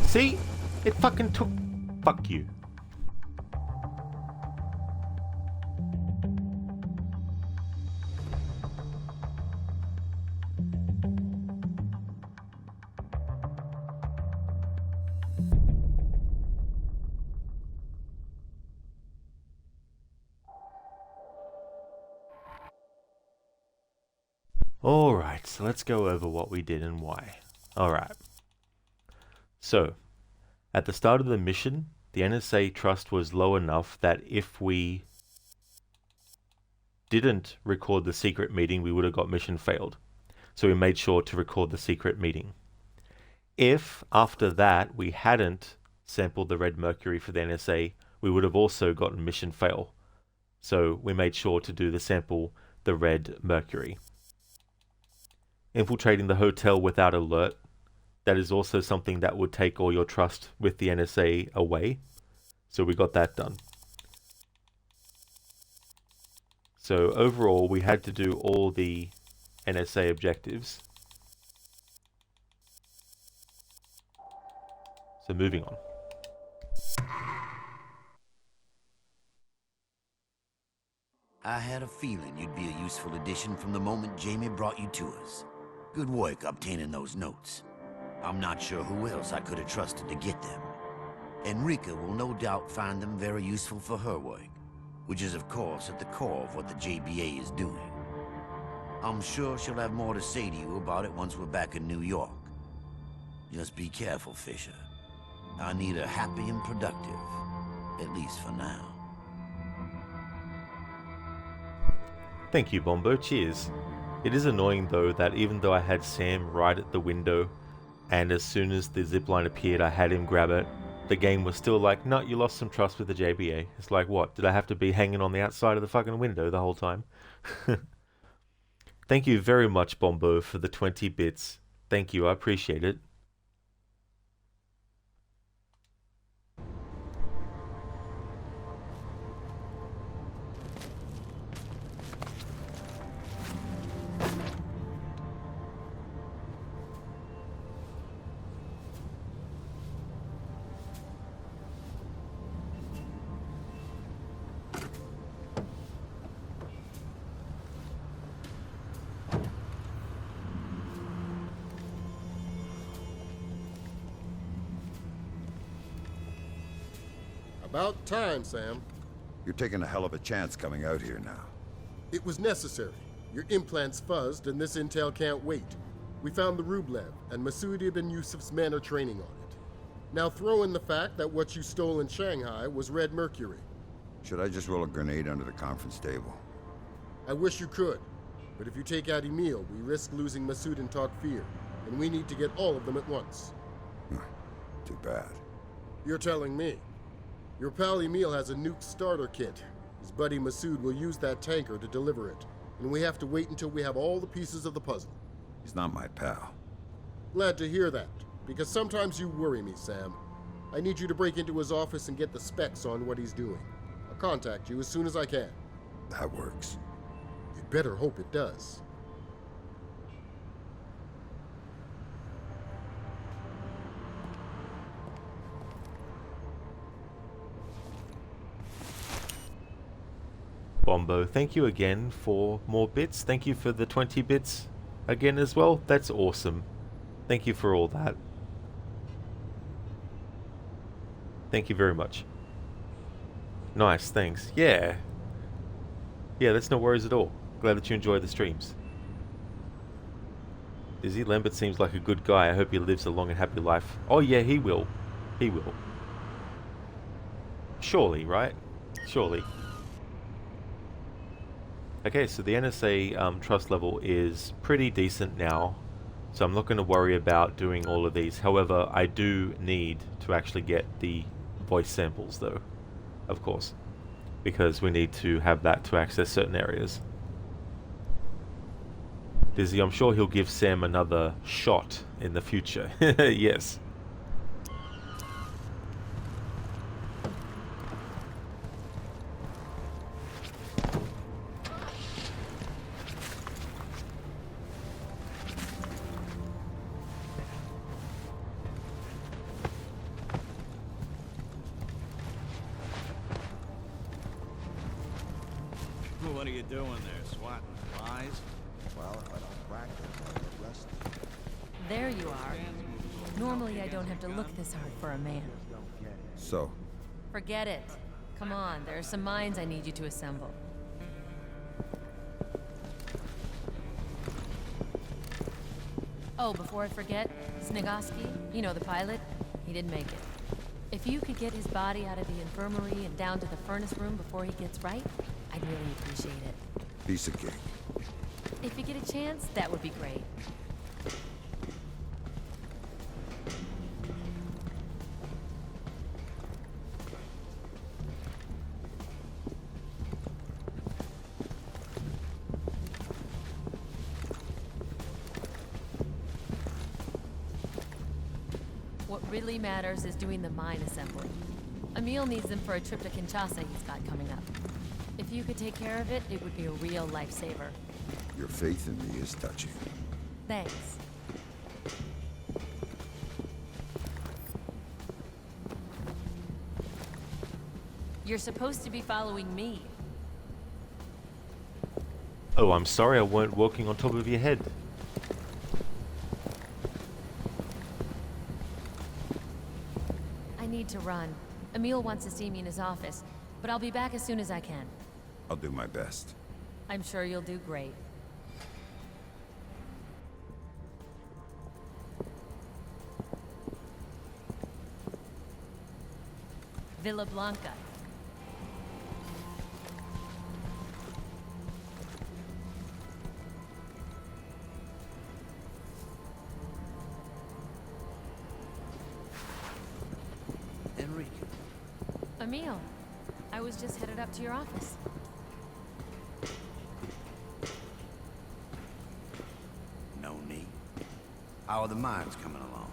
See? It fucking took... Fuck you. Alright, so let's go over what we did and why. Alright. So, at the start of the mission, the NSA trust was low enough that if we didn't record the secret meeting, we would have got mission failed. So we made sure to record the secret meeting. If, after that, we hadn't sampled the red mercury for the NSA, we would have also gotten mission fail. So we made sure to do the sample the red mercury. Infiltrating the hotel without alert, that is also something that would take all your trust with the NSA away. So we got that done. So overall, we had to do all the NSA objectives. So moving on. I had a feeling you'd be a useful addition from the moment Jamie brought you to us. Good work obtaining those notes. I'm not sure who else I could have trusted to get them. Enrica will no doubt find them very useful for her work, which is of course at the core of what the JBA is doing. I'm sure she'll have more to say to you about it once we're back in New York. Just be careful, Fisher. I need her happy and productive, at least for now. Thank you, Bombo. Cheers. It is annoying though that even though I had Sam right at the window, and as soon as the zipline appeared I had him grab it, the game was still like, no, you lost some trust with the JBA. It's like, what? Did I have to be hanging on the outside of the fucking window the whole time? Thank you very much, Bombo, for the 20 bits. Thank you, I appreciate it. About time, Sam. You're taking a hell of a chance coming out here now. It was necessary. Your implants fuzzed, and this intel can't wait. We found the Rublev, and Masoud Ibn Yusuf's men are training on it. Now throw in the fact that what you stole in Shanghai was red mercury. Should I just roll a grenade under the conference table? I wish you could, but if you take out Emil, we risk losing Masoud and Takfir, and we need to get all of them at once. Too bad. You're telling me. Your pal Emil has a nuke starter kit. His buddy Masoud will use that tanker to deliver it, and we have to wait until we have all the pieces of the puzzle. He's not my pal. Glad to hear that, because sometimes you worry me, Sam. I need you to break into his office and get the specs on what he's doing. I'll contact you as soon as I can. That works. You'd better hope it does. Bombo, thank you again for more bits. Thank you for the 20 bits again as well. That's awesome. Thank you for all that. Thank you very much. Nice, thanks. Yeah. Yeah, that's no worries at all. Glad that you enjoy the streams. Dizzy Lambert seems like a good guy. I hope he lives a long and happy life. Oh yeah, he will. He will. Surely, right? Surely. Okay, so the NSA trust level is pretty decent now, so I'm not going to worry about doing all of these. However, I do need to actually get the voice samples though, of course, because we need to have that to access certain areas. Dizzy, I'm sure he'll give Sam another shot in the future. Yes. What are you doing there, swatting flies? Well, if I don't practice, I'll get arrested. There you are. Normally I don't have to look this hard for a man. So, Forget it. Come on, there are some mines I need you to assemble. Oh, before I forget, Snigoski, you know, the pilot, he didn't make it. If you could get his body out of the infirmary and down to the furnace room before he gets right, I'd really appreciate it. piece of cake. If you get a chance, that would be great. What really matters is doing the mine assembly. Emil needs them for a trip to Kinshasa he's got coming up. If you could take care of it, it would be a real lifesaver. Your faith in me is touching. Thanks. You're supposed to be following me. Oh, I'm sorry I weren't walking on top of your head. I need to run. Emil wants to see me in his office, but I'll be back as soon as I can. I'll do my best. I'm sure you'll do great. Villa Blanca. Enrique. Emil, I was just headed up to your office. No need. How are the mines coming along?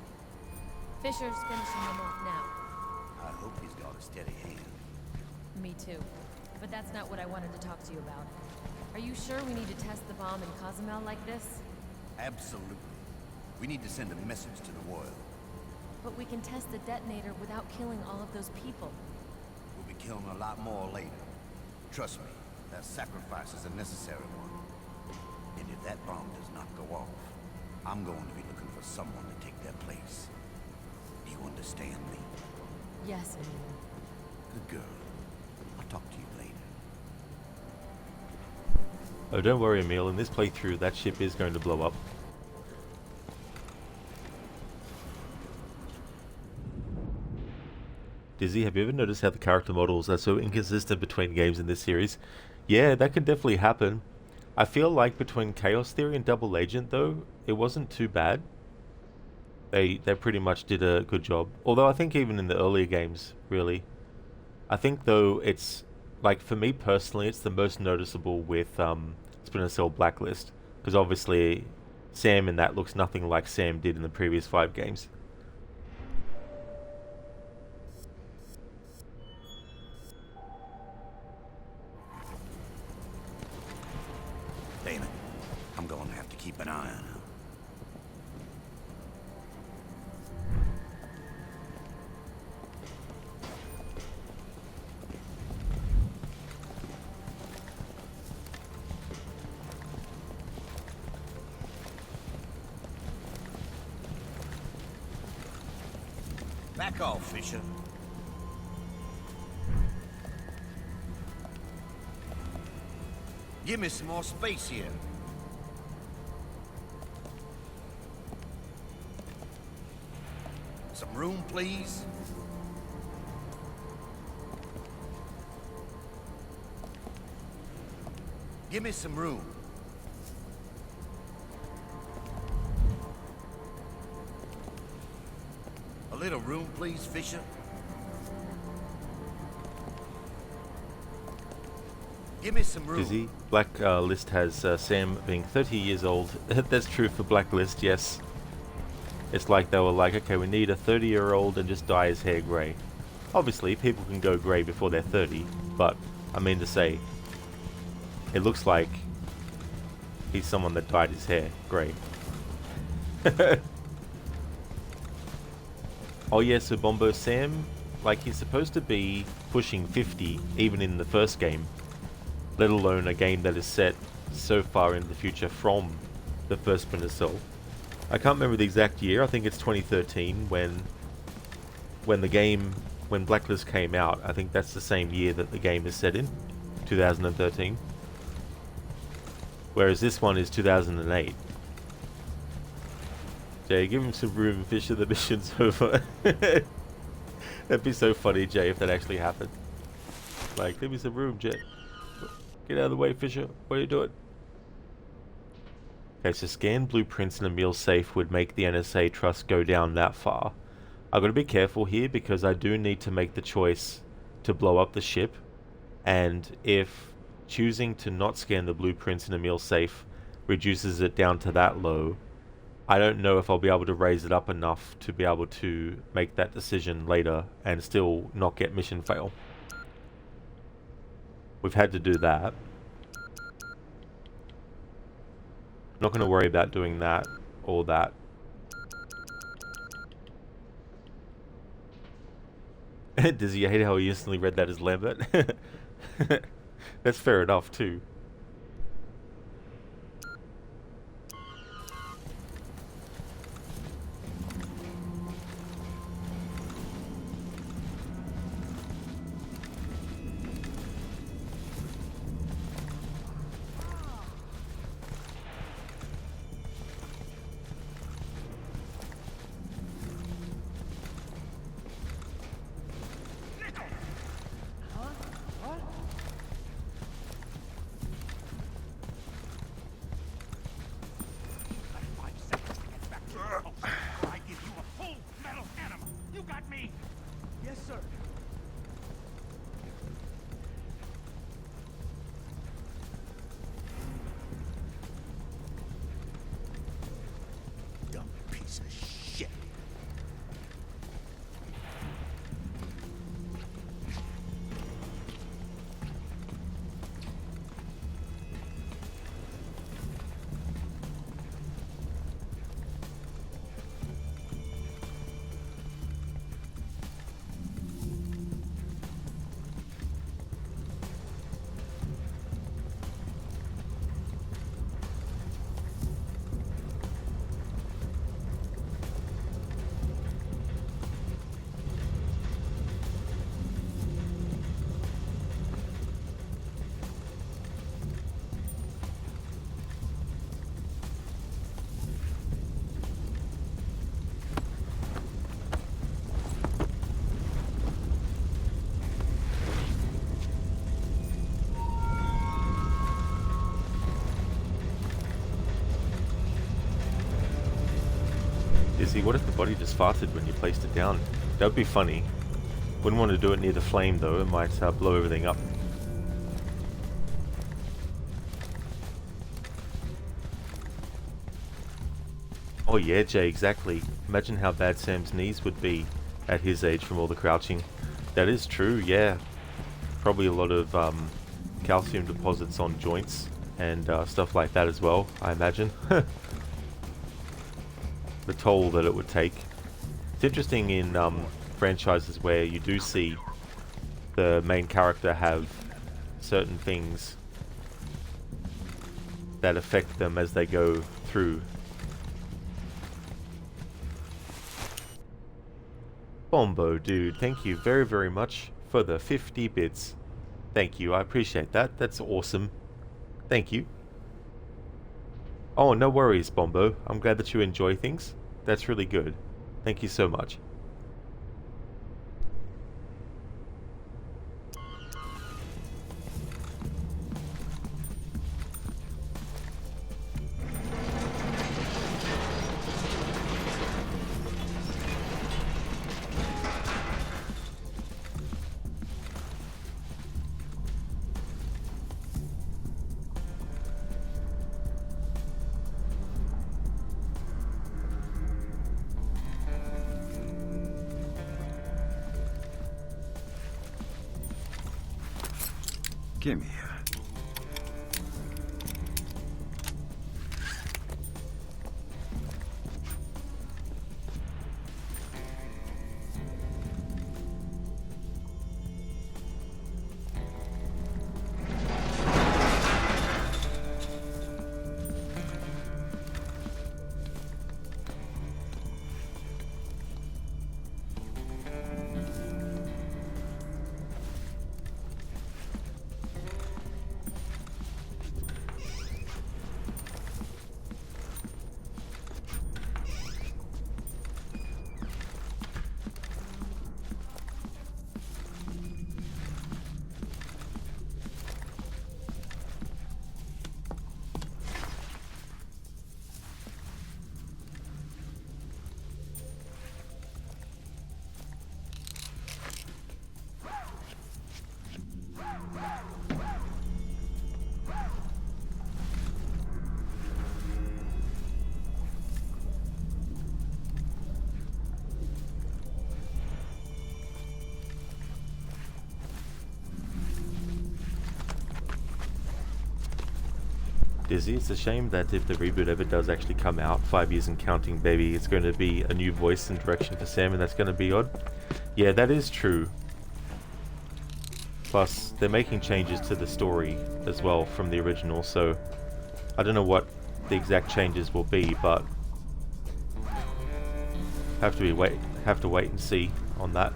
Fisher's finishing them off now. I hope he's got a steady hand. Me too. But that's not what I wanted to talk to you about. Are you sure we need to test the bomb in Cozumel like this? Absolutely. We need to send a message to the world. But we can test the detonator without killing all of those people. We'll be killing a lot more later. Trust me, that sacrifice is a necessary one. And if that bomb does not go off, I'm going to be looking for someone to take their place. Do you understand me? Yes, Emil. Good girl. I'll talk to you later. Oh, don't worry, Emil. In this playthrough, that ship is going to blow up. Dizzy, have you ever noticed how the character models are so inconsistent between games in this series? Yeah, that can definitely happen. I feel like between Chaos Theory and Double Agent, though, it wasn't too bad. They pretty much did a good job. Although I think even in the earlier games, really. I think, though, it's, like, for me personally, it's the most noticeable with Splinter Cell Blacklist. Because obviously, Sam in that looks nothing like Sam did in the previous 5 games. Damn it. I'm going to have to keep an eye on her. Back off, Fisher. Give me some more space here. Some room, please. Give me some room. A little room, please, Fisher. Give me some room. Dizzy. Blacklist has Sam being 30 years old. That's true for Blacklist, yes. It's like they were like, okay, we need a 30-year-old and just dye his hair grey. Obviously, people can go grey before they're 30, but I mean to say, it looks like he's someone that dyed his hair grey. Oh yeah, so Bombo Sam, like he's supposed to be pushing 50 even in the first game, let alone a game that is set so far in the future from the first Splinter Cell. I can't remember the exact year. I think it's 2013 when Blacklist came out. I think that's the same year that the game is set in, 2013. Whereas this one is 2008. Jay, give him some room, Fisher, the mission's over. That'd be so funny, Jay, if that actually happened. Like, give me some room, Jay. Get out of the way, Fisher. What are you doing? Okay, so scan blueprints in a meal safe would make the NSA trust go down that far. I've got to be careful here because I do need to make the choice to blow up the ship. And if choosing to not scan the blueprints in a meal safe reduces it down to that low, I don't know if I'll be able to raise it up enough to be able to make that decision later and still not get mission fail. We've had to do that. Not going to worry about doing that or that. Does he hate how he instantly read that as Lambert? That's fair enough too. See, what if the body just farted when you placed it down? That would be funny. Wouldn't want to do it near the flame though, it might blow everything up. Oh yeah, Jay, exactly. Imagine how bad Sam's knees would be at his age from all the crouching. That is true, yeah. Probably a lot of calcium deposits on joints and stuff like that as well, I imagine. The toll that it would take. It's interesting in franchises where you do see the main character have certain things that affect them as they go through. Bombo, dude, thank you very, very much for the 50 bits. Thank you, I appreciate that. That's awesome. Thank you. Oh, no worries, Bombo. I'm glad that you enjoy things. That's really good. Thank you so much. Gimme here. Dizzy, it's a shame that if the reboot ever does actually come out, 5 years and counting, baby, it's going to be a new voice and direction for Sam, and that's going to be odd. Yeah, that is true. Plus, they're making changes to the story as well from the original, so I don't know what the exact changes will be, but have to wait and see on that.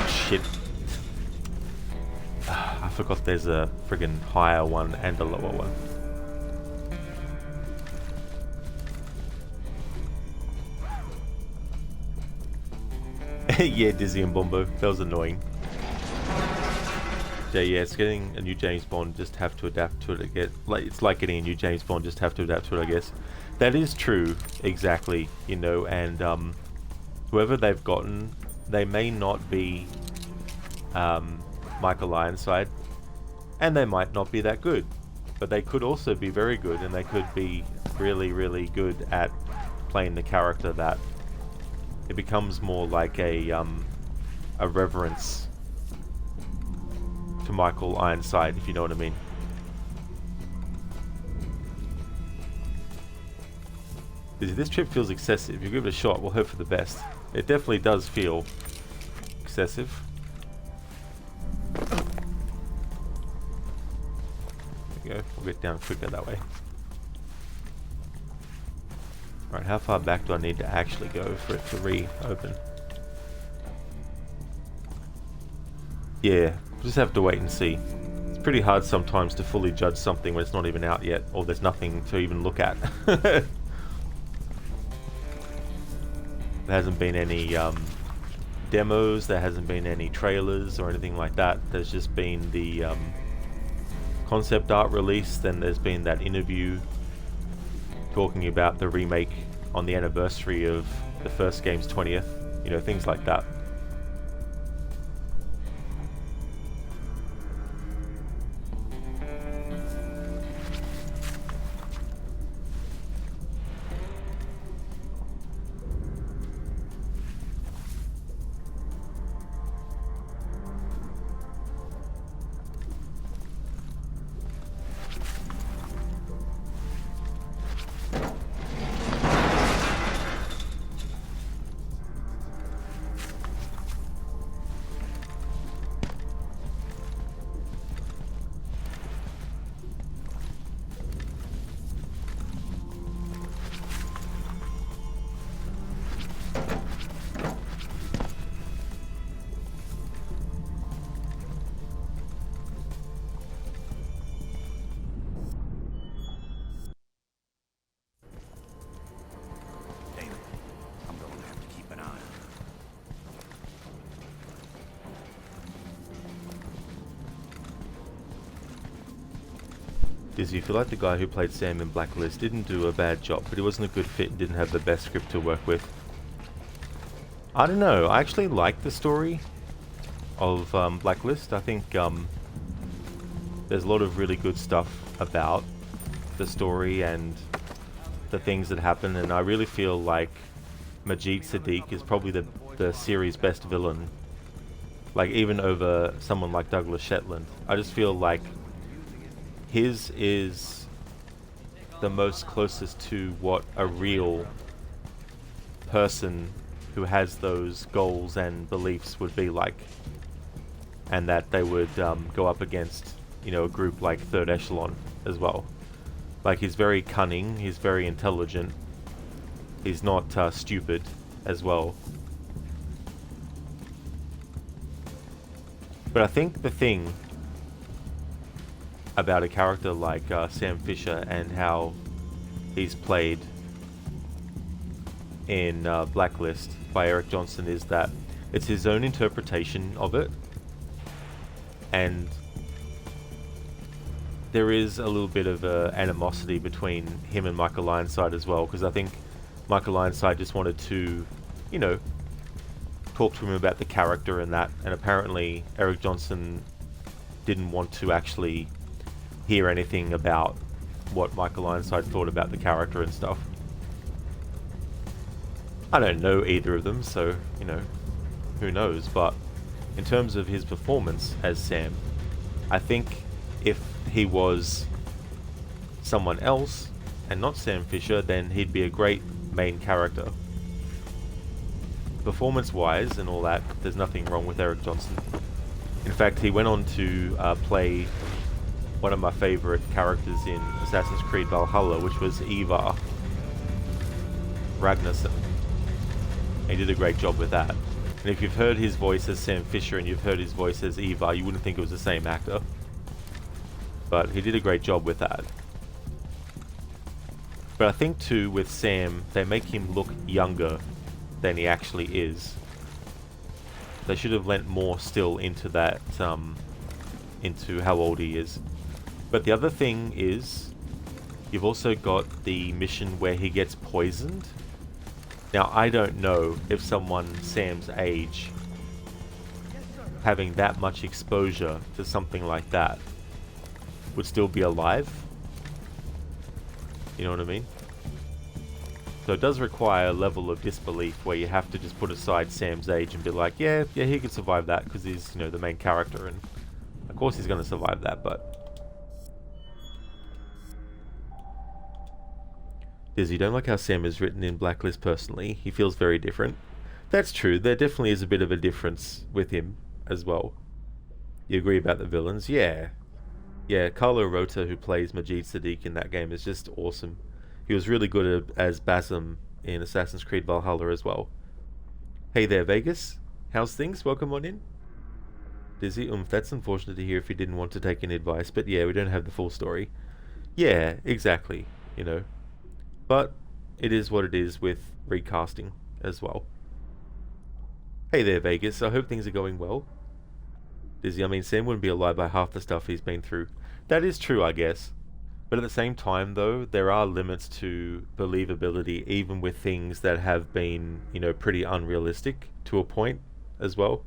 Shit. I forgot there's a friggin' higher one and a lower one. Yeah, Dizzy and Bombo. That was annoying. Yeah, it's getting a new James Bond, just have to adapt to it again. It's like getting a new James Bond, just have to adapt to it, I guess. That is true, exactly, you know, and whoever they've gotten, they may not be Michael Ironside, and they might not be that good, but they could also be very good, and they could be really, really good at playing the character that it becomes more like a reverence to Michael Ironside, if you know what I mean. This trip feels excessive. You give it a shot, we'll hope for the best. It definitely does feel excessive. There we go. We'll get down quicker that way. Alright, how far back do I need to actually go for it to reopen? Yeah, we'll just have to wait and see. It's pretty hard sometimes to fully judge something when it's not even out yet, or there's nothing to even look at. There hasn't been any demos, there hasn't been any trailers or anything like that. There's just been the concept art release, then there's been that interview talking about the remake on the anniversary of the first game's 20th, you know, things like that. Dizzy, you feel like the guy who played Sam in Blacklist didn't do a bad job, but he wasn't a good fit and didn't have the best script to work with. I don't know, I actually like the story of Blacklist. I think there's a lot of really good stuff about the story and the things that happen, and I really feel like Majid Sadiq is probably the series' best villain. Like, even over someone like Douglas Shetland. I just feel like his is the most closest to what a real person who has those goals and beliefs would be like. And that they would go up against, you know, a group like Third Echelon as well. Like, he's very cunning, he's very intelligent, he's not stupid as well. But I think the thing about a character like Sam Fisher and how he's played in Blacklist by Eric Johnson is that it's his own interpretation of it, and there is a little bit of animosity between him and Michael Ironside as well, because I think Michael Ironside just wanted to, you know, talk to him about the character and that, and apparently Eric Johnson didn't want to actually hear anything about what Michael Ironside thought about the character and stuff. I don't know either of them, so, you know, who knows, but in terms of his performance as Sam, I think if he was someone else and not Sam Fisher, then he'd be a great main character. Performance-wise and all that, there's nothing wrong with Eric Johnson. In fact, he went on to play one of my favorite characters in Assassin's Creed Valhalla, which was Ivar Ragnarsson. He did a great job with that. And if you've heard his voice as Sam Fisher and you've heard his voice as Ivar, you wouldn't think it was the same actor. But he did a great job with that. But I think too, with Sam, they make him look younger than he actually is. They should have lent more still into that, into how old he is. But the other thing is, you've also got the mission where he gets poisoned. Now, I don't know if someone Sam's age, having that much exposure to something like that, would still be alive. You know what I mean? So it does require a level of disbelief where you have to just put aside Sam's age and be like, yeah, he could survive that because he's, you know, the main character, and of course he's going to survive that. But Dizzy, don't like how Sam is written in Blacklist personally. He feels very different. That's true. There definitely is a bit of a difference with him as well. You agree about the villains? Yeah. Yeah, Carlo Rota, who plays Majid Sadiq in that game, is just awesome. He was really good as Basim in Assassin's Creed Valhalla as well. Hey there, Vegas. How's things? Welcome on in. Dizzy, that's unfortunate to hear if you didn't want to take any advice, but yeah, we don't have the full story. Yeah, exactly, you know. But it is what it is with recasting as well. Hey there, Vegas. I hope things are going well. Dizzy, I mean, Sam wouldn't be alive by half the stuff he's been through. That is true, I guess. But at the same time, though, there are limits to believability, even with things that have been, you know, pretty unrealistic to a point as well.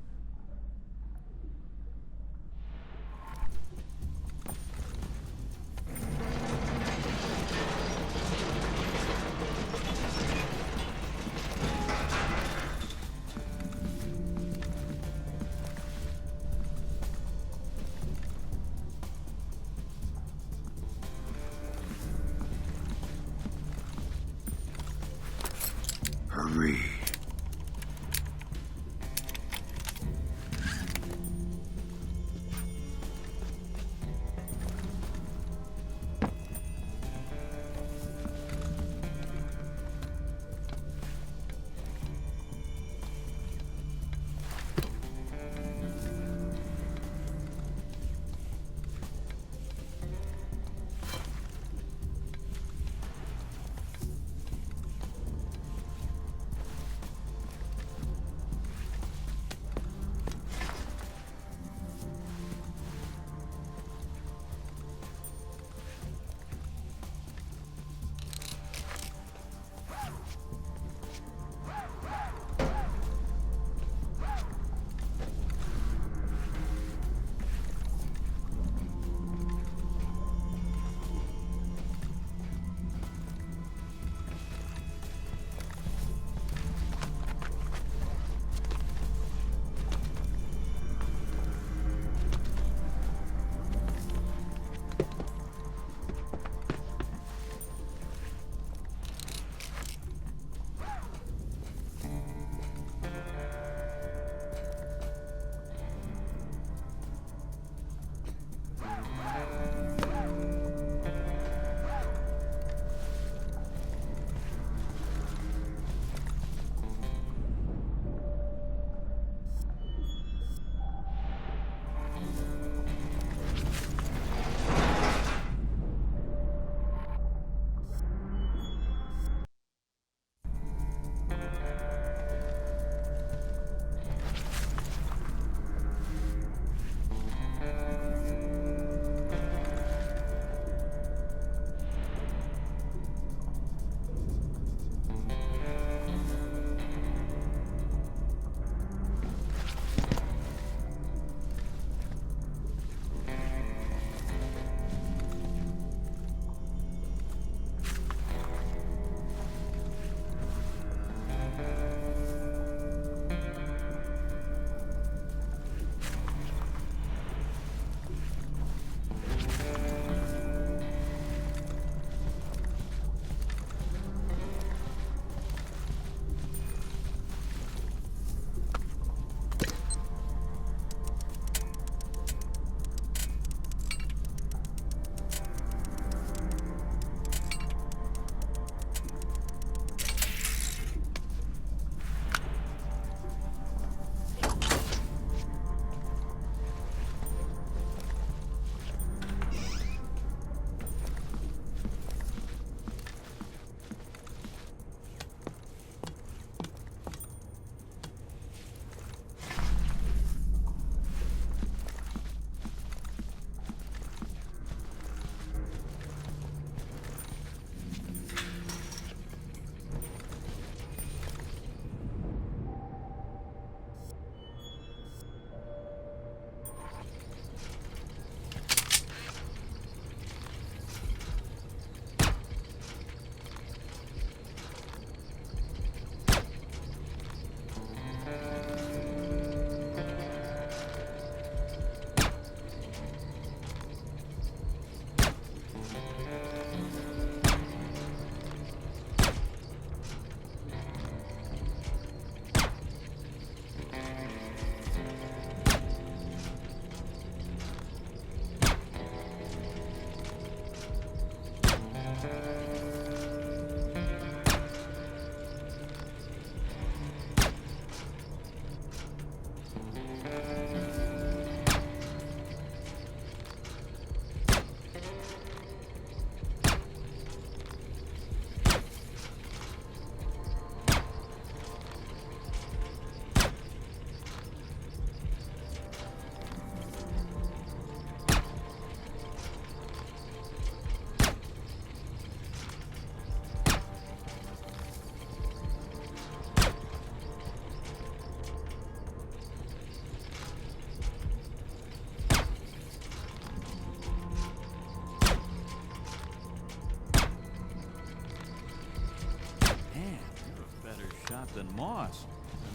moss.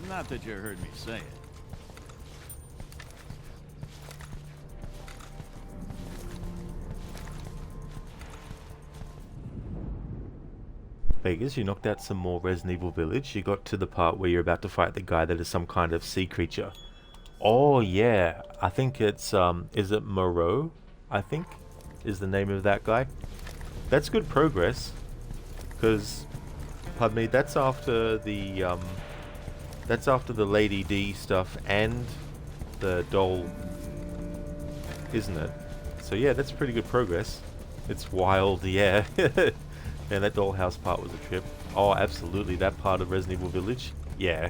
Not that you heard me say it. Vegas, you knocked out some more Resident Evil Village. You got to the part where you're about to fight the guy that is some kind of sea creature. Oh yeah, I think it's is it Moreau? I think is the name of that guy. That's good progress, because, pardon me, that's after the Lady D stuff and the doll, isn't it? So yeah, that's pretty good progress. It's wild, yeah. Man, that dollhouse part was a trip. Oh, absolutely, that part of Resident Evil Village, yeah.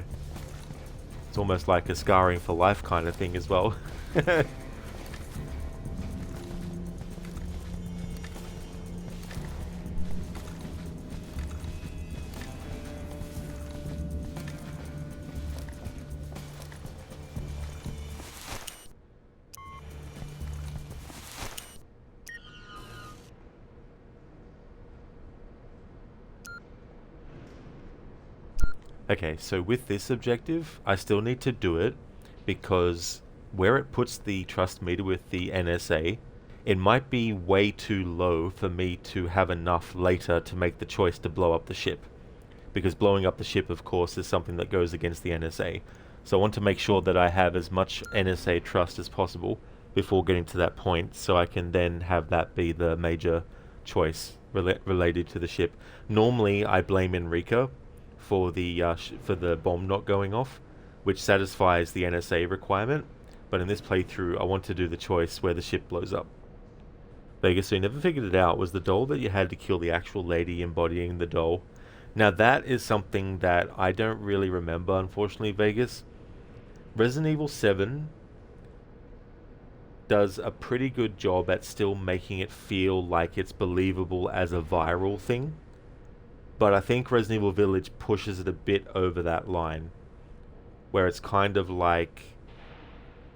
It's almost like a scarring for life kind of thing as well. Okay, so with this objective, I still need to do it because where it puts the trust meter with the NSA, it might be way too low for me to have enough later to make the choice to blow up the ship. Because blowing up the ship, of course, is something that goes against the NSA. So I want to make sure that I have as much NSA trust as possible before getting to that point, so I can then have that be the major choice related to the ship. Normally, I blame Enrica for the bomb not going off, which satisfies the NSA requirement, but in this playthrough I want to do the choice where the ship blows up. Vegas, so you never figured it out, was the doll that you had to kill the actual lady embodying the doll. Now that is something that I don't really remember, unfortunately, Vegas. Resident Evil 7 does a pretty good job at still making it feel like it's believable as a viral thing. But I think Resident Evil Village pushes it a bit over that line, where it's kind of like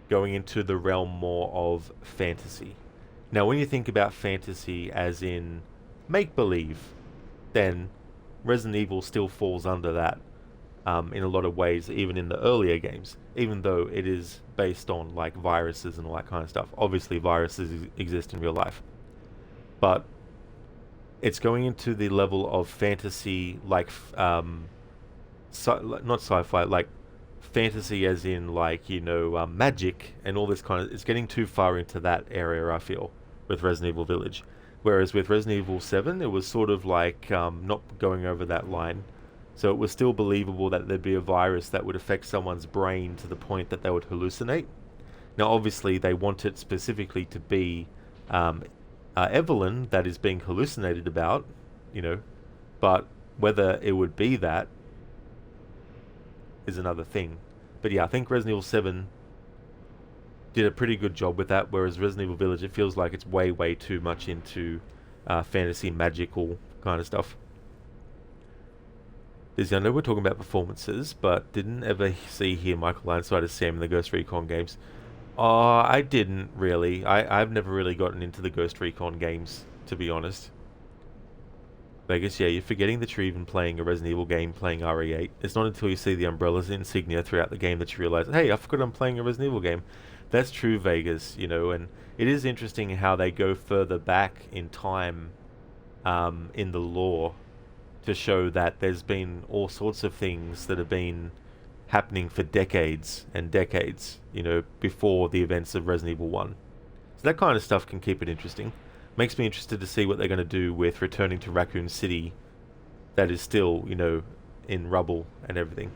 going into the realm more of fantasy. Now, when you think about fantasy as in make-believe, then Resident Evil still falls under that in a lot of ways, even in the earlier games, even though it is based on like viruses and all that kind of stuff. Obviously, viruses exist in real life, but it's going into the level of fantasy, like not sci-fi, like fantasy as in like, you know, magic and all this kind of. It's getting too far into that area, I feel, with Resident Evil Village. Whereas with Resident Evil 7, it was sort of like not going over that line. So it was still believable that there'd be a virus that would affect someone's brain to the point that they would hallucinate. Now, obviously, they want it specifically to be Evelyn that is being hallucinated about, you know, but whether it would be that is another thing. But yeah, I think Resident Evil 7 did a pretty good job with that, whereas Resident Evil Village, it feels like it's way too much into fantasy, magical kind of stuff. I know we're talking about performances, but didn't ever see here Michael Ironside as Sam in the Ghost Recon games. I didn't really. I've never really gotten into the Ghost Recon games, to be honest. Vegas, yeah, you're forgetting that you're even playing a Resident Evil game playing RE8. It's not until you see the Umbrella's insignia throughout the game that you realize, hey, I forgot I'm playing a Resident Evil game. That's true, Vegas, you know, and it is interesting how they go further back in time in the lore to show that there's been all sorts of things that have been happening for decades and decades, you know, before the events of Resident Evil 1. So that kind of stuff can keep it interesting. Makes me interested to see what they're going to do with returning to Raccoon City that is still, you know, in rubble and everything.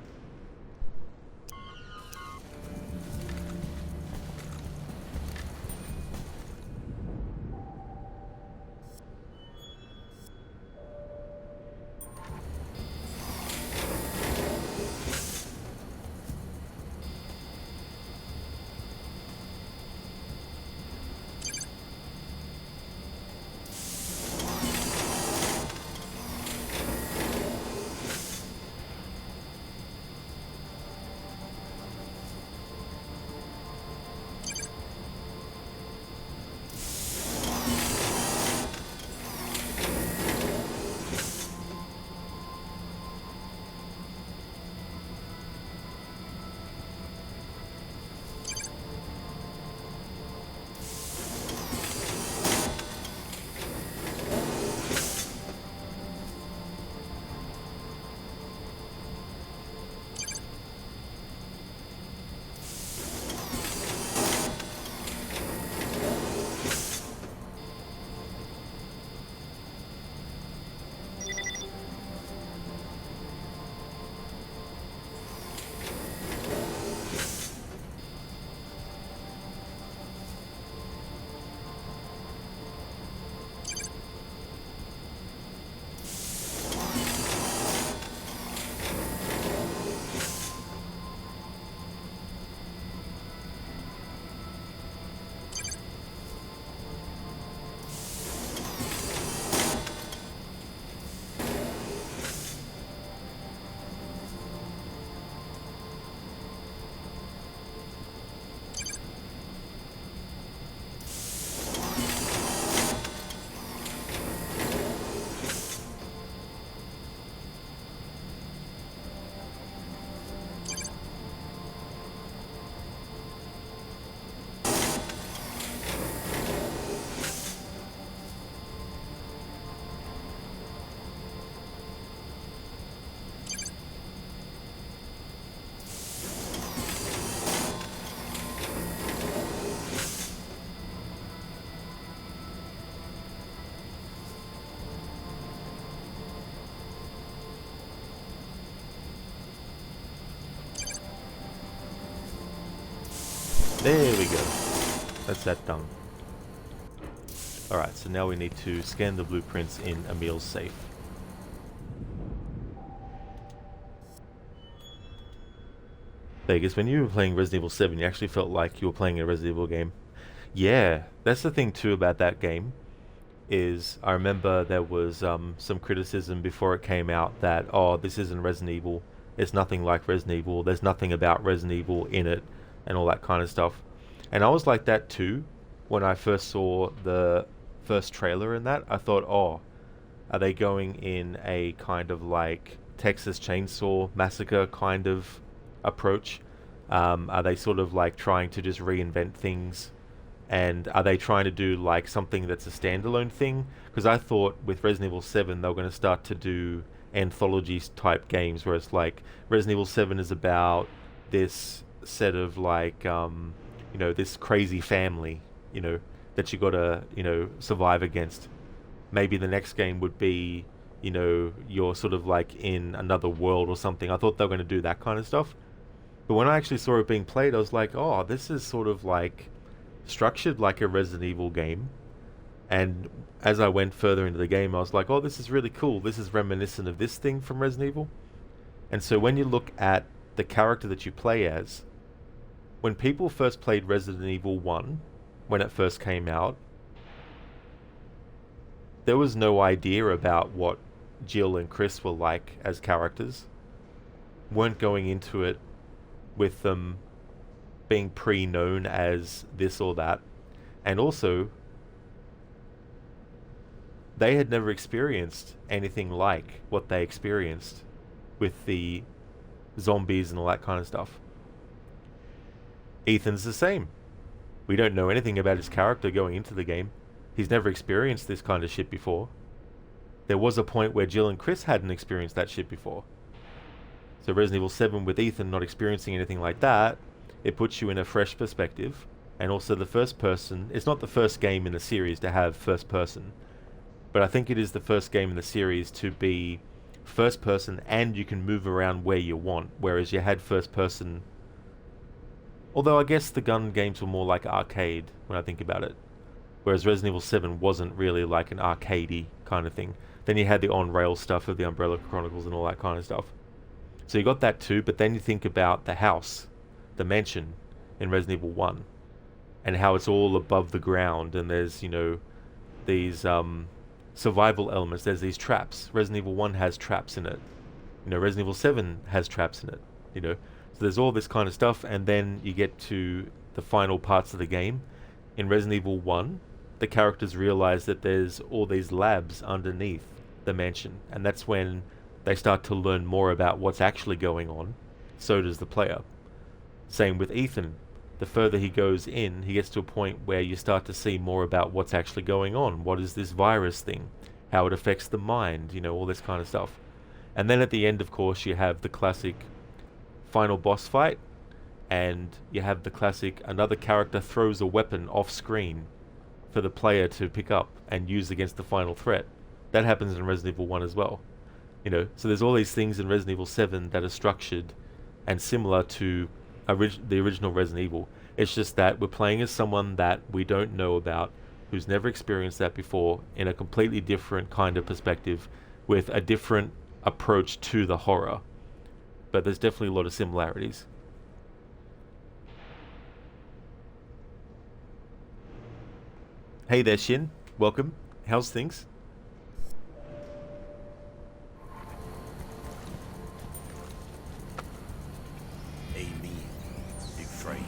There we go. That's that done. Alright, so now we need to scan the blueprints in Emil's safe. Vegas, when you were playing Resident Evil 7, you actually felt like you were playing a Resident Evil game. Yeah, that's the thing too about that game, is I remember there was some criticism before it came out that, oh, this isn't Resident Evil, it's nothing like Resident Evil, there's nothing about Resident Evil in it, and all that kind of stuff. And I was like that too, when I first saw the first trailer in that. I thought, oh, are they going in a kind of like Texas Chainsaw Massacre kind of approach? Are they sort of like trying to just reinvent things? And are they trying to do like something that's a standalone thing? Because I thought with Resident Evil 7 they were going to start to do anthology type games where it's like Resident Evil 7 is about this set of like you know, this crazy family, you know, that you gotta, you know, survive against. Maybe the next game would be, you know, you're sort of like in another world or something. I thought they were going to do that kind of stuff. But when I actually saw it being played, I was like, oh, this is sort of like structured like a Resident Evil game. And as I went further into the game, I was like, oh, this is really cool. This is reminiscent of this thing from Resident Evil. And so when you look at the character that you play as, when people first played Resident Evil 1, when it first came out, there was no idea about what Jill and Chris were like as characters. Weren't going into it with them being pre-known as this or that. And also, they had never experienced anything like what they experienced with the zombies and all that kind of stuff. Ethan's the same. We don't know anything about his character going into the game. He's never experienced this kind of shit before. There was a point where Jill and Chris hadn't experienced that shit before. So Resident Evil 7 with Ethan not experiencing anything like that, it puts you in a fresh perspective. And also the first person, it's not the first game in the series to have first person, but I think it is the first game in the series to be first person and you can move around where you want, whereas you had first person. Although I guess the gun games were more like arcade when I think about it. Whereas Resident Evil 7 wasn't really like an arcadey kind of thing. Then you had the on-rail stuff of the Umbrella Chronicles and all that kind of stuff. So you got that too, but then you think about the house, the mansion in Resident Evil 1. And how it's all above the ground and there's, you know, these survival elements. There's these traps. Resident Evil 1 has traps in it. You know, Resident Evil 7 has traps in it, you know. So there's all this kind of stuff, and then you get to the final parts of the game. In Resident Evil 1, the characters realize that there's all these labs underneath the mansion, and that's when they start to learn more about what's actually going on. So does the player. Same with Ethan. The further he goes in, he gets to a point where you start to see more about what's actually going on. What is this virus thing? How it affects the mind, you know, all this kind of stuff. And then at the end, of course, you have the classic final boss fight, and you have the classic another character throws a weapon off screen for the player to pick up and use against the final threat. That happens in Resident Evil 1 as well, you know. So there's all these things in Resident Evil 7 that are structured and similar to the original Resident Evil. It's just that we're playing as someone that we don't know about, who's never experienced that before, in a completely different kind of perspective with a different approach to the horror. But there's definitely a lot of similarities. Hey there, Shin. Welcome. How's things? Amen. Dufresne.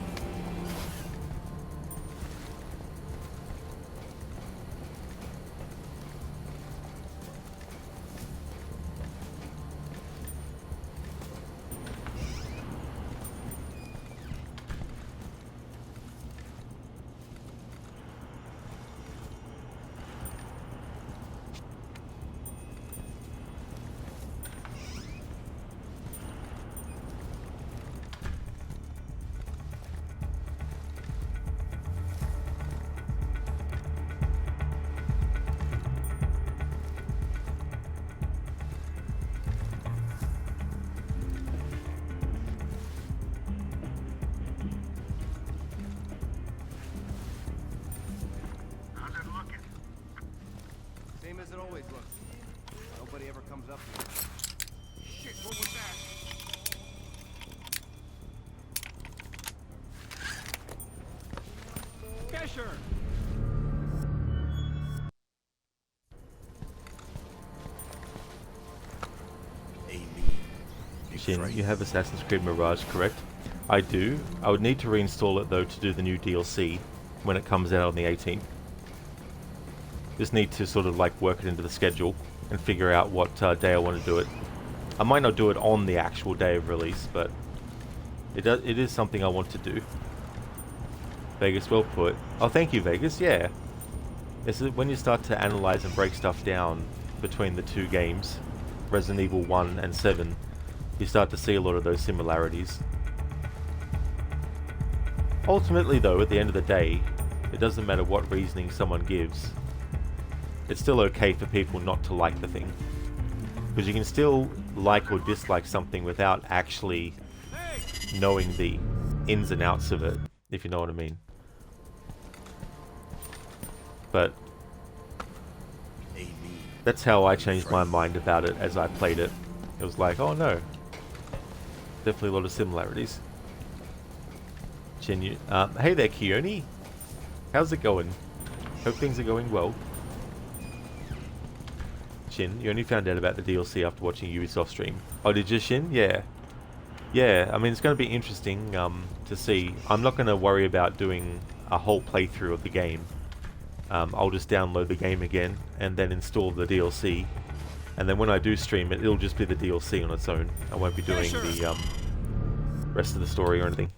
comes up here. Shit, what was that? Fisher! Shin, you have Assassin's Creed Mirage, correct? I do. I would need to reinstall it though to do the new DLC when it comes out on the 18th. Just need to sort of like work it into the schedule and figure out what day I want to do it. I might not do it on the actual day of release, but it is something I want to do. Vegas, well put. Oh, thank you, Vegas. Yeah. It's when you start to analyze and break stuff down between the two games, Resident Evil 1 and 7, you start to see a lot of those similarities. Ultimately though, at the end of the day, it doesn't matter what reasoning someone gives. It's still okay for people not to like the thing. Because you can still like or dislike something without actually knowing the ins and outs of it, if you know what I mean. But that's how I changed my mind about it as I played it. It was like, oh no, definitely a lot of similarities. Hey there, Keone. How's it going? Hope things are going well. Shin, you only found out about the DLC after watching Ubisoft stream. Oh, did you, Shin? Yeah. Yeah, I mean, it's going to be interesting to see. I'm not going to worry about doing a whole playthrough of the game. I'll just download the game again and then install the DLC. And then when I do stream it, it'll just be the DLC on its own. I won't be doing the rest of the story or anything.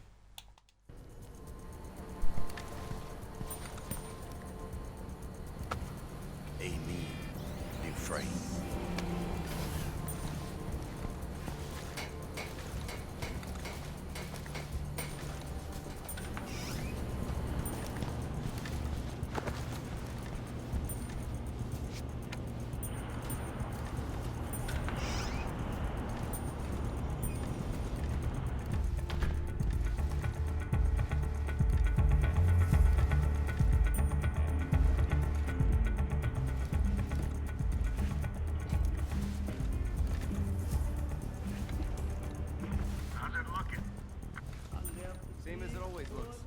Same as it always looks.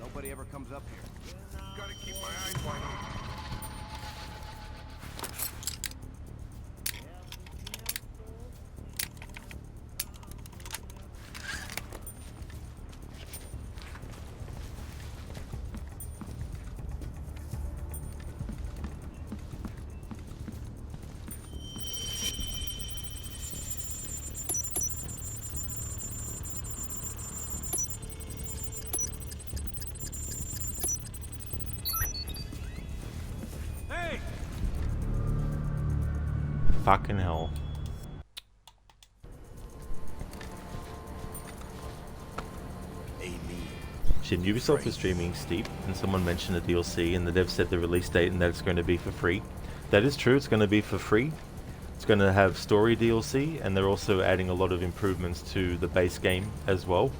Nobody ever comes up here. Gotta keep my eyes wide open. Fucking hell. Shin, Ubisoft is streaming Steep, and someone mentioned a DLC, and the dev said the release date and that it's going to be for free. That is true, it's going to be for free. It's going to have story DLC, and they're also adding a lot of improvements to the base game as well.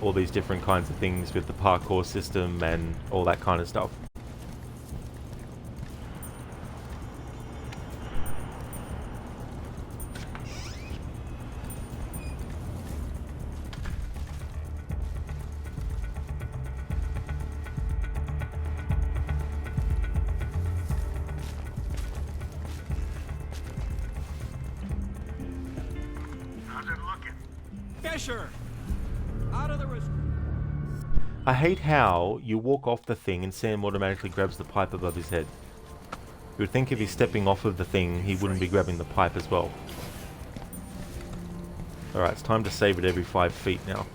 All these different kinds of things with the parkour system and all that kind of stuff. Out of the I hate how you walk off the thing and Sam automatically grabs the pipe above his head. You would think if he's stepping off of the thing, he wouldn't be grabbing the pipe as well. Alright, it's time to save it every 5 feet now.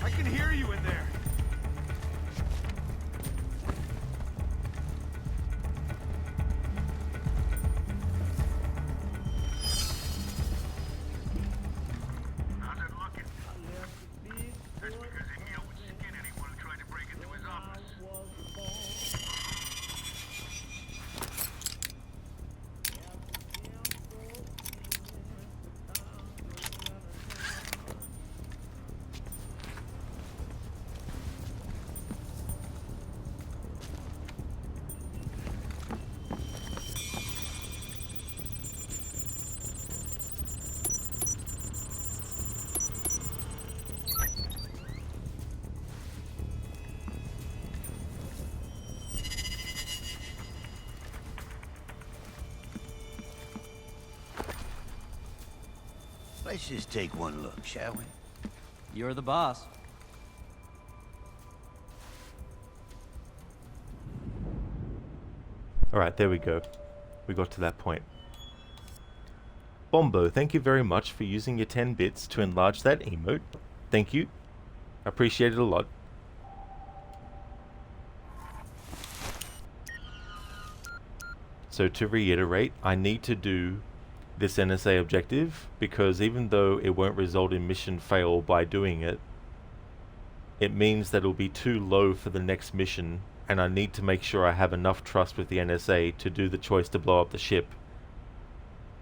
I can hear you in there. Let's just take one look, shall we? You're the boss. Alright, there we go. We got to that point. Bombo, thank you very much for using your 10 bits to enlarge that emote. Thank you. Appreciate it a lot. So to reiterate, I need to do this NSA objective because even though it won't result in mission fail by doing it, it means that it'll be too low for the next mission, and I need to make sure I have enough trust with the NSA to do the choice to blow up the ship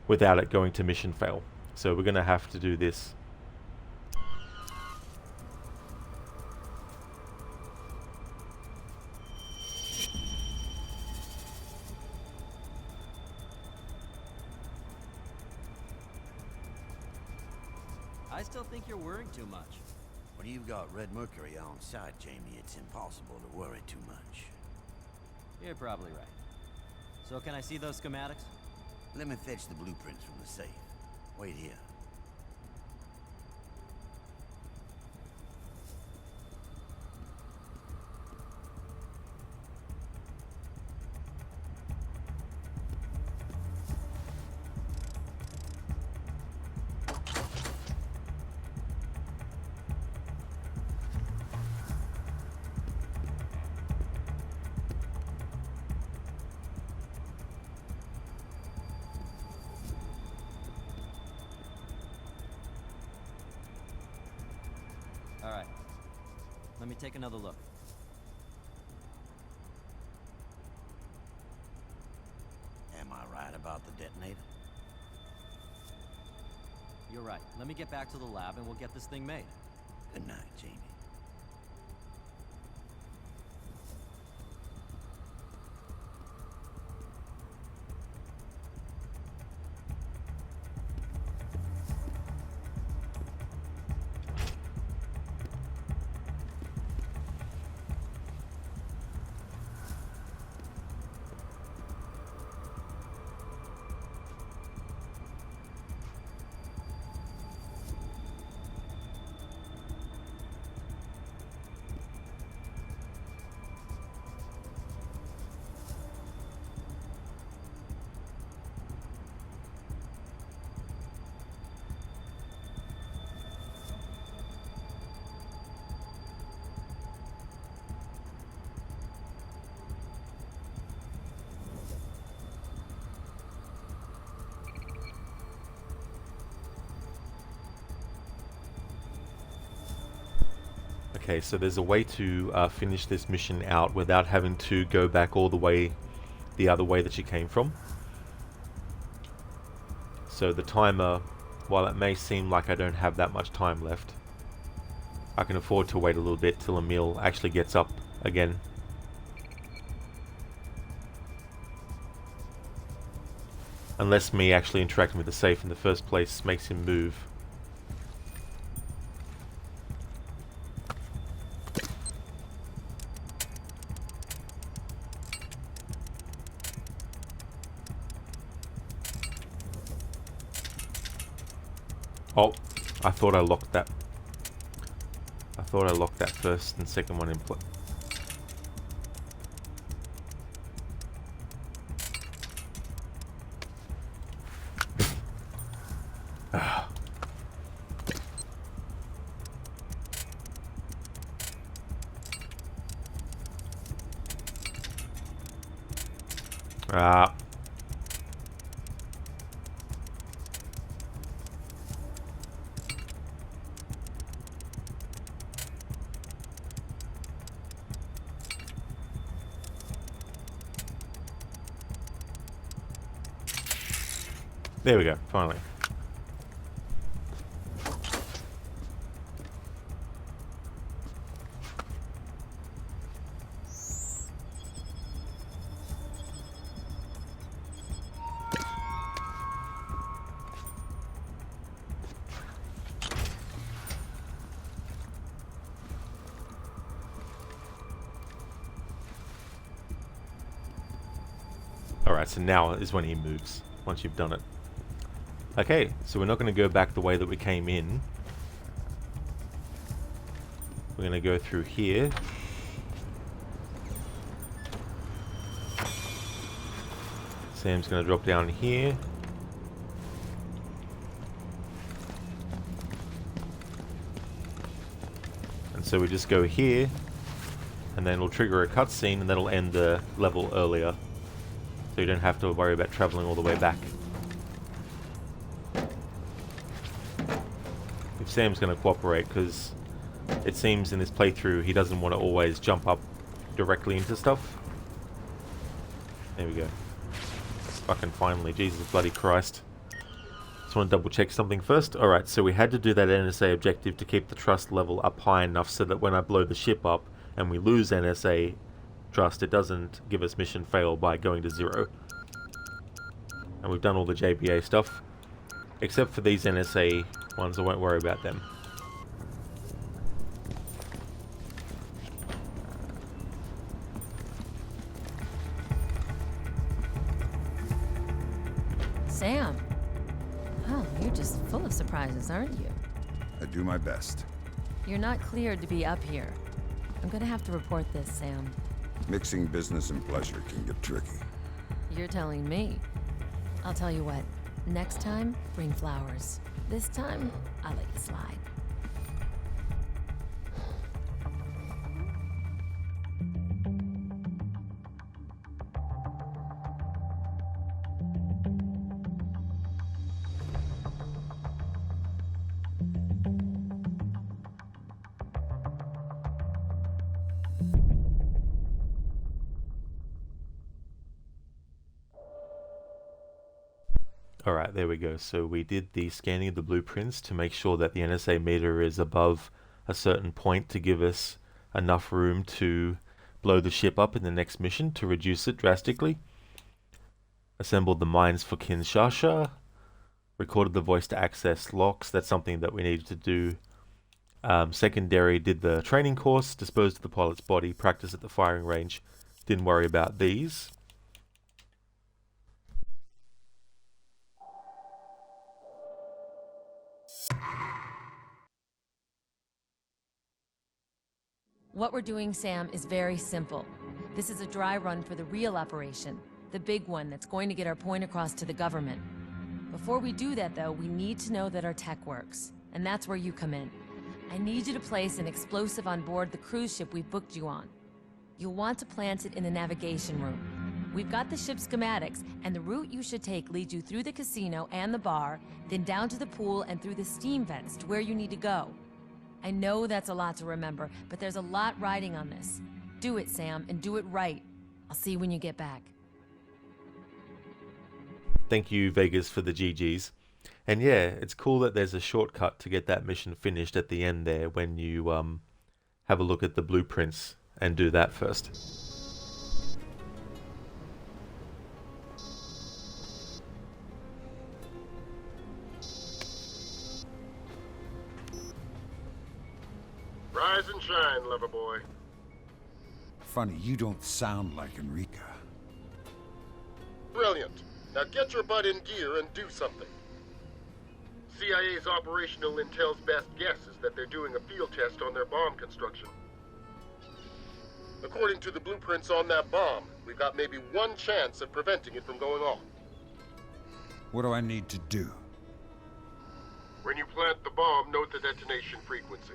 without it going to mission fail. So we're going to have to do this. I still think you're worrying too much. When you've got red mercury on site, Jamie, it's impossible to worry too much. You're probably right. So can I see those schematics? Let me fetch the blueprints from the safe. Wait here. Alright. Let me take another look. Am I right about the detonator? You're right. Let me get back to the lab and we'll get this thing made. Good night, Jamie. Okay, so there's a way to finish this mission out without having to go back all the way the other way that you came from. So the timer, while it may seem like I don't have that much time left, I can afford to wait a little bit till Emil actually gets up again. Unless me actually interacting with the safe in the first place makes him move. Oh, I thought I locked that. I thought I locked that first and second one in place. There we go, finally. Alright, so now is when he moves, once you've done it. Okay, so we're not going to go back the way that we came in. We're going to go through here. Sam's going to drop down here. And so we just go here, and then we'll trigger a cutscene, and that'll end the level earlier. So you don't have to worry about traveling all the way back. If Sam's going to cooperate, because it seems in this playthrough he doesn't want to always jump up directly into stuff. There we go. Fucking finally, Jesus bloody Christ. Just want to double check something first. Alright, so we had to do that NSA objective to keep the trust level up high enough so that when I blow the ship up and we lose NSA trust, it doesn't give us mission fail by going to 0. And we've done all the JBA stuff. Except for these NSA ones, I won't worry about them. Sam. Oh, you're just full of surprises, aren't you? I do my best. You're not cleared to be up here. I'm gonna have to report this, Sam. Mixing business and pleasure can get tricky. You're telling me. I'll tell you what. Next time, bring flowers. This time, I'll let you slide. Alright, there we go. So we did the scanning of the blueprints to make sure that the NSA meter is above a certain point to give us enough room to blow the ship up in the next mission to reduce it drastically. Assembled the mines for Kinshasa. Recorded the voice to access locks. That's something that we needed to do. Secondary, did the training course, disposed of the pilot's body, practice at the firing range. Didn't worry about these. What we're doing, Sam, is very simple. This is a dry run for the real operation, the big one that's going to get our point across to the government. Before we do that, though, we need to know that our tech works, and that's where you come in. I need you to place an explosive on board the cruise ship we've booked you on. You'll want to plant it in the navigation room. We've got the ship schematics, and the route you should take leads you through the casino and the bar, then down to the pool and through the steam vents to where you need to go. I know that's a lot to remember, but there's a lot riding on this. Do it, Sam, and do it right. I'll see you when you get back. Thank you, Vegas, for the GGs. And yeah, it's cool that there's a shortcut to get that mission finished at the end there when you have a look at the blueprints and do that first. Rise and shine, lover boy. Funny, you don't sound like Enrica. Brilliant. Now get your butt in gear and do something. CIA's operational intel's best guess is that they're doing a field test on their bomb construction. According to the blueprints on that bomb, we've got maybe one chance of preventing it from going off. What do I need to do? When you plant the bomb, note the detonation frequency.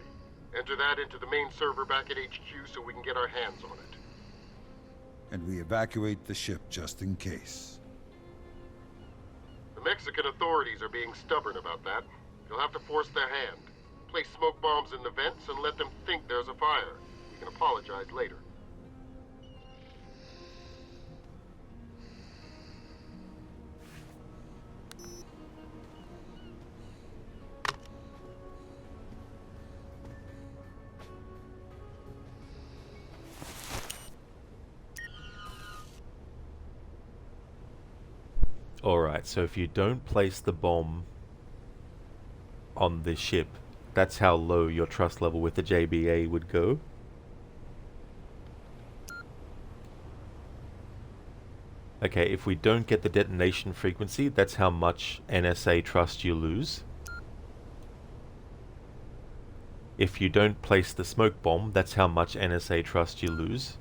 Enter that into the main server back at HQ so we can get our hands on it. And we evacuate the ship just in case. The Mexican authorities are being stubborn about that. You'll have to force their hand. Place smoke bombs in the vents and let them think there's a fire. You can apologize later. Alright, so if you don't place the bomb on the ship, that's how low your trust level with the JBA would go. Okay, if we don't get the detonation frequency, that's how much NSA trust you lose. If you don't place the smoke bomb, that's how much NSA trust you lose.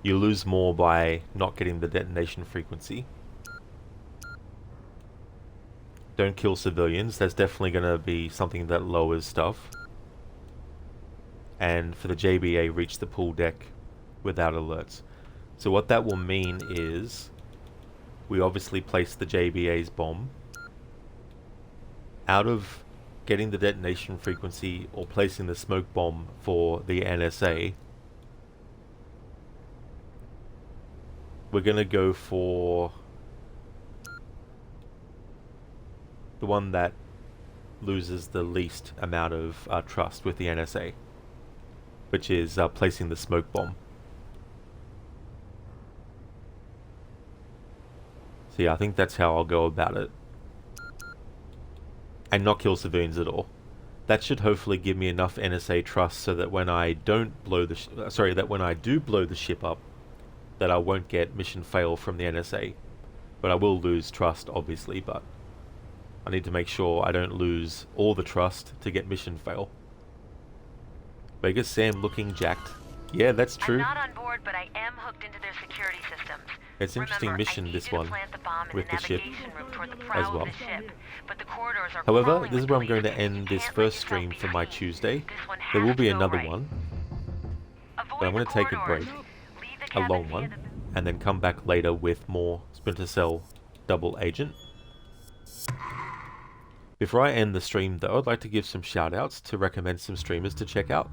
You lose more by not getting the detonation frequency. Don't kill civilians, that's definitely going to be something that lowers stuff. And for the JBA, reach the pool deck without alerts. So what that will mean is we obviously place the JBA's bomb. Out of getting the detonation frequency or placing the smoke bomb for the NSA, we're going to go for the one that loses the least amount of trust with the NSA, which is placing the smoke bomb. So yeah, I think that's how I'll go about it. And not kill civilians at all. That should hopefully give me enough NSA trust so that when I don't blow the when I do blow the ship up, that I won't get mission fail from the NSA. But I will lose trust, obviously, but I need to make sure I don't lose all the trust to get mission fail. Vegas Sam looking jacked. Yeah, that's true. I'm not on board, but I am hooked into their security systems. It's an interesting mission, this one, with the ship as well. However, this is where I'm going to end this first stream for my Tuesday. There will be another one, but I'm going to take a break, a long one, and then come back later with more Splinter Cell Double Agent. Before I end the stream though, I'd like to give some shoutouts to recommend some streamers to check out.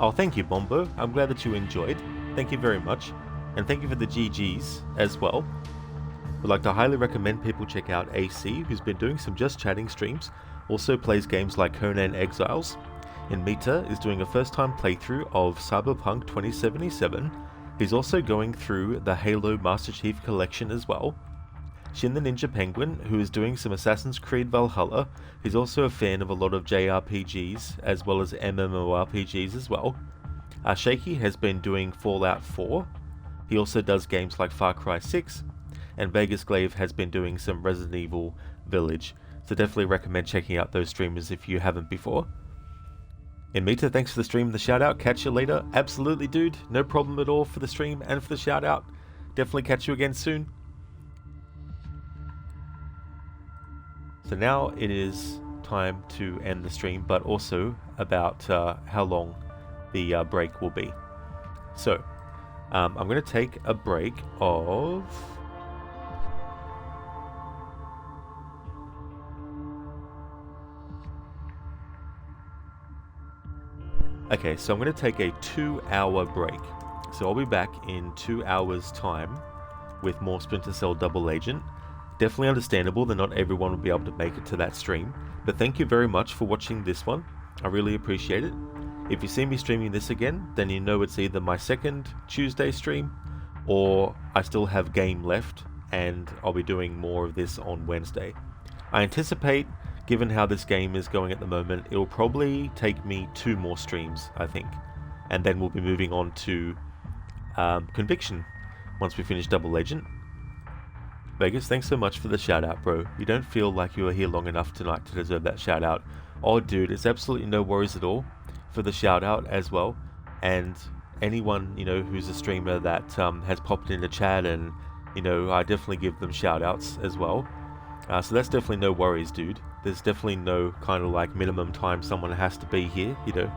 Oh, thank you, Bombo. I'm glad that you enjoyed. Thank you very much. And thank you for the GGs as well. Would like to highly recommend people check out AC, who's been doing some Just Chatting streams. Also plays games like Conan Exiles. And Mita is doing a first-time playthrough of Cyberpunk 2077. He's also going through the Halo Master Chief Collection as well. Shin the Ninja Penguin, who is doing some Assassin's Creed Valhalla. He's also a fan of a lot of JRPGs, as well as MMORPGs as well. Shaky has been doing Fallout 4. He also does games like Far Cry 6. And Vegas Glaive has been doing some Resident Evil Village. So definitely recommend checking out those streamers if you haven't before. And Mita, thanks for the stream and the shout out. Catch you later. Absolutely, dude. No problem at all for the stream and for the shout out. Definitely catch you again soon. So now it is time to end the stream, but also about how long the break will be. So, I'm going to take a break of... Okay, so I'm going to take a 2-hour break. So I'll be back in 2 hours' time with more Splinter Cell Double Agent. Definitely understandable that not everyone will be able to make it to that stream, but thank you very much for watching this one. I really appreciate it. If you see me streaming this again, then you know it's either my second Tuesday stream, or I still have game left, and I'll be doing more of this on Wednesday. I anticipate, given how this game is going at the moment, it'll probably take me 2 more streams, I think, and then we'll be moving on to conviction once we finish Double Agent. Vegas, thanks so much for the shout out, bro. You don't feel like you were here long enough tonight to deserve that shout out. Oh dude, it's absolutely no worries at all for the shout out as well. And anyone, you know, who's a streamer that has popped in the chat, and you know, I definitely give them shout outs as well. So that's definitely no worries, dude. There's definitely no kind of like minimum time someone has to be here, you know.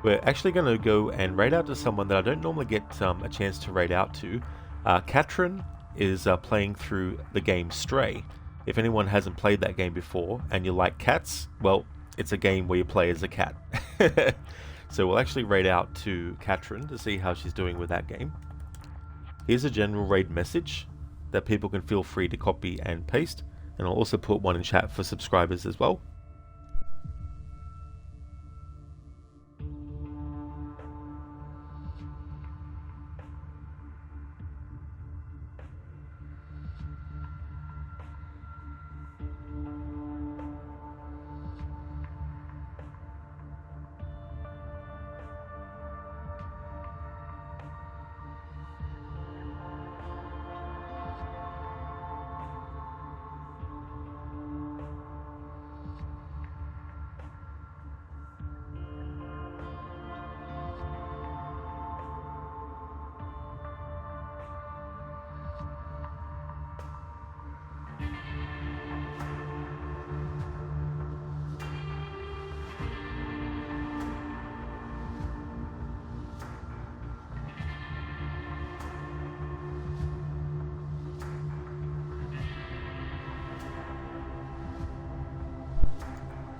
We're actually going to go and raid out to someone that I don't normally get a chance to raid out to. Katrin is playing through the game Stray. If anyone hasn't played that game before and you like cats, well, it's a game where you play as a cat. So we'll actually raid out to Katrin to see how she's doing with that game. Here's a general raid message that people can feel free to copy and paste, and I'll also put one in chat for subscribers as well.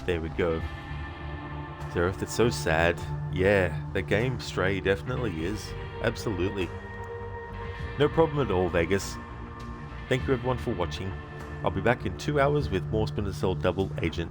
There we go. Zereth, it's so sad. Yeah, the game Stray definitely is. Absolutely. No problem at all, Vegas. Thank you everyone for watching. I'll be back in 2 hours with more Splinter Cell Double Agent.